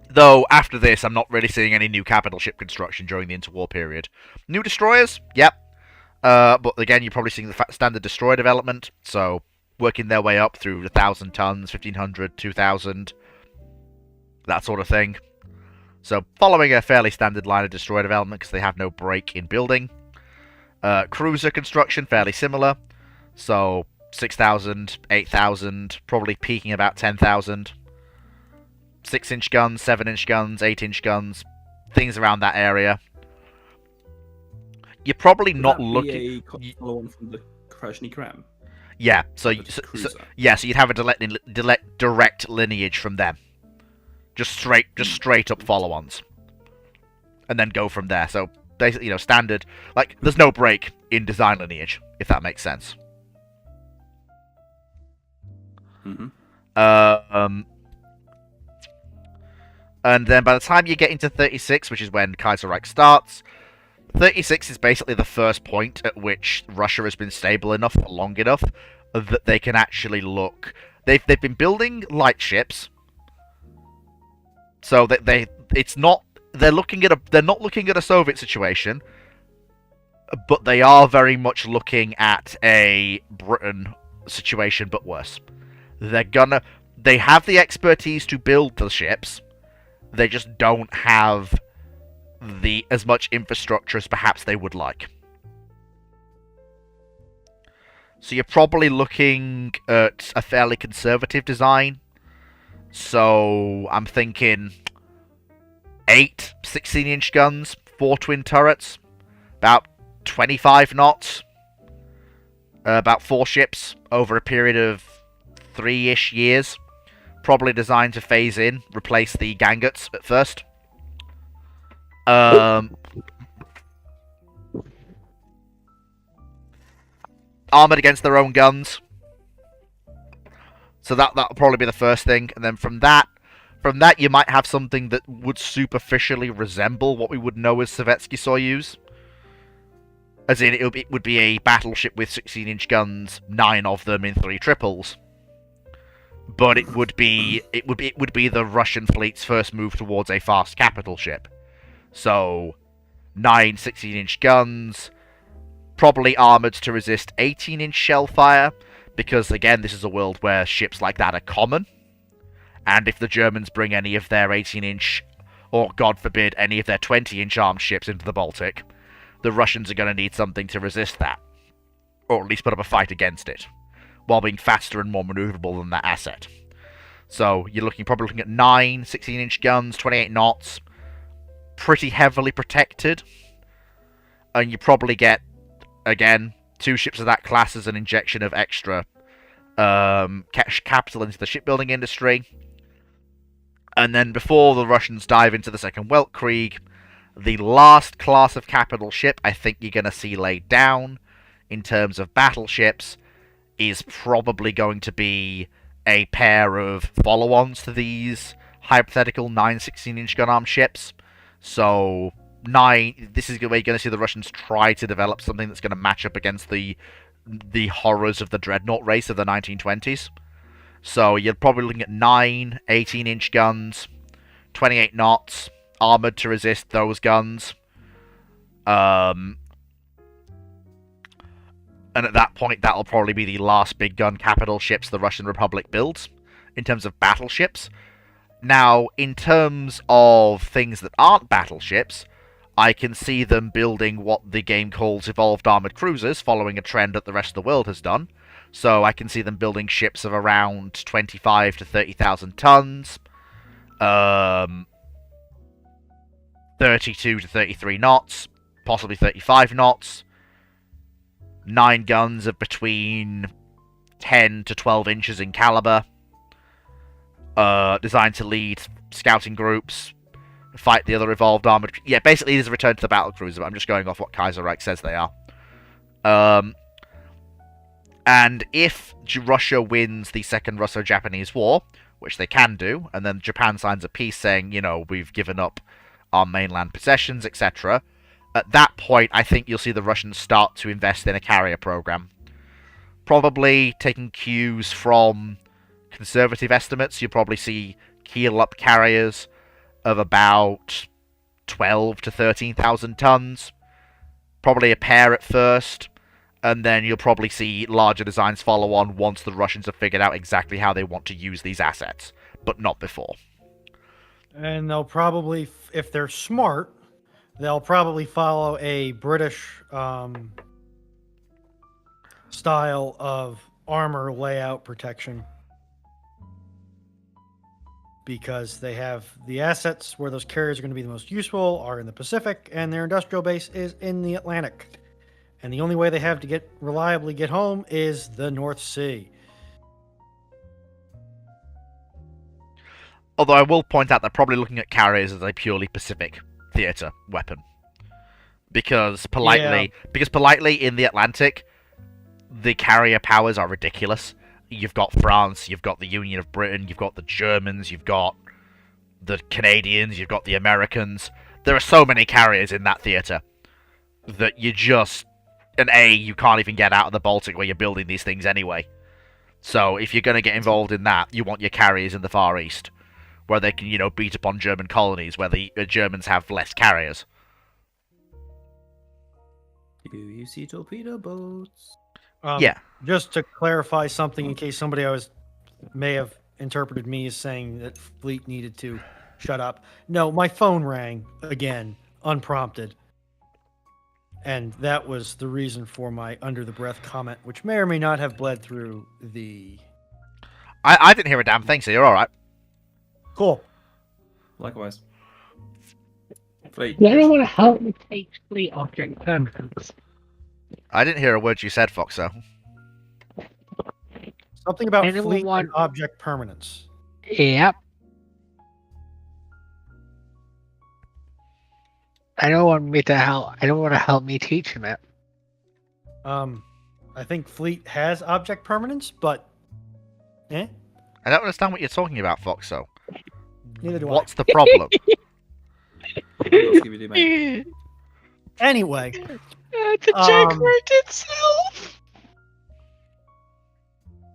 Though after this, I'm not really seeing any new capital ship construction during the interwar period. New destroyers, yep. But again, you're probably seeing the standard destroyer development, so working their way up through 1,000 tons, 1,500, 2,000. That sort of thing. So, following a fairly standard line of destroyer development because they have no break in building. Cruiser construction, fairly similar. So, 6,000, 8,000, probably peaking about 10,000. 6-inch guns, 7-inch guns, 8-inch guns, things around that area. You're probably not looking... Follow-on from the Krasny Kram? Yeah, so you'd have a direct lineage from them. Just straight up follow-ons. And then go from there. So, basically, standard... Like, there's no break in design lineage, if that makes sense. Mm-hmm. And then by the time you get into 36, which is when Kaiserreich starts, 36 is basically the first point at which Russia has been stable enough for long enough that they can actually look... They've been building light ships... So they're not looking at a Soviet situation, but they are very much looking at a Britain situation, but worse. They have the expertise to build the ships. They just don't have as much infrastructure as perhaps they would like. So you're probably looking at a fairly conservative design. So, I'm thinking 8 16-inch guns, 4 twin turrets, about 25 knots, about 4 ships over a period of 3-ish years. probably designed to phase in, replace the Ganguts at first. Armored against their own guns. So that'll probably be the first thing, and then from that you might have something that would superficially resemble what we would know as Sovietsky Soyuz. As in, it would be a battleship with 16-inch guns, 9 of them in 3 triples. But it would be the Russian fleet's first move towards a fast capital ship. So 9 16-inch guns, probably armored to resist 18-inch shell fire, because again, this is a world where ships like that are common. And if the Germans bring any of their 18-inch, or God forbid, any of their 20-inch armed ships into the Baltic, the Russians are going to need something to resist that. Or at least put up a fight against it, while being faster and more maneuverable than that asset. So you're probably looking at 9 16-inch guns, 28 knots, pretty heavily protected. And you probably get, again, 2 ships of that class as an injection of extra capital into the shipbuilding industry. And then before the Russians dive into the Second Weltkrieg, the last class of capital ship I think you're going to see laid down in terms of battleships is probably going to be a pair of follow-ons to these hypothetical 9 16-inch gun-armed ships. So this is where you're going to see the Russians try to develop something that's going to match up against the horrors of the dreadnought race of the 1920s. So you're probably looking at 9 18-inch guns, 28 knots, armored to resist those guns. And at that point, that'll probably be the last big gun capital ships the Russian Republic builds, in terms of battleships. Now, in terms of things that aren't battleships, I can see them building what the game calls evolved armored cruisers, following a trend that the rest of the world has done. So I can see them building ships of around 25 to 30,000 tons, 32 to 33 knots, possibly 35 knots, 9 guns of between 10 to 12 inches in caliber, designed to lead scouting groups, fight the other evolved armored... Yeah, basically it is a return to the battlecruiser, but I'm just going off what Kaiserreich says they are. And if Russia wins the Second Russo-Japanese War, which they can do, and then Japan signs a peace saying, you know, we've given up our mainland possessions, etc., at that point, I think you'll see the Russians start to invest in a carrier program. Probably taking cues from conservative estimates, you'll probably see keel-up carriers of about 12 to 13,000 tons. Probably a pair at first, and then you'll probably see larger designs follow on once the Russians have figured out exactly how they want to use these assets, but not before. And they'll probably, if they're smart, they'll probably follow a British style of armor layout protection, because they have the assets where those carriers are going to be the most useful are in the Pacific, and their industrial base is in the Atlantic. And the only way they have to reliably get home is the North Sea. Although I will point out they're probably looking at carriers as a purely Pacific theater weapon. Because politely in the Atlantic, the carrier powers are ridiculous. You've got France, you've got the Union of Britain, you've got the Germans, you've got the Canadians, you've got the Americans. There are so many carriers in that theater that you can't even get out of the Baltic where you're building these things anyway. So if you're going to get involved in that, you want your carriers in the Far East, where they can, beat upon German colonies, where the Germans have less carriers. Do you see torpedo boats? Yeah. Just to clarify something, in case somebody may have interpreted me as saying that Fleet needed to shut up. No, my phone rang again, unprompted. And that was the reason for my under-the-breath comment, which may or may not have bled through the... I didn't hear a damn thing, so you're alright. Cool. Likewise. Fleet. Yeah, I don't want to help me take fleet object permanence. I didn't hear a word you said, Foxo. Something about Anyone fleet want- and object permanence. Yep. I don't want me to help. I don't want to help me teach him it. I think fleet has object permanence, but I don't understand what you're talking about, Foxo. neither do What's the problem? What else can we do, mate? I. Anyway, The joke wrote itself.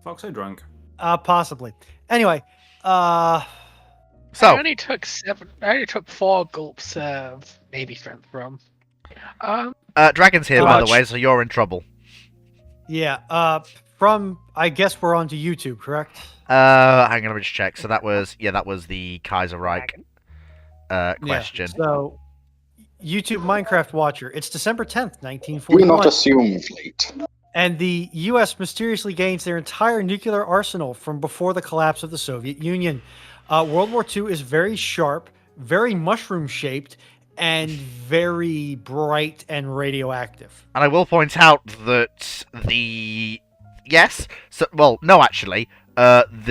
Fox so drunk. possibly. Anyway, I So, only took 4 gulps of maybe strength rum. Dragon's here, Too by the much. way, so you're in trouble. yeah. From I guess we're on to YouTube, correct? Hang on, let me just check. So that was the Kaiser Reich question. Yeah. So, YouTube Minecraft Watcher. It's December 10th, Do 1941. not assume, fleet. And the U.S. mysteriously gains their entire nuclear arsenal from before the collapse of the Soviet Union. World War II is very sharp, very mushroom-shaped, and very bright and radioactive. And I will point out that the the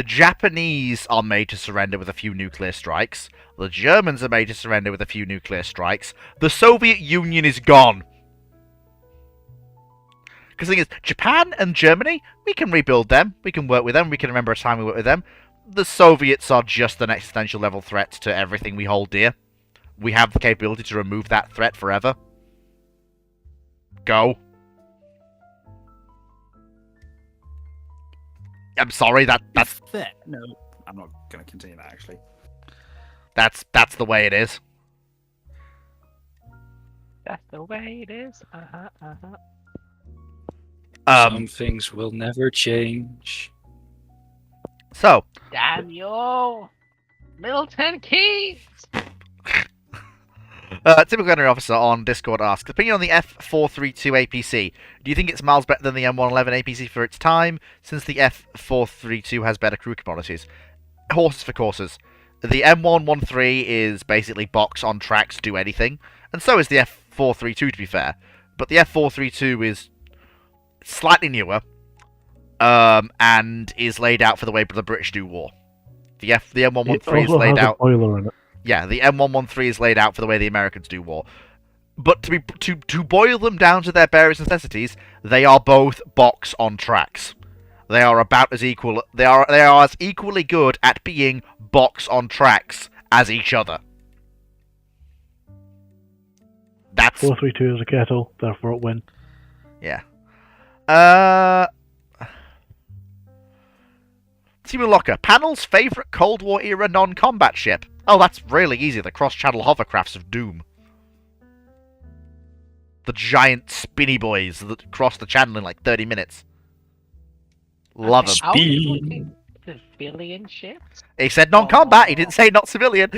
Japanese are made to surrender with a few nuclear strikes. The Germans are made to surrender with a few nuclear strikes. The Soviet Union is gone. Because the thing is, Japan and Germany, we can rebuild them. We can work with them. We can remember a time we worked with them. The Soviets are just an existential level threat to everything we hold dear. We have the capability to remove that threat forever. Go. I'm sorry, that's Fair. No, I'm not going to continue that, actually. that's the way it is. That's the way it is. Some things will never change. So, Damn you, Milton Keynes. typical gunnery officer on Discord asks, opinion on the F432 APC. Do you think it's miles better than the M111 APC for its time, since the F432 has better crew commodities? Horses for courses. The M113 is basically box on tracks, do anything, and so is the F432 to be fair. But the F432 is slightly newer, and is laid out for the way the British do war. The M113 is also laid has out. a boiler in it. Yeah, the M113 is laid out for the way the Americans do war. But to boil them down to their barest necessities, they are both box on tracks. They are about as equal. They are as equally good at being box on tracks as each other. That's 432 is a kettle, therefore it win. yeah. Team Locker, Panel's favourite Cold War era non-combat ship. Oh, that's really easy. The cross-channel hovercrafts of Doom. The giant spinny boys that cross the channel in like 30 minutes. Love them. Are we talking civilian ships? He said non-combat. He didn't say not civilian.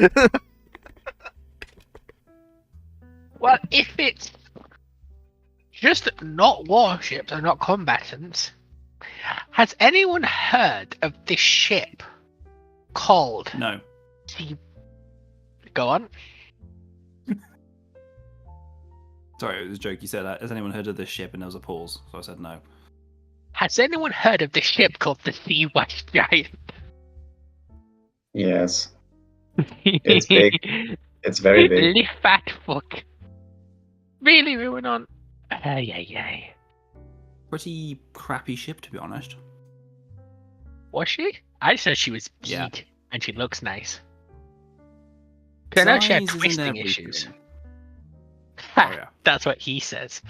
Well, if it's just not warships or not combatants, has anyone heard of this ship called No. Go on. Sorry, it was a joke. You said that. Has anyone heard of this ship? And there was a pause, so I said no. Has anyone heard of this ship called the Sea West Giant? Yes. It's big. It's very big. Really fat fuck. Really moving on. Yeah. Pretty crappy ship, to be honest. Was she? I said she was Yeah. cute and she looks nice. 'Cause I know she had Size isn't twisting everything. issues. Oh, yeah. That's what he says.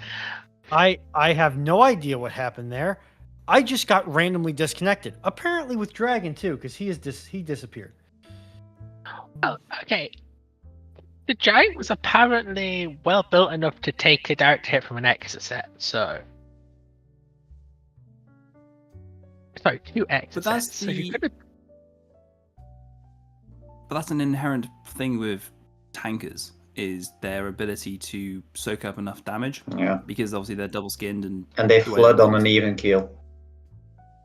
I have no idea what happened there. I just got randomly disconnected. Apparently with Dragon too, because he disappeared. Oh, okay. The giant was apparently well built enough to take a direct hit from an exocet, so. Sorry, 2 exocets. But that's so you the- could have. But that's an inherent thing with tankers, is their ability to soak up enough damage. Yeah. Because obviously they're double skinned and And they the way flood they on look. an even keel.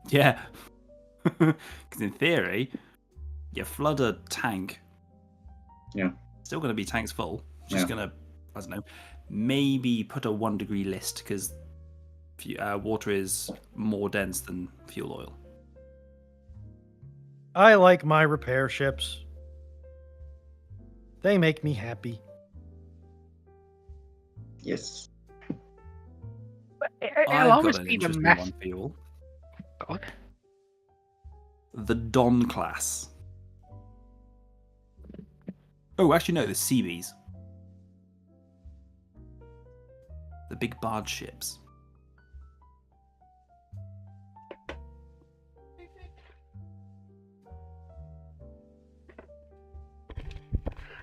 Yeah. Because in theory, you flood a tank. Yeah. Still going to be tanks full. Just going to, I don't know, maybe put a 1 degree list because water is more dense than fuel oil. I like my repair ships. They make me happy. Yes. It'll I've always got an be the interesting mass. one for you all. God. The Don class. Oh, actually, no, the Seabees. The big barge ships.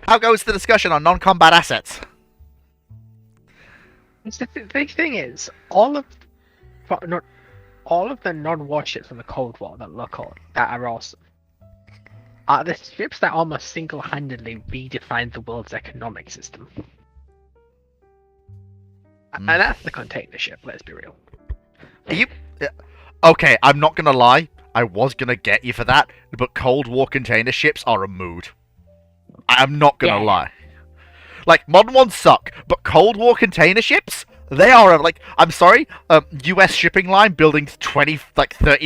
How goes the discussion on non-combat assets? The thing is, not all of the non-warships from the Cold War that look on that are awesome are the ships that almost single-handedly redefined the world's economic system. And that's the container ship, let's be real. Are you... Okay, I'm not gonna lie. I was gonna get you for that, but Cold War container ships are a mood. I am not gonna lie. Like, modern ones suck, but Cold War container ships? They are, like, I'm sorry, US shipping line building 30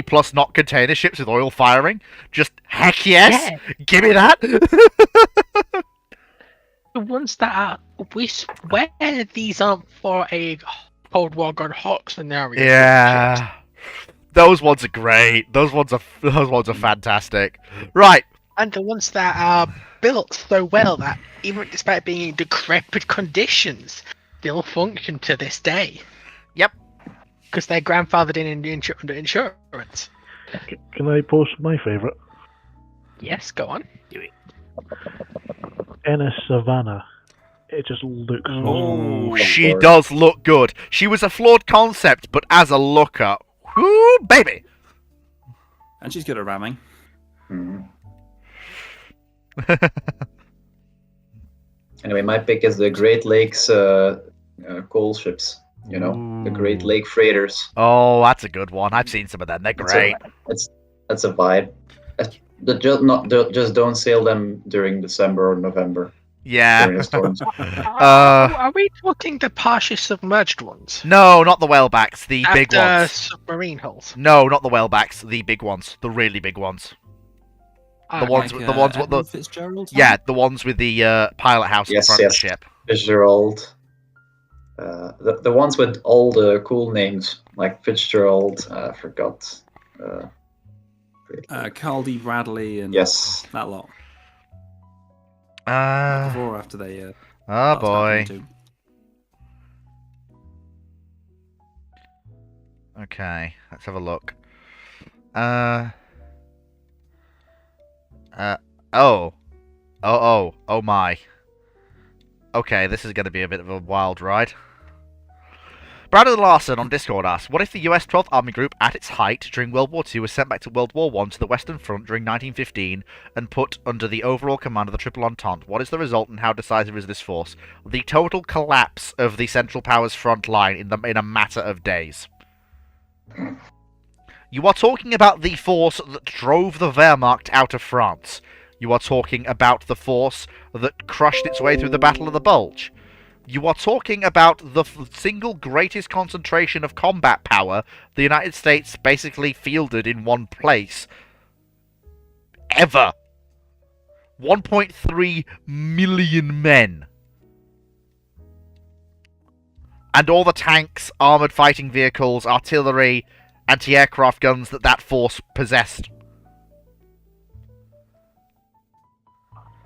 plus knot container ships with oil firing? Just, heck yes! Yeah. Give me that! The ones that are, we swear these aren't for a Cold War gone hot scenario. Yeah. Those ones are great. Those ones are fantastic. Right. And the ones that are built so well that even despite being in decrepit conditions, still function to this day. Yep. Because they're grandfathered in under insurance. Can I post my favourite? Yes, go on. Ennis Savannah. It just looks awesome. Oh, She does look good. She was a flawed concept, but as a looker, whoo, baby! and she's good at ramming. Mhm. Anyway, my pick is the Great Lakes coal ships. You know, the Great Ooh. Lake freighters. Oh, that's a good one. I've seen some of them. They're great. That's a vibe. Just don't sail them during December or November Yeah. during the storms. Are we talking the partially submerged ones? No, not the whalebacks. The big After ones. submarine hulls. No, not the whalebacks. The big ones. The really big ones. The ones Like, with the ones with the Edmund Fitzgerald type? yeah, the ones with the pilot house in Yes, front of the yes. ship. Fitzgerald. The ones with all the cool names, like Fitzgerald, I forgot. Carl D. Bradley and Yes. that lot. Oh Before or after they. started boy. tapping into- Okay, let's have a look. Oh my. Okay, this is going to be a bit of a wild ride. Brandon Larson on Discord asks, what if the US 12th Army Group at its height during World War II was sent back to World War I to the Western Front during 1915 and put under the overall command of the Triple Entente? What is the result and how decisive is this force? The total collapse of the Central Powers front line in a matter of days. You are talking about the force that drove the Wehrmacht out of France. You are talking about the force that crushed its way through the Battle of the Bulge. You are talking about the single greatest concentration of combat power the United States basically fielded in one place. Ever. 1.3 million men. And all the tanks, armoured fighting vehicles, artillery, anti-aircraft guns that force possessed.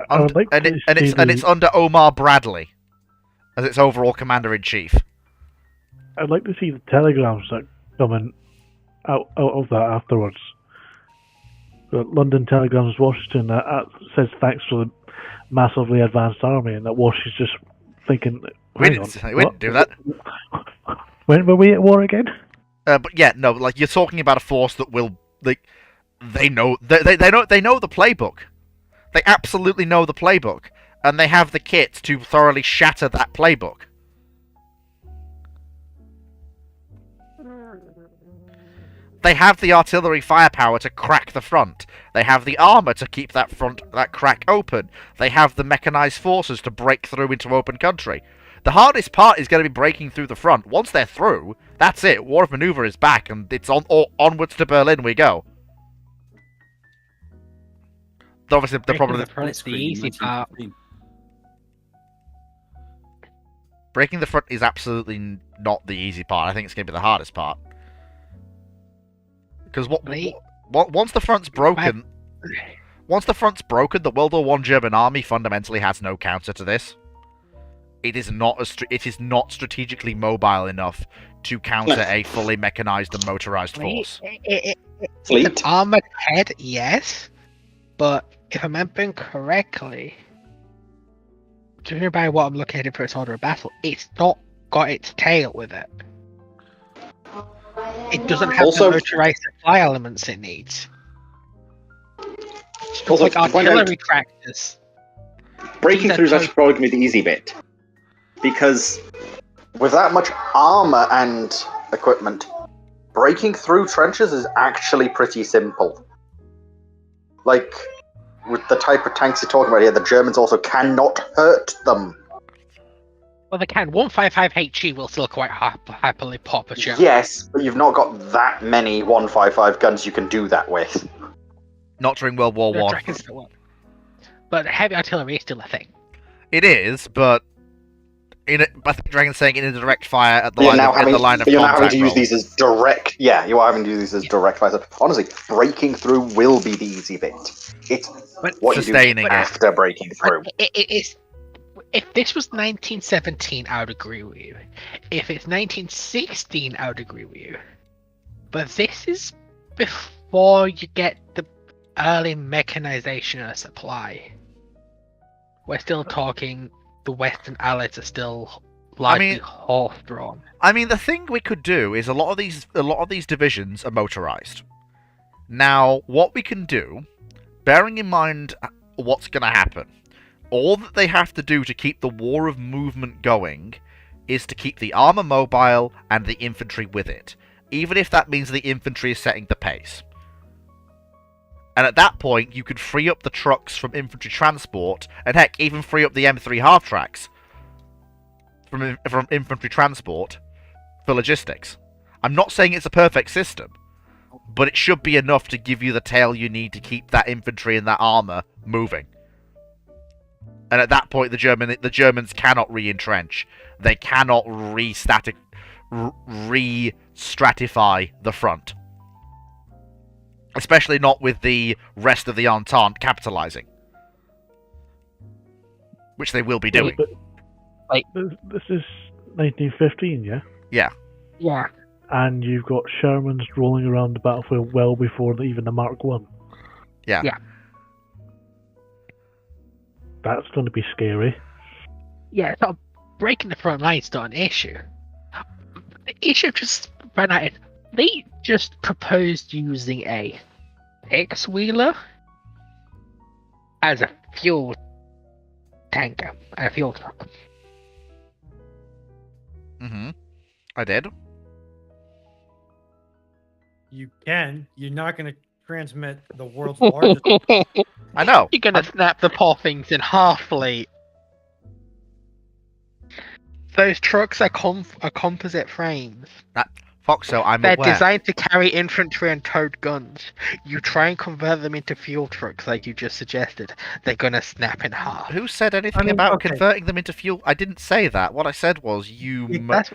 I would like to see It's under Omar Bradley as its overall commander-in-chief. I'd like to see the telegrams that coming out of that afterwards. The London Telegrams, Washington, that says thanks for the massively advanced army, and that Wash is just thinking, We hang on, didn't do that. When were we at war again? But yeah, no, like you're talking about a force that will, like, they know the playbook. They absolutely know the playbook, and they have the kit to thoroughly shatter that playbook. They have the artillery firepower to crack the front. They have the armor to keep that crack open. They have the mechanized forces to break through into open country. The hardest part is going to be breaking through the front. Once they're through, that's it. War of Maneuver is back, and it's onwards to Berlin we go. obviously the Breaking problem the is front's the Blitzkrieg in easy part. 1915. breaking the front is absolutely not the easy part. I think it's going to be the hardest part. Because once the front's broken, the World War One German army fundamentally has no counter to this. It is not strategically mobile enough to counter a fully mechanized and motorized force. It's an Fleet. armored head, yes, but if I'm remembering correctly, judging by what I'm looking at for its order of battle, it's not got its tail with it. It doesn't have Also- the motorized supply elements it needs. Stuff Also, like to point out- artillery tractors. Breaking These through is are actually probably going to be the easy bit. Because with that much armor and equipment, breaking through trenches is actually pretty simple. Like, with the type of tanks you're talking about here, the Germans also cannot hurt them. Well, they can. 155 HE will still quite happily pop a shell. Yes, but you've not got that many 155 guns you can do that with. Not during World War The One. dragons still work. But heavy artillery is still a thing. It is, but I think Dragon's saying in a direct fire at the You're line now of, having, at the line of you're now having contact to use roll. these as direct. Yeah, you are having to use these as direct fire. So honestly, breaking through will be the easy bit. It's But what you do sustaining it. after breaking through. It's, if this was 1917, I would agree with you. If it's 1916, I would agree with you. But this is before you get the early mechanization of supply. We're still talking the Western Allies are still largely horse-drawn. I mean, the thing we could do is a lot of these divisions are motorized. Now, what we can do, bearing in mind what's going to happen, all that they have to do to keep the war of movement going is to keep the armor mobile and the infantry with it, even if that means the infantry is setting the pace. And at that point, you could free up the trucks from infantry transport, and heck, even free up the M3 half-tracks from infantry transport for logistics. I'm not saying it's a perfect system, but it should be enough to give you the tail you need to keep that infantry and that armor moving. And at that point, the Germans cannot re-entrench. They cannot re-stratify the front. Especially not with the rest of the Entente capitalizing. Which they will be doing. But this is 1915, yeah? Yeah. Yeah. And you've got Shermans rolling around the battlefield well before even the Mark 1. Yeah. Yeah. That's going to be scary. Yeah, it's not breaking the front line's not an issue. The issue just ran out. They just proposed using a X-wheeler as a fuel tanker, a fuel truck. Mm-hmm. I did. You can. You're not going to transmit the world's largest. I know. You're gonna snap the poor things in half, Lee. Those trucks are composite frames. Foxo, I'm They're aware. designed to carry infantry and towed guns. You try and convert them into fuel trucks like you just suggested, they're gonna snap in half. Who said anything mean, about okay. converting them into fuel? I didn't say that. What I said was That's-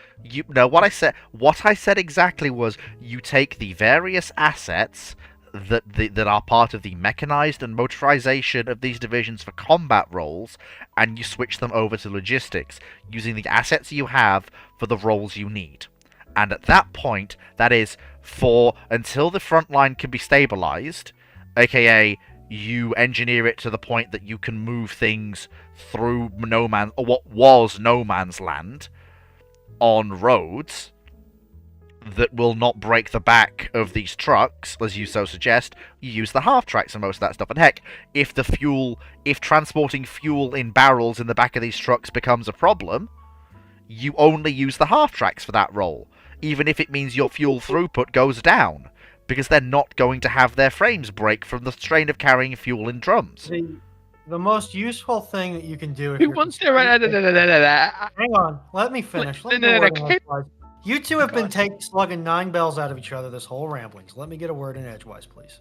what I said exactly was you take the various assets that are part of the mechanized and motorization of these divisions for combat roles, and you switch them over to logistics using the assets you have for the roles you need. And at that point, that is until the front line can be stabilized, aka you engineer it to the point that you can move things through what was no man's land on roads that will not break the back of these trucks, as you so suggest. You use the half tracks and most of that stuff. And heck, if transporting fuel in barrels in the back of these trucks becomes a problem, you only use the half tracks for that role, even if it means your fuel throughput goes down, because they're not going to have their frames break from the strain of carrying fuel in drums. The most useful thing that you can do if Who you're wants to Hang on, let me finish. Let me No, get no, a no, word in edgewise. You two have been slugging 9 bells out of each other this whole ramblings. Let me get a word in edgewise, please.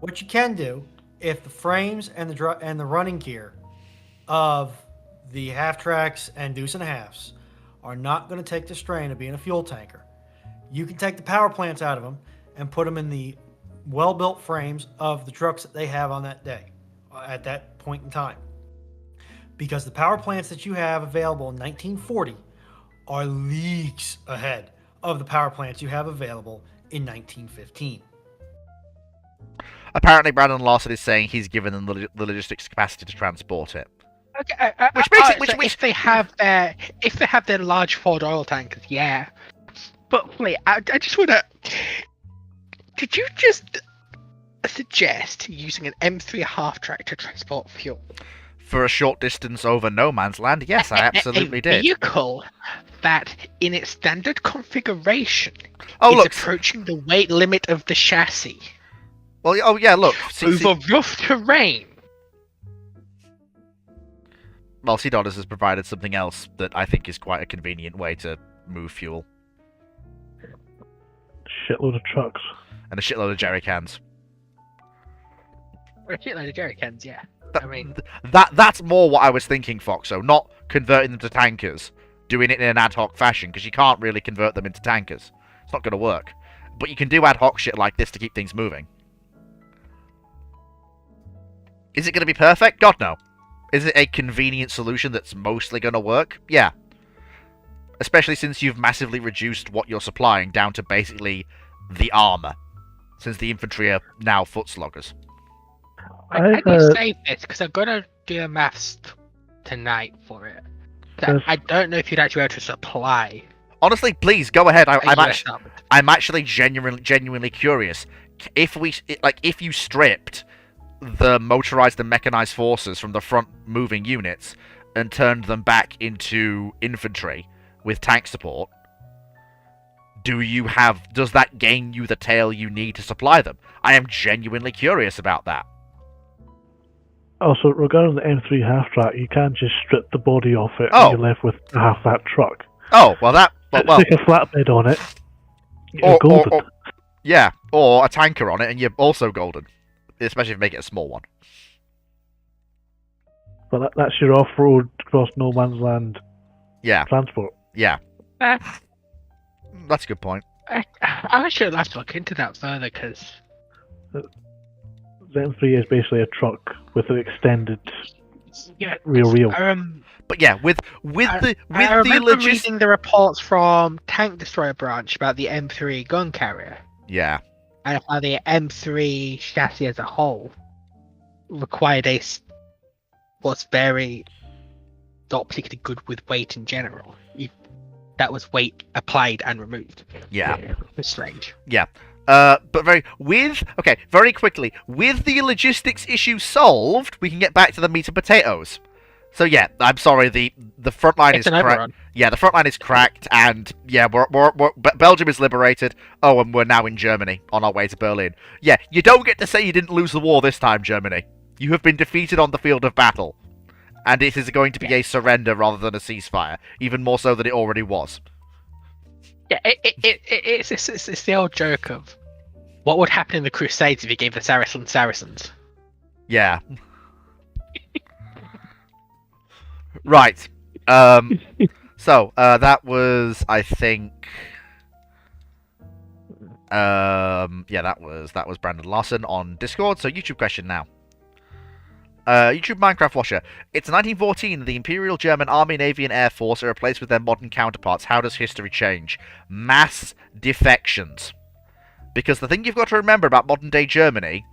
What you can do if the frames and the running gear of the half tracks and deuce and a halves are not going to take the strain of being a fuel tanker, you can take the power plants out of them and put them in the well-built frames of the trucks that they have on that day, at that point in time. Because the power plants that you have available in 1940 are leagues ahead of the power plants you have available in 1915. Apparently, Brandon Larson is saying he's given them the logistics capacity to transport it. Okay, Which makes it- so which- if they have their large Ford oil tankers, yeah. But wait, I just wanna. Did you just suggest using an M3 half track to transport fuel? For a short distance over no man's land, yes, I absolutely a did. vehicle that, in its standard configuration, Oh, is look. approaching the weight limit of the chassis Well, oh yeah, look. over rough terrain. Well, Sea Dollars has provided something else that I think is quite a convenient way to move fuel. Shitload of trucks. And a shitload of jerry cans. Or a shitload of jerry cans, yeah. I mean, That's more what I was thinking, Foxo. Not converting them to tankers. Doing it in an ad hoc fashion, because you can't really convert them into tankers. It's not going to work. But you can do ad hoc shit like this to keep things moving. Is it going to be perfect? God, no. Is it a convenient solution that's mostly going to work? Yeah. Especially since you've massively reduced what you're supplying down to basically the armor. Since the infantry are now foot sloggers. I do say this because I'm gonna do the maths tonight for it. I don't know if you'd actually be able to supply. Honestly, please go ahead. US I'm actually genuinely curious. If you stripped the motorized and mechanized forces from the front moving units and turned them back into infantry with tank support, does that gain you the tail you need to supply them? I am genuinely curious about that. Also, regarding the M3 half track, you can't just strip the body off it Oh. and you're left with half that truck. Oh, well that... Well, Stick a flatbed on it, you're golden. yeah, or a tanker on it and you're also golden. Especially if you make it a small one. But that's your off-road cross no man's land Yeah, transport. yeah. Uh, That's a good point. I actually have to look into that further because The M3 is basically a truck with an extended yeah, rear wheel. But yeah, with I the remember reading the reports from Tank Destroyer Branch about the M3 gun carrier yeah. and how the M3 chassis as a whole required was very not particularly good with weight in general. That was weight applied and removed. Yeah. It's strange. Yeah. But very quickly, with the logistics issue solved, we can get back to the meat and potatoes. So yeah, I'm sorry, the front line It's is an cracked. overrun. Yeah, the front line is cracked, and yeah, Belgium is liberated. Oh, and we're now in Germany on our way to Berlin. Yeah, you don't get to say you didn't lose the war this time, Germany. You have been defeated on the field of battle, and it is going to be a surrender rather than a ceasefire, even more so than it already was. Yeah, it's the old joke of what would happen in the Crusades if you gave the Saracens. Yeah. Right. So that was, I think. Yeah, that was Brandon Larson on Discord. So YouTube question now. YouTube Minecraft Watcher. It's 1914. The Imperial German Army, Navy, and Air Force are replaced with their modern counterparts. How does history change? Mass defections. Because the thing you've got to remember about modern-day Germany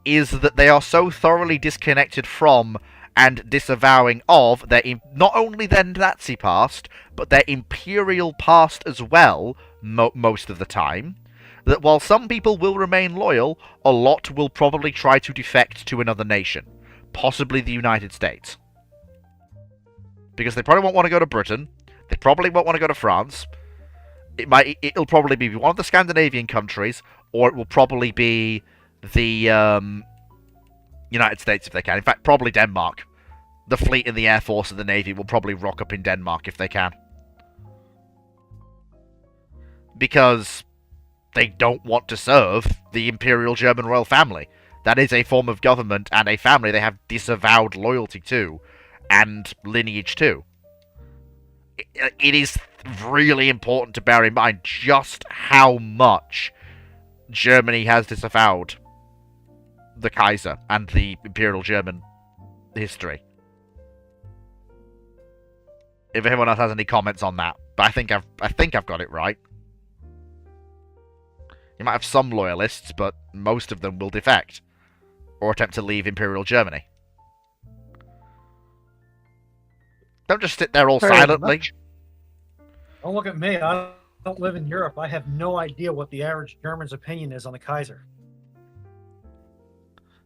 is that they are so thoroughly disconnected from and disavowing of their not only their Nazi past, but their imperial past as well, most of the time, that while some people will remain loyal, a lot will probably try to defect to another nation, possibly the United States. Because they probably won't want to go to Britain, they probably won't want to go to France, it'll probably be one of the Scandinavian countries, or it will probably be the United States if they can. In fact, probably Denmark. The fleet and the Air Force and the Navy will probably rock up in Denmark if they can. Because they don't want to serve the Imperial German royal family. That is a form of government and a family they have disavowed loyalty to and lineage to. It is really important to bear in mind just how much Germany has disavowed the Kaiser and the Imperial German history. If anyone else has any comments on that, but I think I've got it right. You might have some loyalists, but most of them will defect or attempt to leave Imperial Germany. Don't just sit there all Very silently. much. Don't look at me. I don't live in Europe. I have no idea what the average German's opinion is on the Kaiser.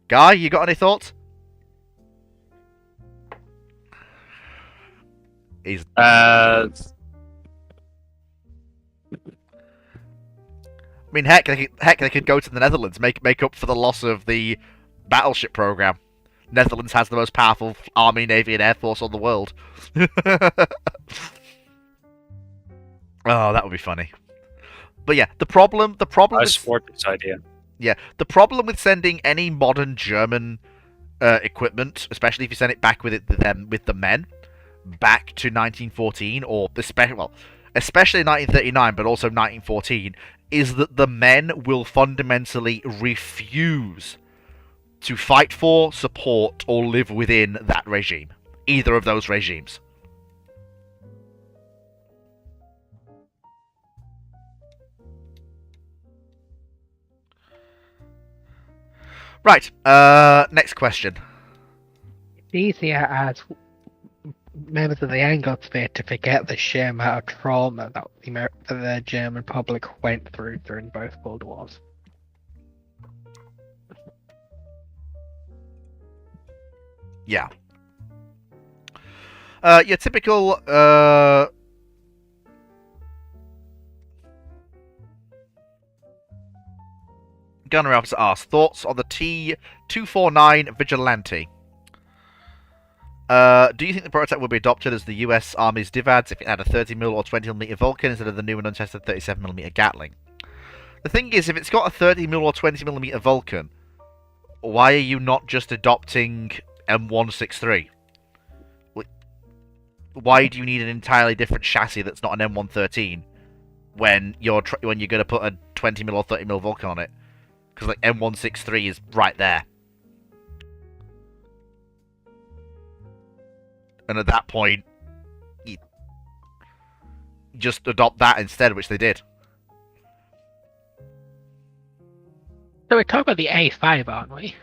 Guy, you got any thoughts? He's I mean, heck, they could go to the Netherlands, make up for the loss of the battleship program. Netherlands has the most powerful army, navy, and air force on the world. Oh, that would be funny. But yeah, the problem. I support this idea. Yeah, the problem with sending any modern German equipment, especially if you send it back with the men, back to 1914 or especially 1939, but also 1914, is that the men will fundamentally refuse to fight for, support, or live within that regime. Either of those regimes. Right, next question. It's easier as members of the Anglosphere to forget the sheer amount of trauma that the German public went through during both World Wars. Yeah. Your typical Gunner Officer asks, thoughts on the T-249 Vigilante? Do you think the prototype will be adopted as the US Army's DIVADS if it had a 30mm or 20mm Vulcan instead of the new and untested 37mm Gatling? The thing is, if it's got a 30mm or 20mm Vulcan, why are you not just adopting M163? Why do you need an entirely different chassis that's not an M113 when you're going to put a 20mm or 30mm Vulcan on it? Because like M163 is right there. And at that point, you just adopt that instead, which they did. So we're talking about the A5, aren't we?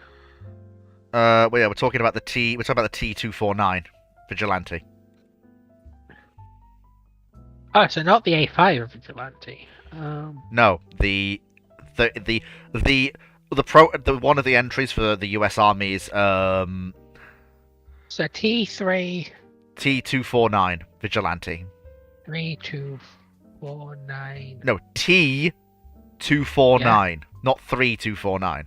Well, yeah, we're talking about the T-249 Vigilante. Oh, so not the A5 Vigilante. No, the one of the entries for the US Army is So T3... T-249 Vigilante. 3249. No, T-249, not 3249.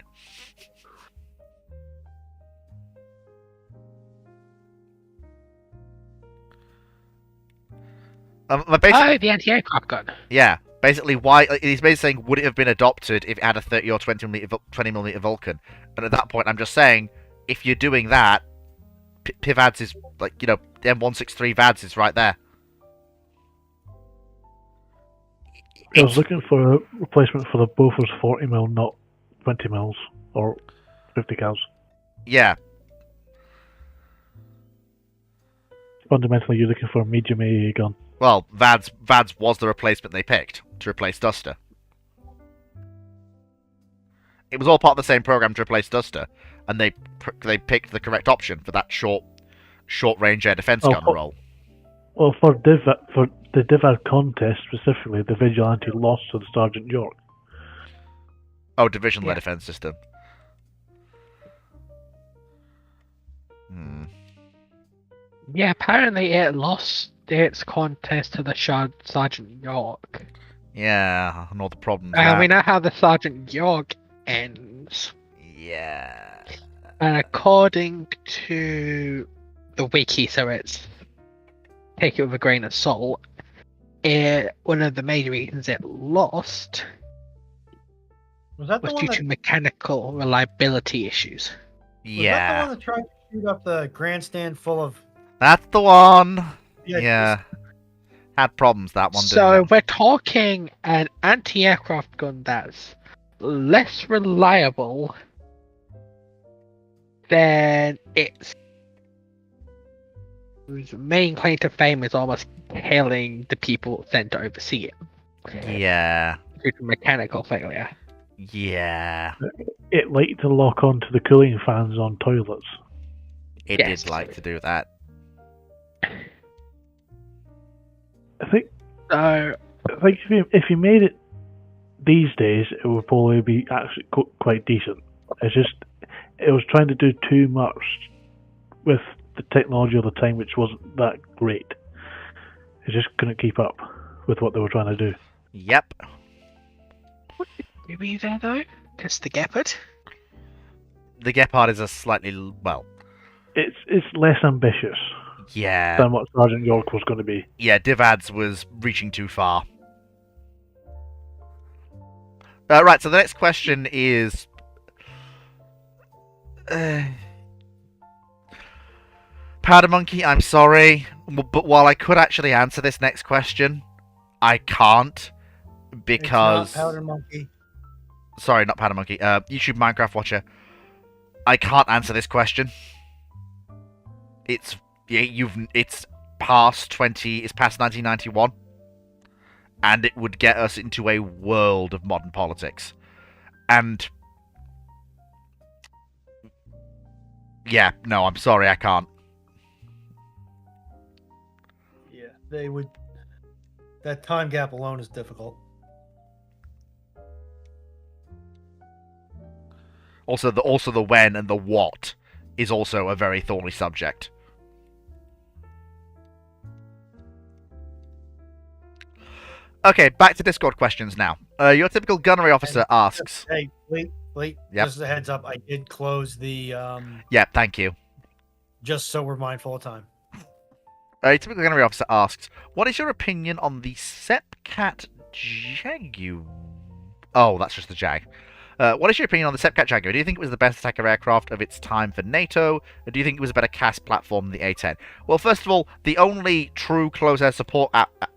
Oh, the anti-aircraft gun. Yeah, basically, why he's basically saying, would it have been adopted if it had a 30 or 20mm Vulcan? And at that point, I'm just saying, if you're doing that, PIVADS is like, the M163 VADS is right there. I was looking for a replacement for the Bofors 40mm, not 20mm or 50 cals. Yeah. Fundamentally, you're looking for a medium AA gun. Well, VADS was the replacement they picked to replace Duster. It was all part of the same program to replace Duster, and they picked the correct option for that short range air defense gun role. Well, for the DIVAD contest specifically, the Vigilante lost to the Sergeant York. Oh, division-led defense system. Yeah, apparently it lost its contest to the Sergeant York. Yeah, and all the problems. We know how the Sergeant York ends. Yeah. And according to the wiki, so it's take it with a grain of salt. One of the major reasons it lost Was that the was one due that, to mechanical reliability issues. was that the Yeah, one that tried to shoot up the grandstand full of? that's the one. Yeah. Yeah, had problems that one, So didn't it? we're talking an anti-aircraft gun that's less reliable than its whose main claim to fame is almost killing the people sent to oversee it Yeah, due to mechanical failure. yeah. It liked to lock onto the cooling fans on toilets. It Yes. did like to do that. I think So if you made it these days, it would probably be actually quite decent. It's just it was trying to do too much with the technology of the time, which wasn't that great. It just couldn't keep up with what they were trying to do. Yep. maybe there though, because the Gepard. The Gepard is a slightly well. It's less ambitious Yeah. than what Sergeant York was going to be. Yeah, Divad's was reaching too far. Right, so the next question is... Powder Monkey, I'm sorry, but while I could actually answer this next question, I can't, because... It's not Powder Monkey. Sorry, not Powder Monkey. YouTube Minecraft Watcher. I can't answer this question. It's past 1991, and it would get us into a world of modern politics. And yeah, no, I'm sorry, I can't. Yeah, they would. That time gap alone is difficult. Also, the when and the what is also a very thorny subject. Okay, back to Discord questions now. Your typical gunnery officer asks... Hey, wait. Yep. Just a heads up, I did close the. Yeah, thank you. Just so we're mindful of time. A typical gunnery officer asks, what is your opinion on the Sepcat Jaguar? Oh, that's just the Jag. What is your opinion on the Sepcat Jaguar? Do you think it was the best attacker aircraft of its time for NATO? Or do you think it was a better CAS platform than the A-10? Well, first of all, the only true close air support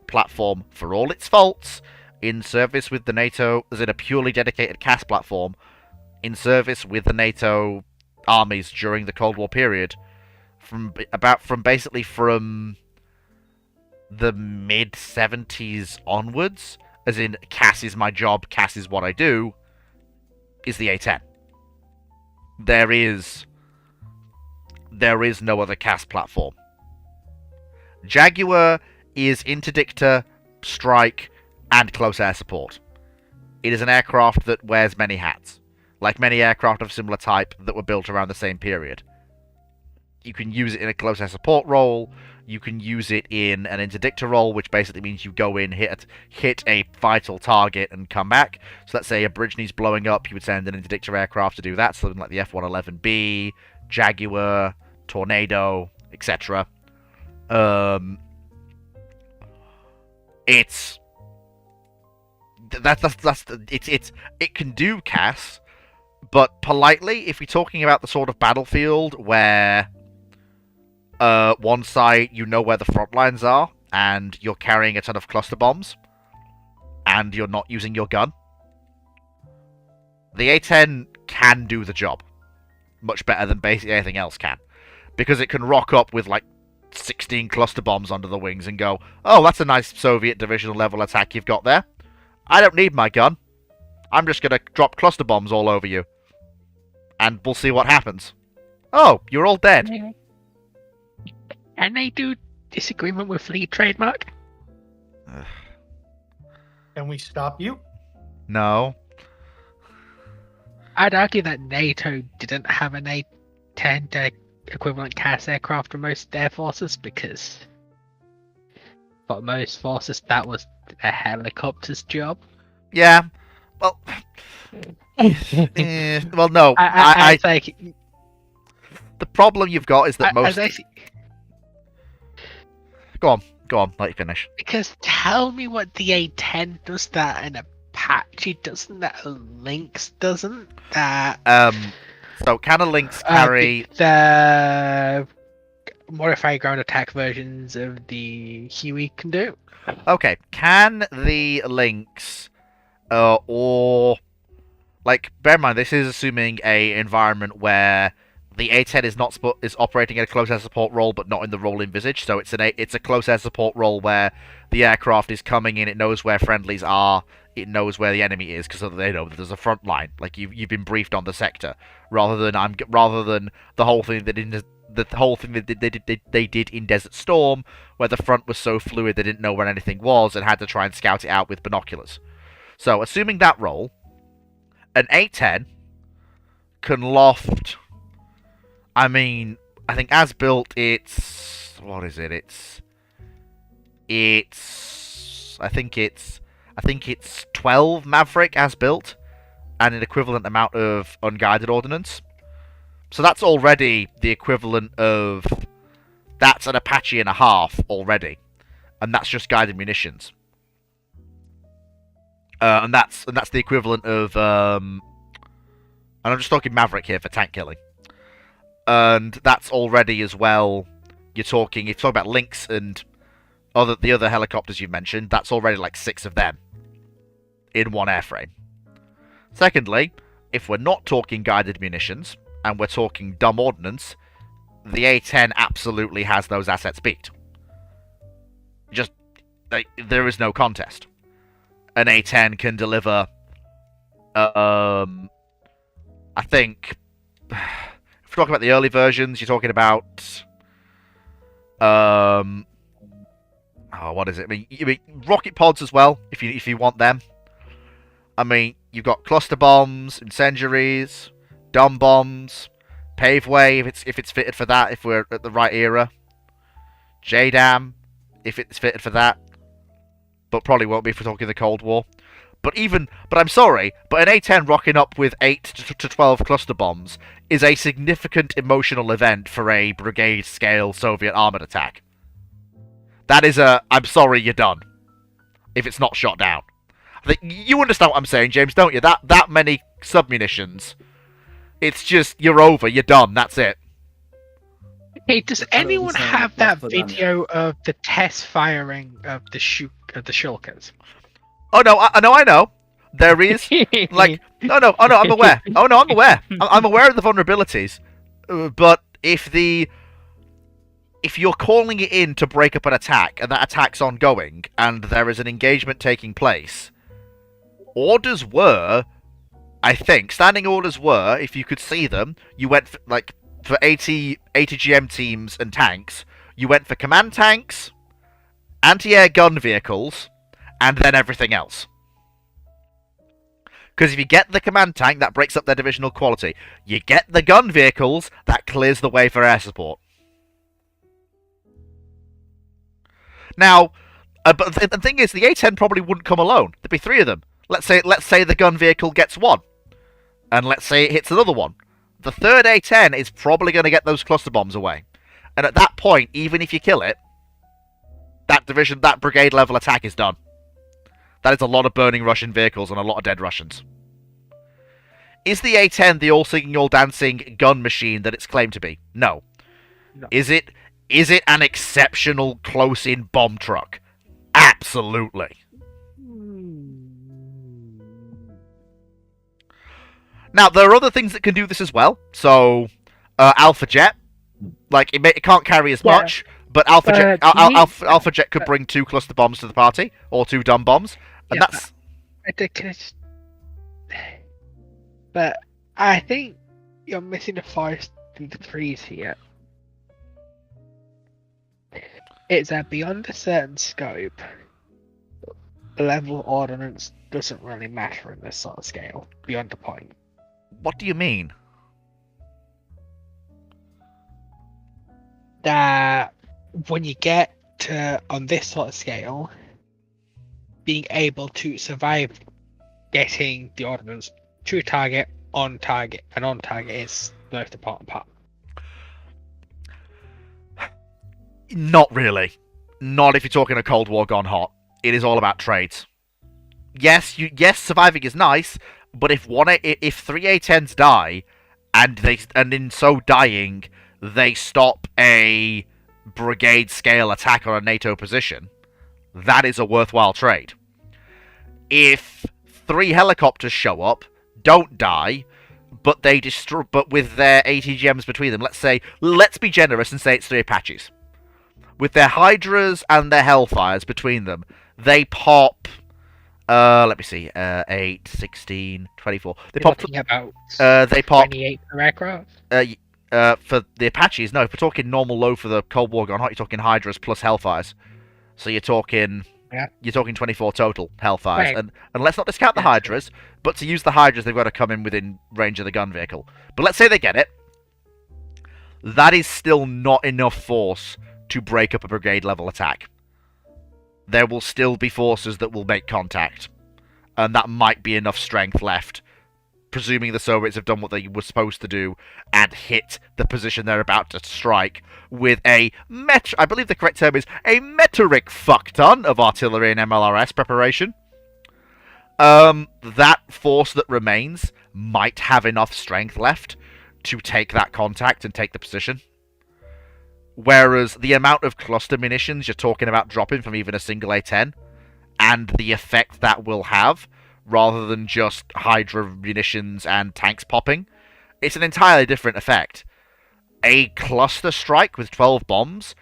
platform, for all its faults, in service with the NATO, as in a purely dedicated CAS platform, in service with the NATO armies during the Cold War period, from the mid-70s onwards, as in CAS is my job, CAS is what I do, is the A-10. There is no other CAS platform. Jaguar is interdictor, strike, and close air support. It is an aircraft that wears many hats, like many aircraft of similar type that were built around the same period. You can use it in a close air support role. You can use it in an interdictor role, which basically means you go in, hit a vital target, and come back. So let's say a bridge needs blowing up, you would send an interdictor aircraft to do that, something like the F-111B, Jaguar, Tornado, etc. It can do CAS, but politely, if you're talking about the sort of battlefield where one side you know where the front lines are, and you're carrying a ton of cluster bombs, and you're not using your gun, the A-10 can do the job much better than basically anything else can, because it can rock up with like 16 cluster bombs under the wings and go, oh, that's a nice Soviet divisional level attack you've got there. I don't need my gun. I'm just gonna drop cluster bombs all over you, and we'll see what happens. Oh, you're all dead. Can they do disagreement with fleet trademark? Can we stop you? No. I'd argue that NATO didn't have an A-10 equivalent CAS aircraft for most air forces, because for most forces that was a helicopter's job. Yeah. Well. Well, no. I think the problem you've got is that most. actually, Go on. Let you finish. because tell me what the A-10 does that in a Apache doesn't, that Lynx doesn't, that So can a Lynx carry? the modified ground attack versions of the Huey can do. Okay, can the Lynx, or like, bear in mind this is assuming a environment where the A10 is operating in a close air support role, but not in the role envisaged. So it's a close air support role where the aircraft is coming in, it knows where friendlies are, it knows where the enemy is, because they know that there's a front line. Like you've been briefed on the sector, rather than the whole thing that they did in Desert Storm, where the front was so fluid they didn't know where anything was and had to try and scout it out with binoculars. So assuming that role, an A10 can loft. I mean, I think as built, it's what is it? I think it's 12 Maverick as built, and an equivalent amount of unguided ordnance. So that's already the equivalent of that's an Apache and a half already, and that's just guided munitions. And that's the equivalent of and I'm just talking Maverick here for tank killing. And that's already as well. If you're talking about Lynx and the other helicopters you've mentioned, that's already like 6 of them in one airframe. Secondly, if we're not talking guided munitions and we're talking dumb ordnance, the A10 absolutely has those assets beat. Just there is no contest. An A10 can deliver. I think. If we're talking about the early versions, you're talking about what is it? You mean rocket pods as well, if you want them. I mean, you've got cluster bombs, incendiaries, dumb bombs, paveway if it's fitted for that, if we're at the right era. JDAM if it's fitted for that, but probably won't be if we're talking the Cold War. But I'm sorry, but an A10 rocking up with 8 to 12 cluster bombs is a significant emotional event for a brigade-scale Soviet armored attack. That is I'm sorry, you're done. If it's not shot down. I think you understand what I'm saying, James, don't you? That many submunitions, it's just, you're over, you're done, that's it. Hey, does anyone have that video of the test firing of the shulkers? Oh no, I know. There is like no, I'm aware. Oh no, I'm aware. I'm aware of the vulnerabilities. But if you're calling it in to break up an attack and that attack's ongoing and there is an engagement taking place, orders were, I think, standing orders were, if you could see them, you went for 80 GM teams and tanks, you went for command tanks, anti-air gun vehicles, and then everything else. Because if you get the command tank, that breaks up their divisional quality. You get the gun vehicles, that clears the way for air support. Now, but the thing is, the A-10 probably wouldn't come alone. There'd be 3 of them. Let's say the gun vehicle gets 1. And let's say it hits another one. The third A-10 is probably going to get those cluster bombs away. And at that point, even if you kill it, that brigade level attack is done. That is a lot of burning Russian vehicles and a lot of dead Russians. Is the A-10 the all-singing, all-dancing gun machine that it's claimed to be? No. Is it an exceptional close-in bomb truck? Absolutely. Now, there are other things that can do this as well. So, Alpha Jet, it can't carry as much, but Alpha Jet could bring 2 cluster bombs to the party, or 2 dumb bombs, and that's ridiculous. But I think you're missing the forest through the trees here. It's that beyond a certain scope, the level of ordnance doesn't really matter in this sort of scale, beyond the point. What do you mean? That when you get to, on this sort of scale, being able to survive getting the ordnance to target, on target, and on target is the most important part. Not really. Not if you're talking a Cold War gone hot. It is all about trades. yes, surviving is nice, but if three A10s die, and in so dying, they stop a brigade scale attack on a NATO position, that is a worthwhile trade. If 3 helicopters show up, don't die, but they destroy, but with their ATGMs between them, let's be generous and say it's 3 Apaches. With their Hydras and their Hellfires between them, they pop. Let me see. 8, 16, 24. They You're pop. looking about They pop. 28 per aircraft. For the Apaches, no. If we're talking normal low for the Cold War gun, you're talking Hydras plus Hellfires. So you're talking. Yeah. You're talking 24 total Hellfires, Right. and let's not discount the Yeah, Hydras. But to use the Hydras, they've got to come in within range of the gun vehicle. But let's say they get it. That is still not enough force to break up a brigade level attack. There will still be forces that will make contact, and that might be enough strength left, presuming the Soviets have done what they were supposed to do and hit the position they're about to strike with I believe the correct term is a metric fuck-ton of artillery and MLRS preparation. That force that remains might have enough strength left to take that contact and take the position. Whereas the amount of cluster munitions you're talking about dropping from even a single A10 and the effect that will have, rather than just Hydra munitions and tanks popping, it's an entirely different effect. A cluster strike with 12 bombs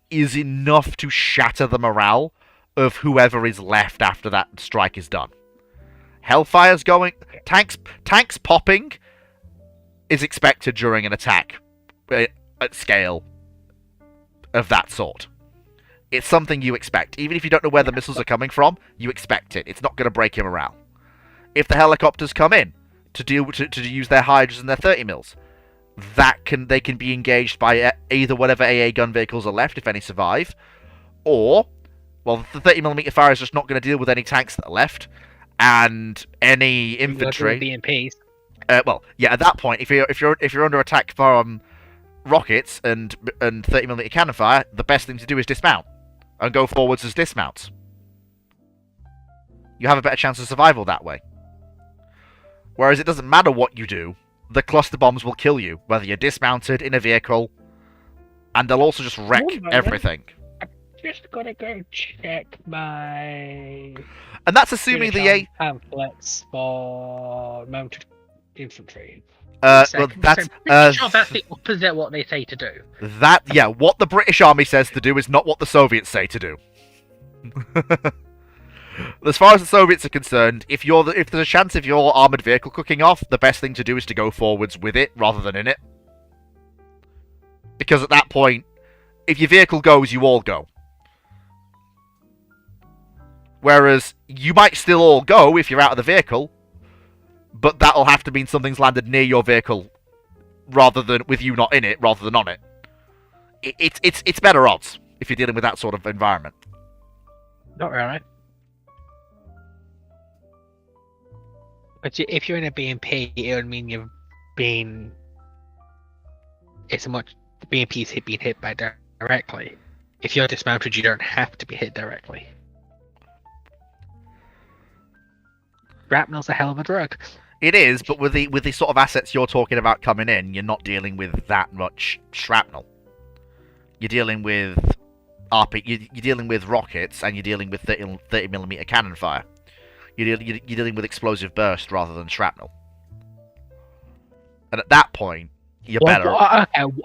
is enough to shatter the morale of whoever is left after that strike is done. Hellfire's going... Tanks popping is expected during an attack at scale of that sort. It's something you expect. Even if you don't know where the missiles are coming from, you expect it. It's not going to break your morale. If the helicopters come in to use their Hydras and their 30 mils, they can be engaged by either whatever AA gun vehicles are left, if any survive, or, well, the 30mm fire is just not going to deal with any tanks that are left, and any infantry. BMPs. Well, yeah, at that point, if you're under attack from rockets and 30mm cannon fire, the best thing to do is dismount and go forwards as dismounts. You have a better chance of survival that way. Whereas it doesn't matter what you do, the cluster bombs will kill you, whether you're dismounted in a vehicle, and they'll also just wreck everything. I'm just gonna go check my And that's assuming the pamphlets for mounted infantry. well, I'm that's pretty sure that's the opposite of what they say to do. what the British Army says to do is not what the Soviets say to do. As far as the Soviets are concerned, if there's a chance of your armoured vehicle cooking off, the best thing to do is to go forwards with it rather than in it. Because at that point, if your vehicle goes, you all go. Whereas, you might still all go if you're out of the vehicle, but that'll have to mean something's landed near your vehicle, rather than with you not in it, rather than on it. It's better odds if you're dealing with that sort of environment. Not really. But if you're in a BMP, it would mean you've been. It's much the BMP's being hit by directly. If you're dismounted, you don't have to be hit directly. Shrapnel's a hell of a drug. It is, but with the sort of assets you're talking about coming in, you're not dealing with that much shrapnel. You're dealing with you're dealing with rockets, and you're dealing with 30mm cannon fire. You're dealing with explosive burst rather than shrapnel. And at that point, you're better.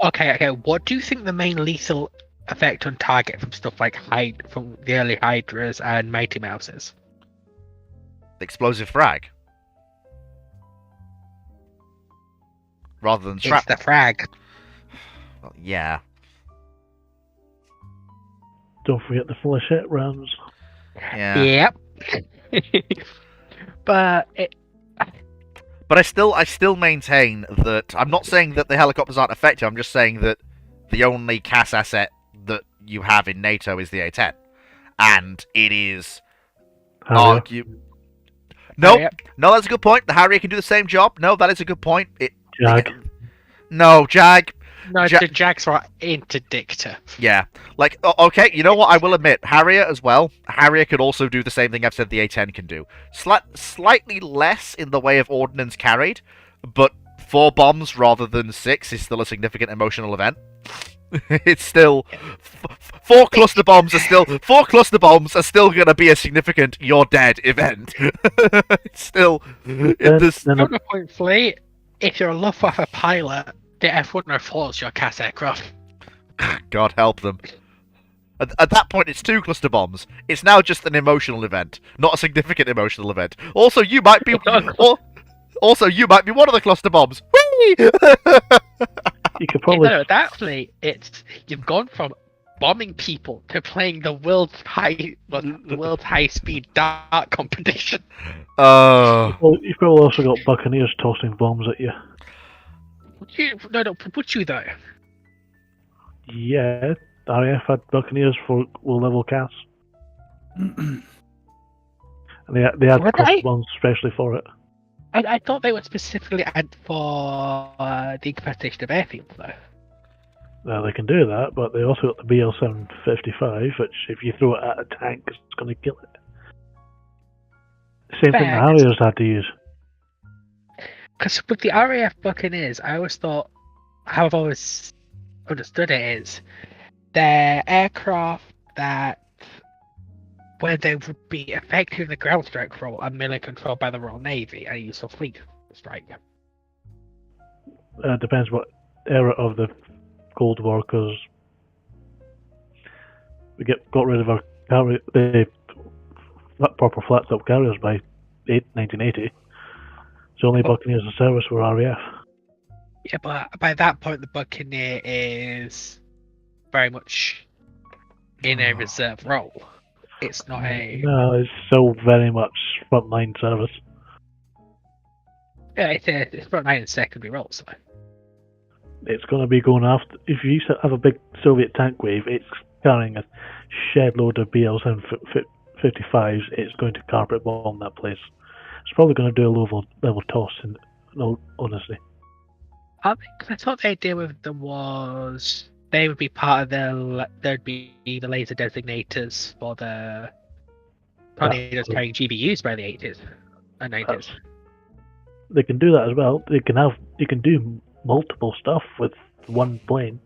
Okay. What do you think the main lethal effect on target from stuff like from the early Hydras and Mighty Mouses? Explosive frag. Rather than shrapnel. It's the frag. Well, yeah. Don't forget the flechette rounds. Yeah. Yep. But I still maintain that I'm not saying that the helicopters aren't effective. I'm just saying that the only CAS asset that you have in NATO is the A10, and it is No, that's a good point. The Harrier can do the same job. No, that is a good point. Jag. No, Jag. No, Ja- the Jags are interdictor. Yeah. Like, okay, you know what? I will admit, Harrier as well. Harrier could also do the same thing I've said the A10 can do. Slightly less in the way of ordnance carried, but 4 bombs rather than 6 is still a significant emotional event. It's still 4 cluster bombs are still gonna be a significant "you're dead" event. It's still Counterpoint, if you're a Luftwaffe pilot, the F1 falls your CAS aircraft. God help them. At that point, it's 2 cluster bombs. It's now just an emotional event, not a significant emotional event. Also, you might be also you might be one of the cluster bombs. Whee! You could probably No, at that fleet, you've gone from bombing people to playing the world's high speed dart competition. Uh, well, you've probably also got Buccaneers tossing bombs at you. Would you though? Yeah, RAF had Buccaneers for low-level CAS. And they had Were cross they? bombs especially for it. I thought they were specifically add for the incapacitation of airfields though. Well, they can do that, but they also got the BL-755, which if you throw it at a tank, it's going to kill it. Same thing the Fair. Harriers had to use. Because with the RAF Buccaneers, I always thought, how I've always understood it is, they're aircraft that, where they would be effective in the ground strike role and merely controlled by the Royal Navy and used for fleet strike. Depends what era of the Cold War, because we got rid of our the proper flat top carriers by 1980. So only Buccaneers in service were RAF. Yeah, but by that point, the Buccaneer is very much in a reserve role. It's not a. No, it's still very much frontline service. Yeah, it's frontline and secondary roles. So. It's going to be going after. If you have a big Soviet tank wave, it's carrying a shed load of BL-755s. It's going to carpet bomb that place. It's probably going to do a level toss. Honestly, I thought the idea with them was they would be part of there'd be the laser designators for the tornadoes carrying GBUs by the 80s and 90s. They can do that as well. You can do multiple stuff with one plane.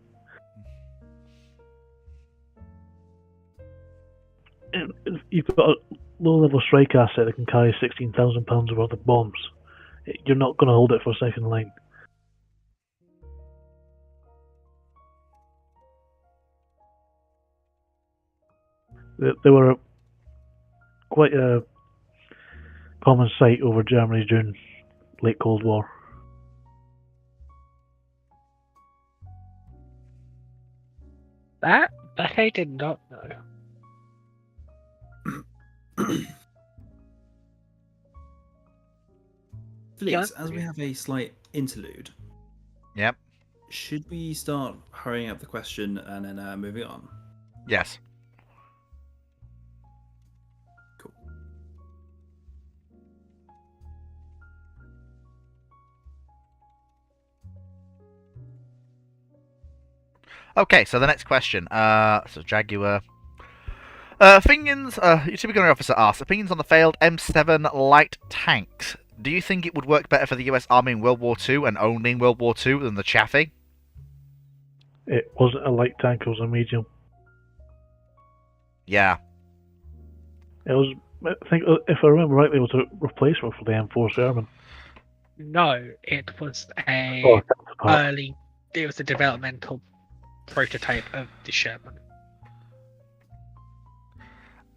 You've got a low-level strike asset that can carry 16,000 pounds worth of bombs. You're not going to hold it for second line. They were quite a common sight over Germany during late Cold War. That I did not know. Felix, as we have a slight interlude, Yep. should we start hurrying up the question and then moving on? Yes. Cool. Okay, so the next question. So Jaguar. Opinions. Your typical officer asks opinions on the failed M7 light tanks. Do you think it would work better for the US Army in World War II and only in World War II than the Chaffee? It wasn't a light tank; it was a medium. Yeah. It was. I think, if I remember rightly, it was a replacement for the M4 Sherman. No, it was Oh, it was a developmental prototype of the Sherman.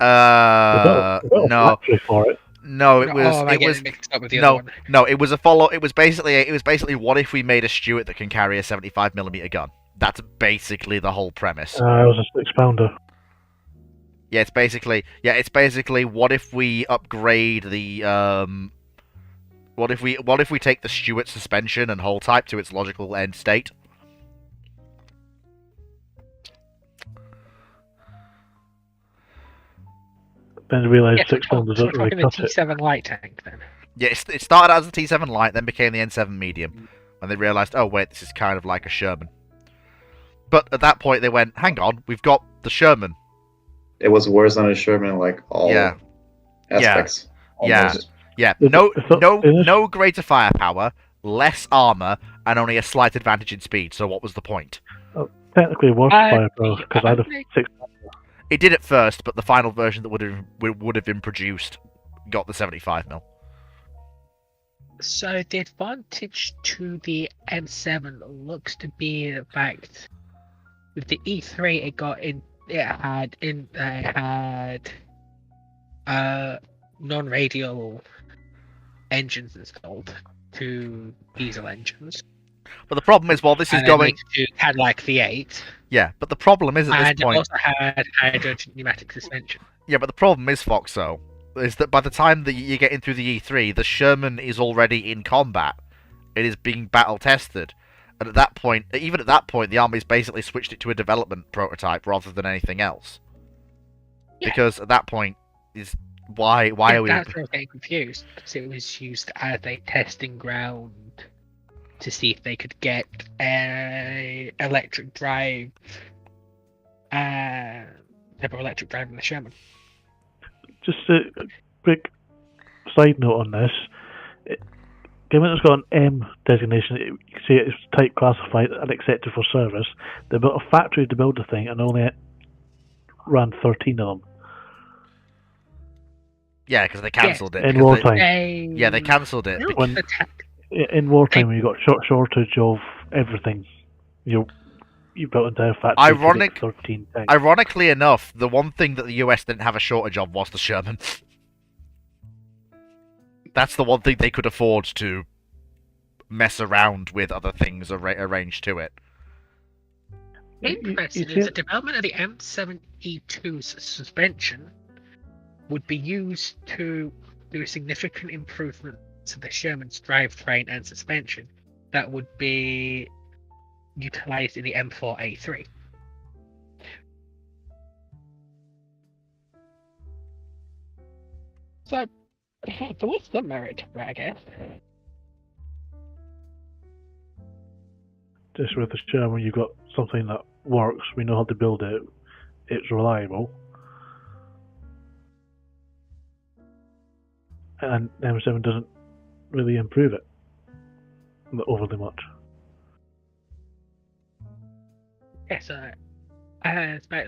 No. Factory for it. No, it was. Am I it getting was. mixed up with the other one? No, it was a follow. It was basically what if we made a Stuart that can carry a 75mm gun? That's basically the whole premise. It was a 6-pounder. Yeah, it's basically what if we upgrade the what if we take the Stuart suspension and hull type to its logical end state? Then realised Yeah, 6-pounders so don't we're really talking the cut it. T7 light tank then. Yeah, it started as a T7 light, then became the N7 medium, when they realised, oh wait, this is kind of like a Sherman. But at that point, they went, "Hang on, we've got the Sherman." It was worse than a Sherman in like all Yeah. aspects. Yeah. Almost. Yeah, The- no, the thought no, is- no greater firepower, less armor, and only a slight advantage in speed. So what was the point? Technically, worse Uh, firepower because I had a I- 6. It did at first, but the final version that would have been produced got the 75 mil. So the advantage to the M7 looks to be the fact with the E3 it had non-radial engines installed to diesel engines. But the problem is, while this is And then going, later to Cadillac V8, yeah, but the problem is at and this it point, also had hydrogen pneumatic suspension. yeah, but the problem is, Foxo, is that by the time that you're getting through the E3, the Sherman is already in combat. It is being battle tested. And at that point, even at that point, the Army's basically switched it to a development prototype rather than anything else. Yeah. Because at that point, is why are we? That's where I was getting confused because it was used as a testing ground to see if they could get a electric drive, type of electric drive in the Sherman. Just a quick side note on this. Given it's got an M designation, you can say it's type classified and accepted for service. They built a factory to build the thing and only ran 13 of them. Yeah, because they cancelled it. In because wartime. they cancelled it. No, When- attack. In wartime, when you got shortage of everything, you built entire factory Ironic- to make 13 tanks. Ironically enough, the one thing that the US didn't have a shortage of was the Sherman. That's the one thing they could afford to mess around with other things arranged to it. Interesting you is see- the development of the M7E2's suspension would be used to do significant improvements to the Sherman's drivetrain and suspension that would be utilized in the M4A3. So, there was some merit to it, I guess. Just with the Sherman, you've got something that works. We know how to build it. It's reliable. And M7 doesn't really improve it overly much. Yes, it's about,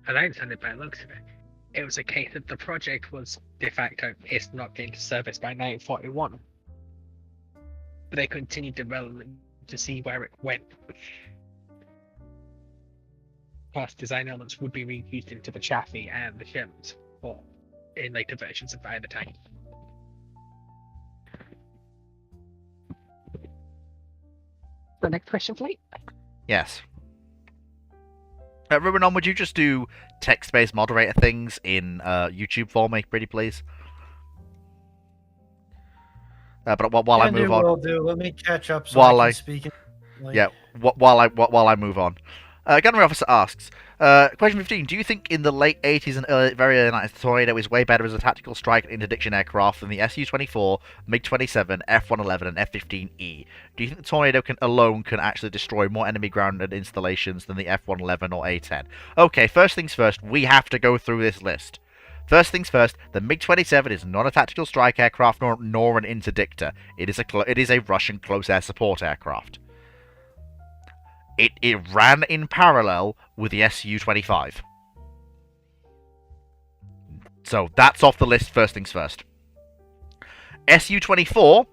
as I understand it by the looks of it, it was a case that the project was de facto it's not getting to service by 1941. But they continued development to see where it went. Plus, design elements would be reused into the chassis and the shims for in later versions of the tank. The next question, please. Yes. Ruben, would you just do text-based moderator things in YouTube for me, pretty please? But while I move on, Will do. Let me catch up so While I I- can speak. yeah, while I move on, Gunnery Officer asks, question 15: do you think in the late 80s and very early 90s, the Tornado is way better as a tactical strike and interdiction aircraft than the Su-24, MiG-27, F-111, and F-15E? Do you think the Tornado alone can actually destroy more enemy grounded installations than the F-111 or A-10? Okay, first things first, we have to go through this list. First things first, the MiG-27 is not a tactical strike aircraft nor an interdictor. It is a Russian close air support aircraft. It ran in parallel with the Su-25. So that's off the list, first things first. Su-24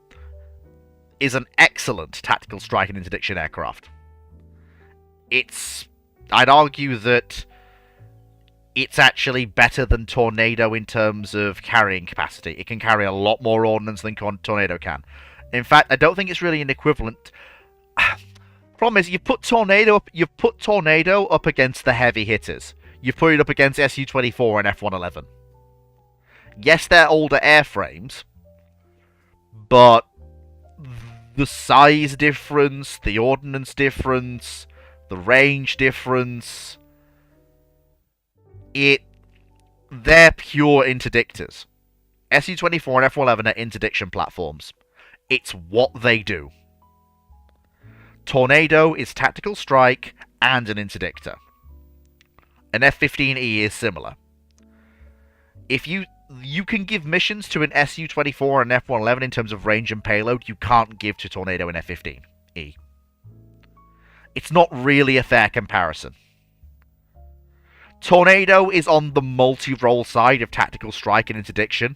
is an excellent tactical strike and interdiction aircraft. I'd argue that it's actually better than Tornado in terms of carrying capacity. It can carry a lot more ordnance than Tornado can. In fact, I don't think it's really an equivalent. Problem is, you put Tornado up against the heavy hitters. You put it up against Su-24 and F-111. Yes, they're older airframes, but the size difference, the ordnance difference, the range difference, they're pure interdictors. Su-24 and F-111 are interdiction platforms. It's what they do. Tornado is tactical strike and an interdictor. An F-15E is similar. If you can give missions to an Su-24 and an F-111 in terms of range and payload, you can't give to Tornado and F-15E. It's not really a fair comparison. Tornado is on the multi-role side of tactical strike and interdiction.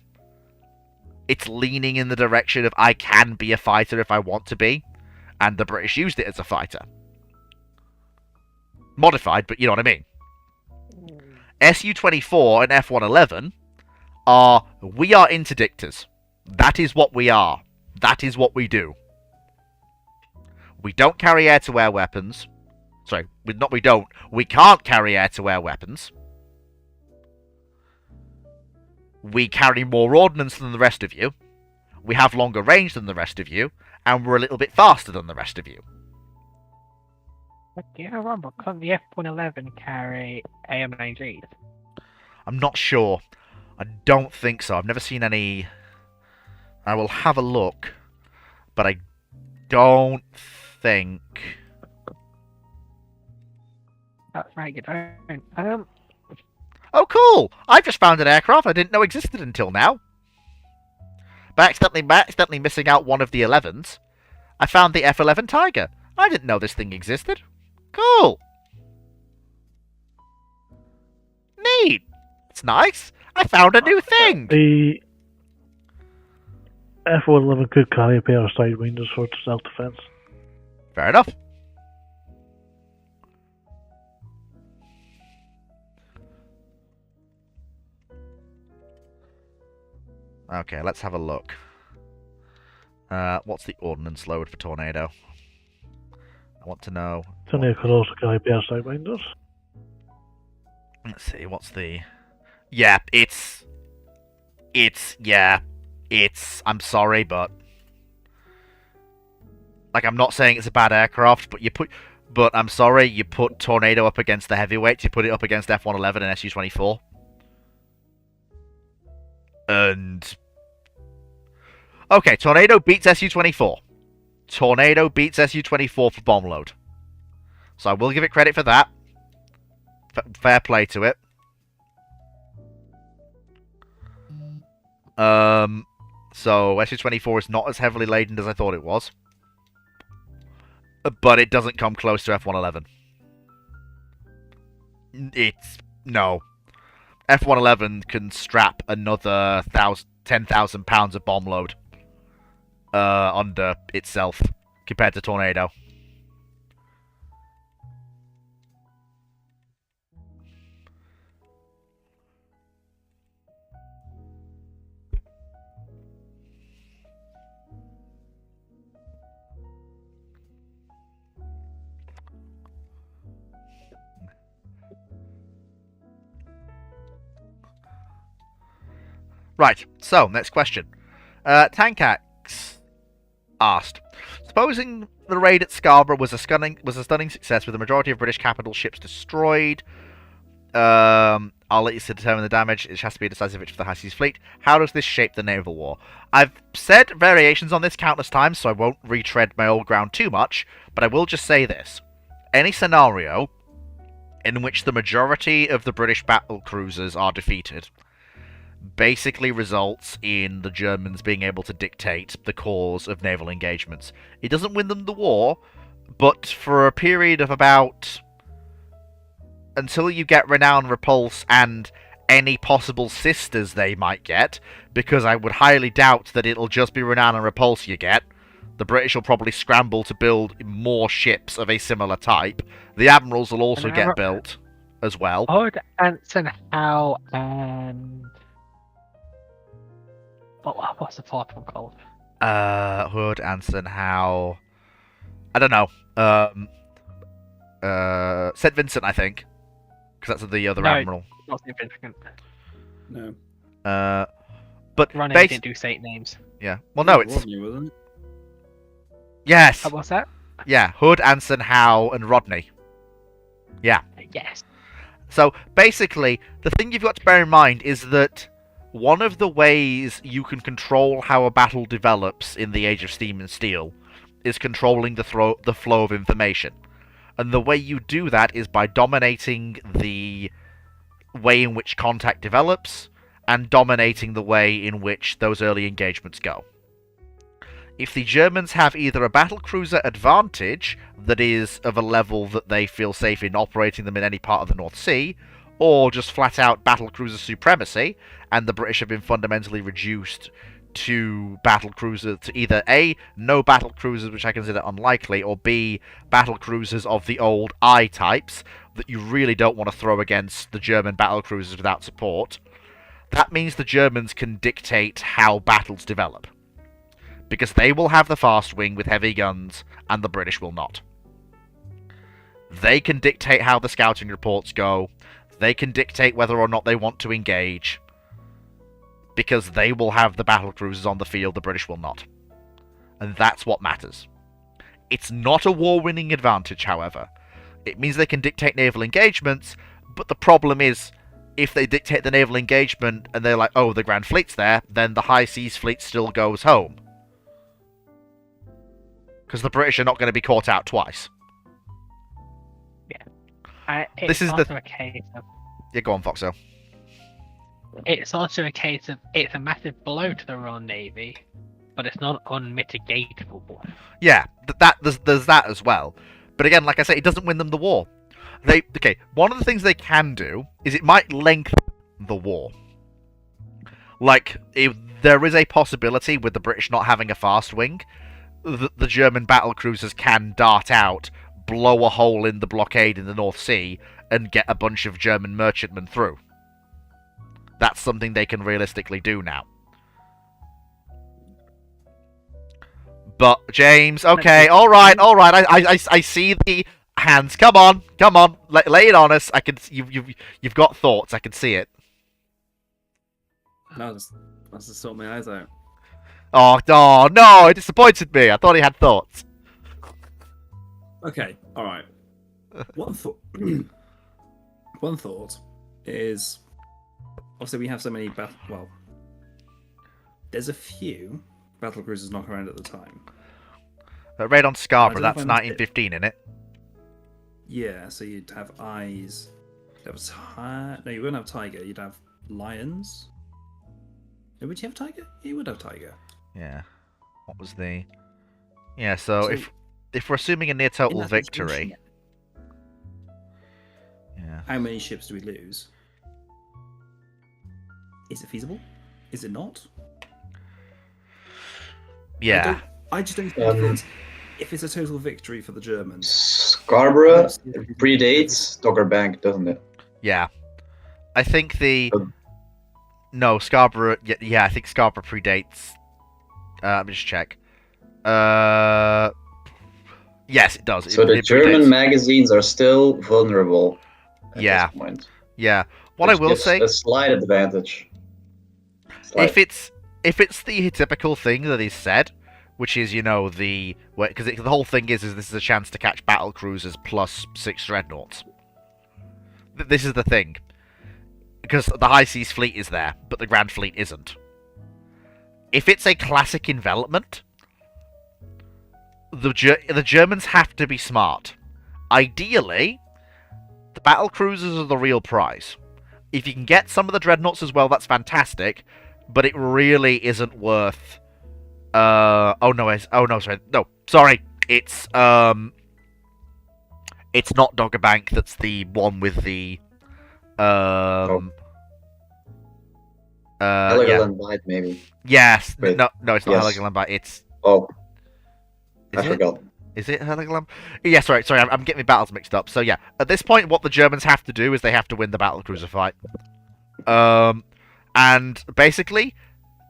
It's leaning in the direction of I can be a fighter if I want to be, and the British used it as a fighter. Modified, but you know what I mean. Su-24 and F-111 we are interdictors. That is what we are. That is what we do. We don't carry air-to-air weapons. Sorry, we can't carry air-to-air weapons. We carry more ordnance than the rest of you. We have longer range than the rest of you. And we're a little bit faster than the rest of you. But do you remember, couldn't the F-111 carry AM-9Gs? I'm not sure. I don't think so. I've never seen any... I will have a look. But I don't think... That's right, you don't. Oh, cool! I've just found an aircraft I didn't know existed until now. By accidentally missing out one of the 11s, I found the F-11 Tiger. I didn't know this thing existed. Cool! Neat! It's nice! I found a new thing! The F-111 could carry a pair of sidewinders for self-defense. Fair enough. Okay, let's have a look. What's the ordnance load for Tornado? I want to know. Tornado could also carry a pair of sidewinders. Let's see, what's the... Yeah, it's... I'm sorry, but... Like, I'm not saying it's a bad aircraft, but I'm sorry, you put Tornado up against the heavyweights, you put it up against F-111 and Su-24. And... Okay, Tornado beats Su-24. Tornado beats Su-24 for bomb load. So I will give it credit for that. Fair play to it. So Su-24 is not as heavily laden as I thought it was. But it doesn't come close to F-111. No. F-111 can strap another 10,000 pounds of bomb load under itself compared to Tornado. Right, so, next question. Tankax asked, supposing the raid at Scarborough was a stunning success with the majority of British capital ships destroyed, I'll let you determine the damage, it has to be a decisive victory for the High Seas Fleet. How does this shape the naval war? I've said variations on this countless times, so I won't retread my old ground too much, but I will just say this. Any scenario in which the majority of the British battle cruisers are defeated basically results in the Germans being able to dictate the course of naval engagements. It doesn't win them the war, but for a period of about... until you get Renown, Repulse, and any possible sisters they might get, because I would highly doubt that it'll just be Renown and Repulse you get. The British will probably scramble to build more ships of a similar type. The Admirals will also get built as well. Hood, Anson, Howe, and... what's the fourth one called? Hood, Anson, Howe... I don't know. St. Vincent, I think. Because that's the other Admiral. Not St. Vincent. No. But Ronnie didn't do Saint names. Yeah. Well, no, it's... Rodney, wasn't it? Yes! What's that? Yeah, Hood, Anson, Howe, and Rodney. Yeah. Yes. So, basically, the thing you've got to bear in mind is that one of the ways you can control how a battle develops in the Age of Steam and Steel is controlling the flow of information. And the way you do that is by dominating the way in which contact develops and dominating the way in which those early engagements go. If the Germans have either a battlecruiser advantage that is of a level that they feel safe in operating them in any part of the North Sea, or just flat out battlecruiser supremacy, and the British have been fundamentally reduced to battlecruisers, to either A, no battlecruisers, which I consider unlikely, or B, battlecruisers of the old I types that you really don't want to throw against the German battlecruisers without support, that means the Germans can dictate how battles develop. Because they will have the fast wing with heavy guns, and the British will not. They can dictate how the scouting reports go. They can dictate whether or not they want to engage. Because they will have the battlecruisers on the field, the British will not. And that's what matters. It's not a war-winning advantage, however. It means they can dictate naval engagements, but the problem is, if they dictate the naval engagement and they're like, oh, the Grand Fleet's there, then the High Seas Fleet still goes home. Because the British are not going to be caught out twice. It's also a case of... Yeah, go on, Foxo. It's also a case of it's a massive blow to the Royal Navy, but it's not unmitigatable blow. Yeah, there's that as well. But again, like I say, it doesn't win them the war. One of the things they can do is it might lengthen the war. Like, if there is a possibility with the British not having a fast wing, the German battlecruisers can dart out, blow a hole in the blockade in the North Sea, and get a bunch of German merchantmen through. That's something they can realistically do now. But, James, okay, alright, I see the hands. Come on, lay it on us. I can, you've got thoughts, I can see it. No, that's just sort my eyes out. Oh, no, it disappointed me. I thought he had thoughts. Okay, alright. One thought is, obviously we have so many there's a few battlecruisers knocking around at the time. Raid on Scarborough, I don't that's know if I 1915, innit? Yeah, so you'd have eyes. No, you wouldn't have tiger. You'd have lions. Would you have tiger? You would have tiger. Yeah. What was the... Yeah, so if we're assuming a near total victory... Yeah. How many ships do we lose? Is it feasible? Is it not? Yeah. I just don't think if it's a total victory for the Germans. Scarborough predates Dogger Bank, doesn't it? Yeah. I think No, Scarborough... Yeah, I think Scarborough predates... let me just check. Yes, it does. So the German magazines are still vulnerable at this point. Yeah. What I will say... a slight advantage. If it's the typical thing that is said, which is, because the whole thing is this is a chance to catch battle cruisers plus 6 dreadnoughts. This is the thing. Because the High Seas Fleet is there, but the Grand Fleet isn't. If it's a classic envelopment, the Germans have to be smart. Ideally, the battle cruisers are the real prize. If you can get some of the dreadnoughts as well, that's fantastic, but it really isn't worth... sorry. It's not Dogger Bank that's the one with the... Heligoland Bight, maybe. Yes. Wait. No, it's not Yes. Heligoland Bight. It's... Oh. Is I it? forgot. Is it Heligoland? Yeah, sorry, I'm getting my battles mixed up. So yeah, at this point, what the Germans have to do is they have to win the battlecruiser fight. And basically,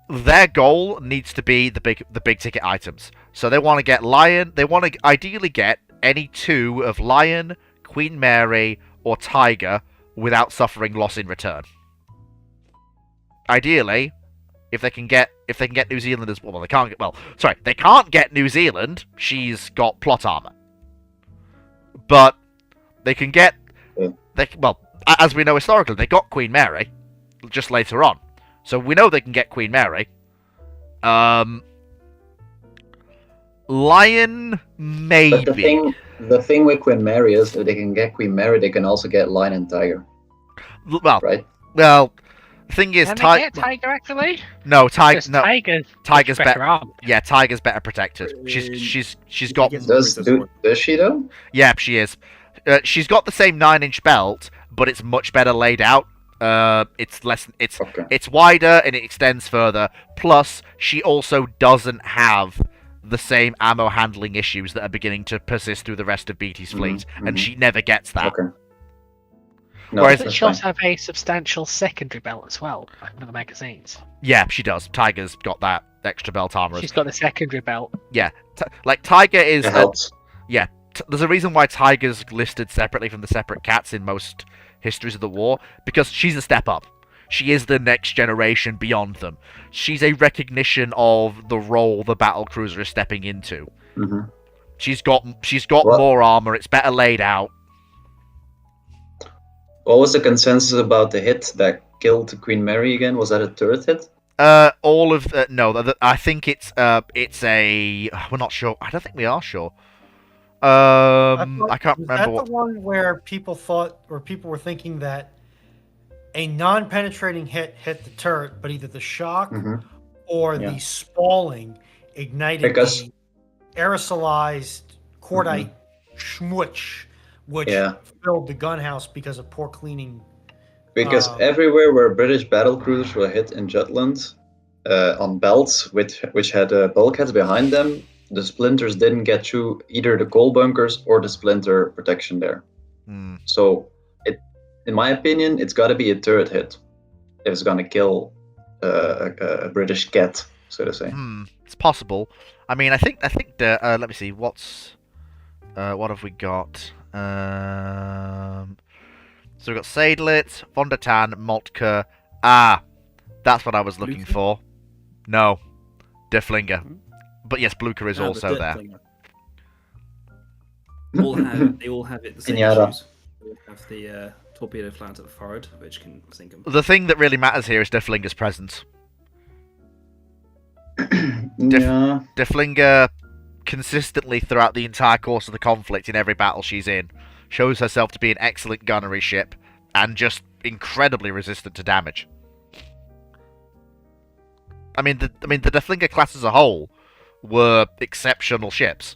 their goal needs to be the big ticket items. So they want to get Lion. They want to ideally get any 2 of Lion, Queen Mary, or Tiger without suffering loss in return. Ideally, if they can get New Zealand as well, they can't get New Zealand. She's got plot armor, but they can get as we know historically, they got Queen Mary just later on, so we know they can get Queen Mary. Lion, maybe. But the thing with Queen Mary is if they can get Queen Mary, they can also get Lion and Tiger, Well, right? well, the thing is, Can they get Tiger actually? no, Because no, Tiger's Tiger's much better better. armed. Yeah, Tiger's better protected. She's got. Does she though? Yeah, she is. She's got the same 9-inch belt, but it's much better laid out. It's less. Okay. It's wider and it extends further. Plus, she also doesn't have the same ammo handling issues that are beginning to persist through the rest of BT's fleet, and she never gets that. Okay. No, Whereas- Doesn't she also have a substantial secondary belt as well, like one of the magazines? Yeah, she does. Tiger's got that extra belt armor. She's got the secondary belt. Yeah, like Tiger is. It helps. There's a reason why Tiger's listed separately from the separate cats in most histories of the war, because she's a step up. She is the next generation beyond them. She's a recognition of the role the battle cruiser is stepping into. Mm-hmm. She's got What? more armor. It's better laid out. What was the consensus about the hit that killed Queen Mary again? Was that a turret hit? All of no. I think it's a. We're not sure. I don't think we are sure. I can't was remember that what. the one where people thought, or people were thinking that a non-penetrating hit hit the turret, but either the shock or Yeah. the spalling ignited Because- the aerosolized cordite schmutz, which Yeah. filled the gunhouse because of poor cleaning. Because Um, everywhere where British battle cruisers were hit in Jutland, on belts which had bulkheads behind them, the splinters didn't get through either the coal bunkers or the splinter protection there. Hmm. So, in my opinion, it's got to be a turret hit if it's gonna kill a British cat, so to say. It's possible. I mean, I think the. Let me see. What have we got? So we've got Seidlitz, Von der Tann, Moltke. Ah, that's what I was looking Blucher? for. No, Derflinger. But yes, Blucher is Ah, the also dirt there. flinger. They all have it the same Pinata. issues. They all have the torpedo flat at the forward, which can sink them. The thing that really matters here is Derflinger's presence. Yeah. Derflinger, consistently throughout the entire course of the conflict in every battle she's in, shows herself to be an excellent gunnery ship and just incredibly resistant to damage. I mean, the Derflinger class as a whole were exceptional ships.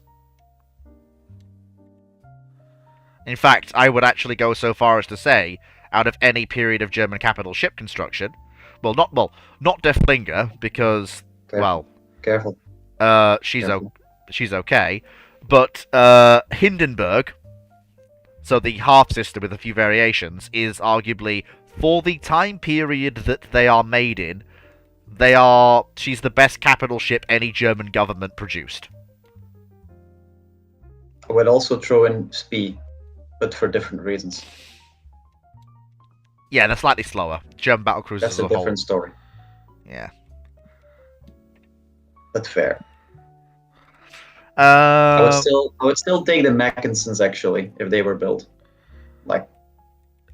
In fact, I would actually go so far as to say, out of any period of German capital ship construction, not Derflinger, because Careful. she's Careful. she's okay, but Hindenburg, so the half sister with a few variations, is arguably, for the time period that they are made in, she's the best capital ship any German government produced. I would also throw in Spee, but for different reasons. Yeah, they're slightly slower. German battle cruisers That's as a a whole. different story. Yeah. But fair. I Uh, would still take the Mackinsons actually if they were built. Like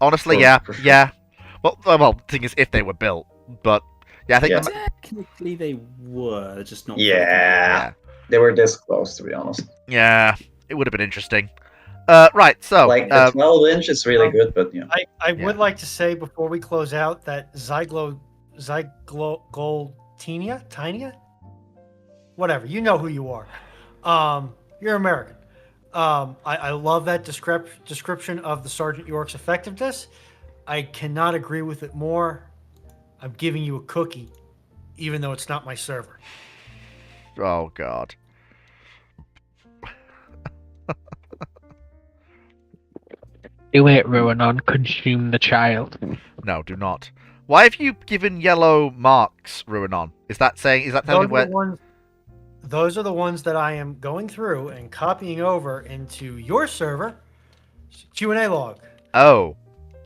honestly, for sure. yeah. Well, the thing is, if they were built, but yeah, I think Yeah. Technically, they were just not. Yeah. They were this close, to be honest. yeah, it would have been interesting. Right, so Like the 12-inch is really good, but yeah. I would like to say before we close out that Zygoldtinia, whatever, you know who you are. You're American. I love that description of the Sergeant York's effectiveness. I cannot agree with it more. I'm giving you a cookie, even though it's not my server. oh god. Do it, Ruinon. Consume the child. No, do not. Why have you given yellow marks, Ruinon? Is that telling me where? Those are the ones that I am going through and copying over into your server, Q&A log. Oh.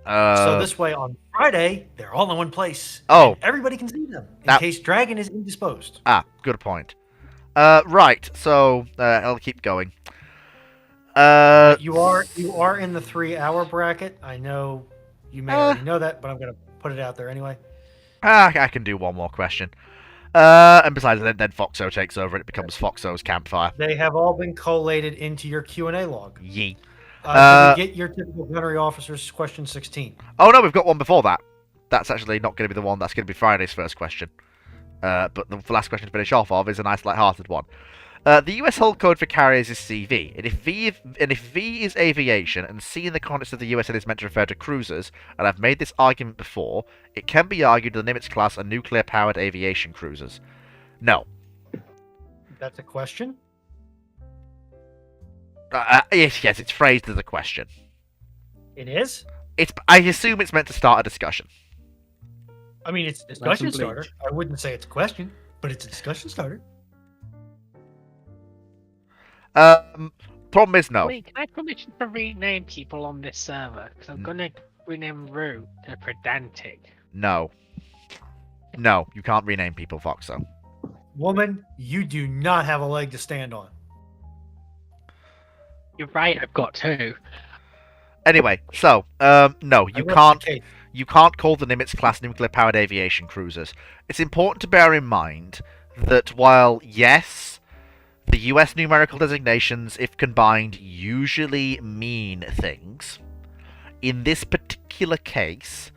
So this way on Friday, they're all in one place. Oh. And everybody can see them in That- case Dragon is indisposed. Good point. Right, so I'll keep going. You are in the 3-hour bracket. I know you may already know that, but I'm going to put it out there anyway. I can do one more question. And besides, then Foxo takes over and it becomes Foxo's campfire. They have all been collated into your Q&A log. Yee. Did we get your typical gunnery officer's question 16? Oh no, we've got one before that. That's actually not going to be the one. That's going to be Friday's first question. But the last question to finish off of is a nice light-hearted one. The US hull code for carriers is CV, and if V is aviation and C in the context of the USN is meant to refer to cruisers, and I've made this argument before, it can be argued the Nimitz class are nuclear-powered aviation cruisers. No. That's a question? Yes, it's phrased as a question. It is? I assume it's meant to start a discussion. I mean, it's a discussion Nice and starter. I wouldn't say it's a question, but it's a discussion starter. Problem is no. Wait, can I have permission to rename people on this server? Because I'm gonna rename Root to Pedantic. No. No, you can't rename people Foxo. Woman, you do not have a leg to stand on. You're right, I've got two. Anyway, so, no, I you rest can't. the case. You can't call the Nimitz class nuclear-powered aviation cruisers. It's important to bear in mind that while, yes, the US numerical designations, if combined, usually mean things, in this particular case,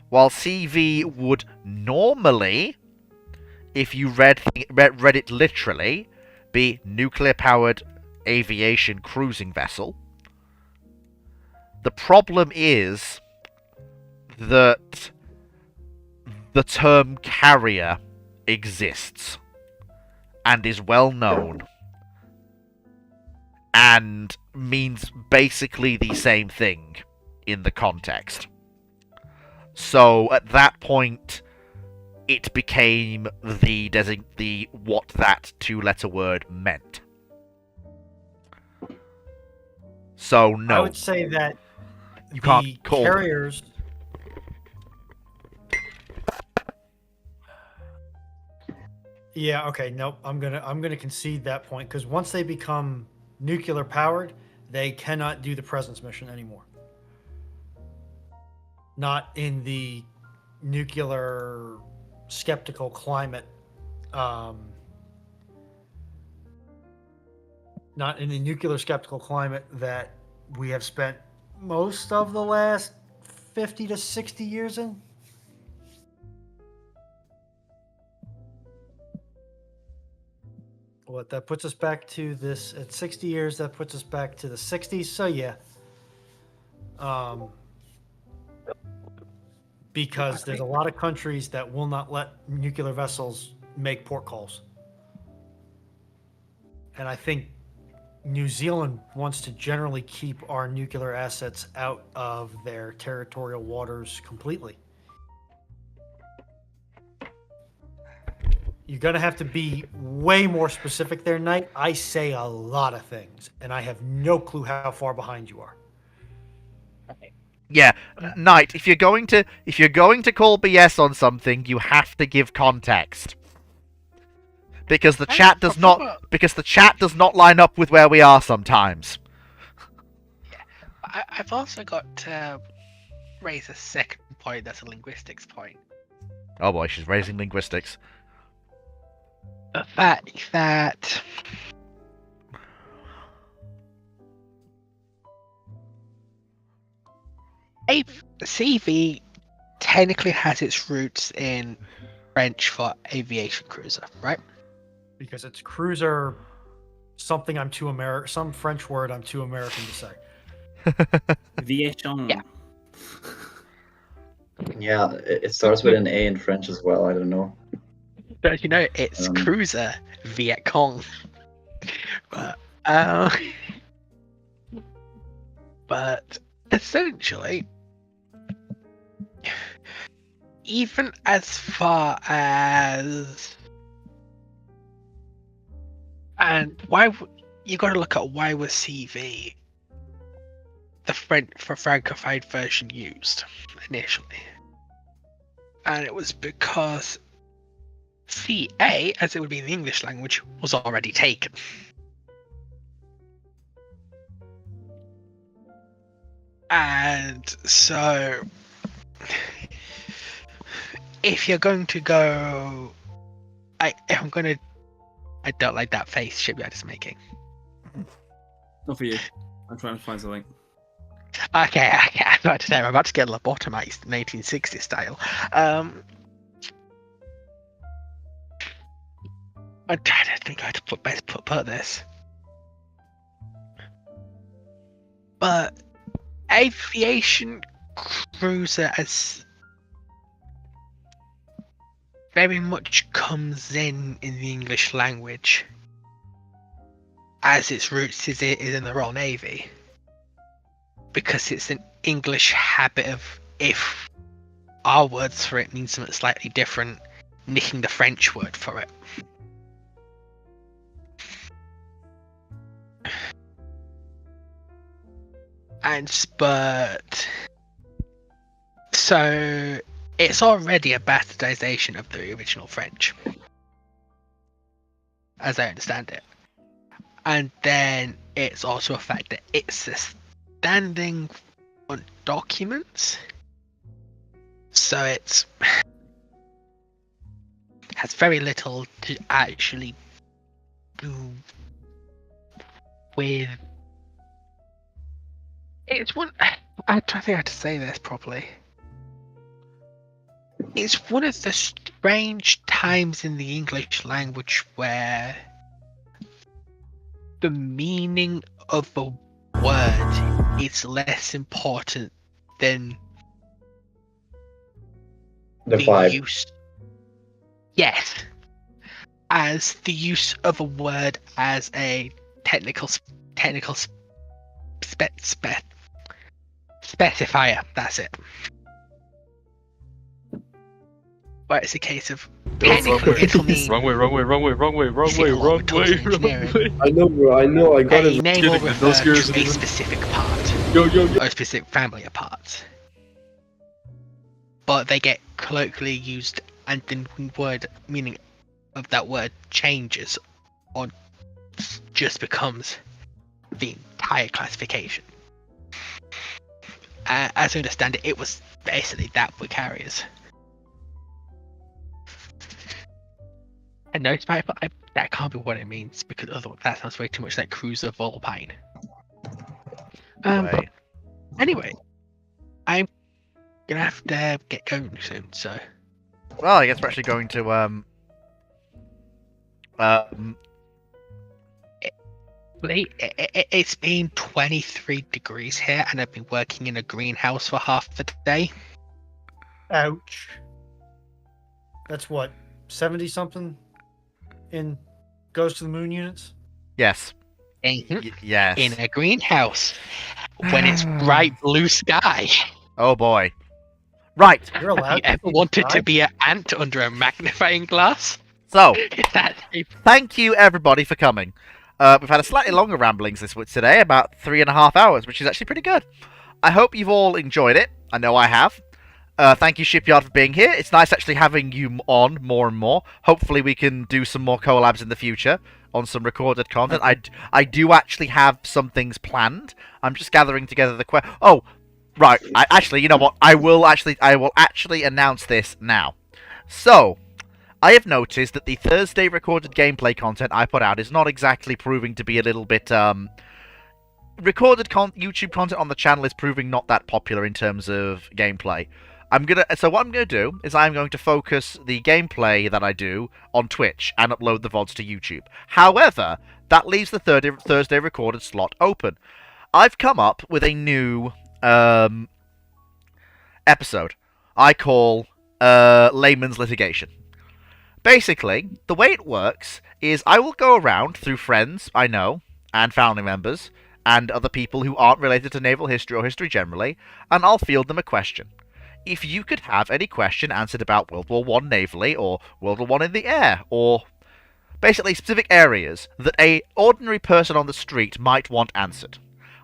while CV would normally, if you read it literally, be nuclear-powered aviation cruising vessel, the problem is that the term carrier exists and is well known and means basically the same thing in the context. So at that point, it became the what that two-letter word meant. So no, I would say that you the can't call them. carriers. Yeah. Okay. Nope. I'm gonna concede that point because once they become nuclear powered, they cannot do the presence mission anymore. Not in the nuclear skeptical climate. Not in the nuclear skeptical climate that we have spent most of the last 50 to 60 years in. What that puts us back to this at 60 years, that puts us back to the 60s. So yeah. Because there's a lot of countries that will not let nuclear vessels make port calls. And I think New Zealand wants to generally keep our nuclear assets out of their territorial waters completely. You're going to have to be way more specific there, Knight. I say a lot of things, and I have no clue how far behind you are. Yeah, Knight, if you're going to call BS on something, you have to give context. Because the chat does not line up with where we are sometimes. Yeah, I've also got to raise a second point that's a linguistics point. Oh boy, she's raising linguistics. The fact that CV technically has its roots in French for aviation cruiser, right? Because it's cruiser, something I'm too American, some French word I'm too American to say. Viation. Yeah. Yeah, it starts with an A in French as well. I don't know. But you know, it's cruiser Viet Cong. But essentially, even as far as you got to look at why was CV the Francophone version used initially, and it was because CA, as it would be in the English language, was already taken. And so, if you're going to go if I'm gonna, I don't like that face Shipyard is making. Not for you. I'm trying to find something. Okay, I'm about to say I'm about to get lobotomized 1960 style. I'm trying to think how to put this. But aviation cruiser as very much comes in the English language as its roots is in the Royal Navy, because it's an English habit of, if our words for it mean something slightly different, nicking the French word for it. But so it's already a bastardization of the original French, as I understand it. And then it's also a fact that it's a standing on documents, so it's has very little to actually do with. It's one. I'm trying to think how to say this properly. It's one of the strange times in the English language where the meaning of a word is less important than The vibe. use. Yes, as the use of a word as a technical specifier. That's it. Where it's a case of technically it'll mean Wrong way, wrong way, wrong way, wrong way, wrong way, Civil wrong orbital way, wrong engineering. way. I know, bro. I know. I got a it. name kidding, will man. Those refer gears to are a even- specific part Yo, yo, yo. or a specific family of parts, but they get colloquially used, and the word meaning of that word changes or just becomes the entire classification. As I understand it, it was basically that with carriers. And no, that can't be what it means, because otherwise that sounds way too much like cruiser Volpine. Way. Anyway, I'm gonna have to get going soon, so Well, I guess we're actually going to it's been 23 degrees here, and I've been working in a greenhouse for half the day. Ouch. That's what, 70 something in goes to the moon units? yes, yes. In a greenhouse when it's bright blue sky. Oh boy. Right. You're allowed Have you ever to wanted to drive? be an ant under a magnifying glass? So, Is that thank you everybody for coming. We've had a slightly longer ramblings this week today, about 3.5 hours, which is actually pretty good. I hope you've all enjoyed it. I know I have. Thank you, Shipyard, for being here. It's nice actually having you on more and more. Hopefully we can do some more collabs in the future on some recorded content. I do actually have some things planned. I'm just gathering together the Oh, right. Actually, you know what? I will actually announce this now. So, I have noticed that the Thursday recorded gameplay content I put out is not exactly proving to be a little bit, recorded YouTube content on the channel is proving not that popular in terms of gameplay. So what I'm gonna do is I'm going to focus the gameplay that I do on Twitch and upload the VODs to YouTube. However, that leaves the Thursday recorded slot open. I've come up with a new episode I call Layman's Litigation. Basically, the way it works is I will go around through friends I know and family members and other people who aren't related to naval history or history generally, and I'll field them a question. If you could have any question answered about World War I navally, or World War I in the air, or basically specific areas that a ordinary person on the street might want answered,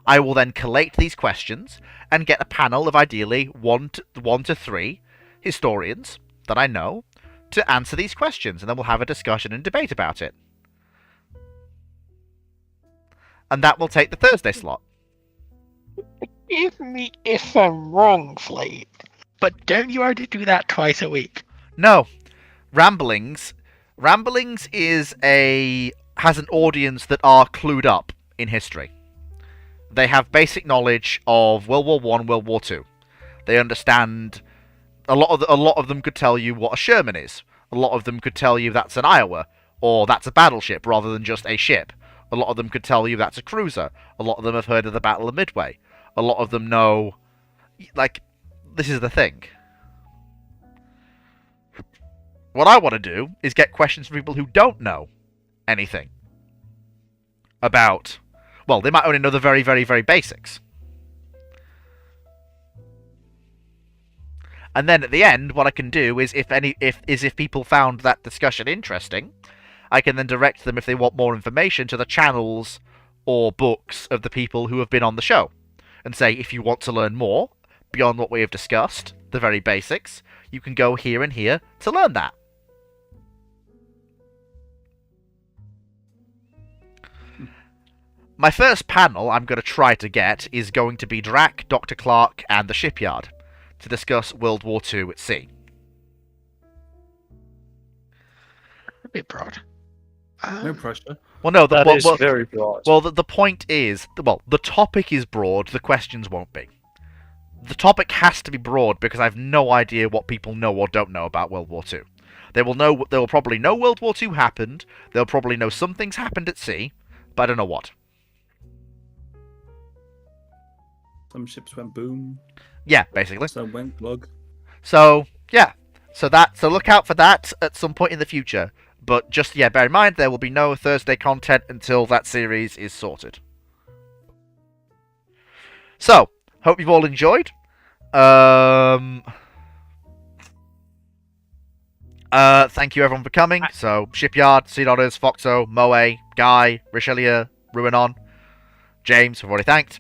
I will then collate these questions and get a panel of ideally one to three historians that I know to answer these questions, and then we'll have a discussion and debate about it. And that will take the Thursday slot. Forgive me if I'm wrong, Flate, but don't you already do that twice a week? No. Ramblings Ramblings has an audience that are clued up in history. They have basic knowledge of World War One, World War Two. They understand a lot of them could tell you what a Sherman is. A lot of them could tell you that's an Iowa or that's a battleship rather than just a ship. A lot of them could tell you that's a cruiser. A lot of them have heard of the Battle of Midway. A lot of them know, like, this is the thing. What I want to do is get questions from people who don't know anything about, well, they might only know the very, very, very basics. And then at the end, what I can do is, if people found that discussion interesting, I can then direct them, if they want more information, to the channels or books of the people who have been on the show, and say, if you want to learn more beyond what we have discussed, the very basics, you can go here and here to learn that. My first panel I'm going to try to get is going to be Drac, Dr. Clark, and the Shipyard to discuss World War II at sea. A bit broad. No pressure. Well, no, That is very broad. Well, the point is, the topic is broad, the questions won't be. The topic has to be broad because I have no idea what people know or don't know about World War II. They will probably know World War II happened, they'll probably know some things happened at sea, but I don't know what. Some ships went boom. Yeah, basically. Some went glug. So, yeah. So look out for that at some point in the future. But just, bear in mind, there will be no Thursday content until that series is sorted. So, hope you've all enjoyed. Thank you everyone for coming. So, Shipyard, Sea Otters, Foxo, Moe, Guy, Richelieu, Ruinon, James, we've already thanked.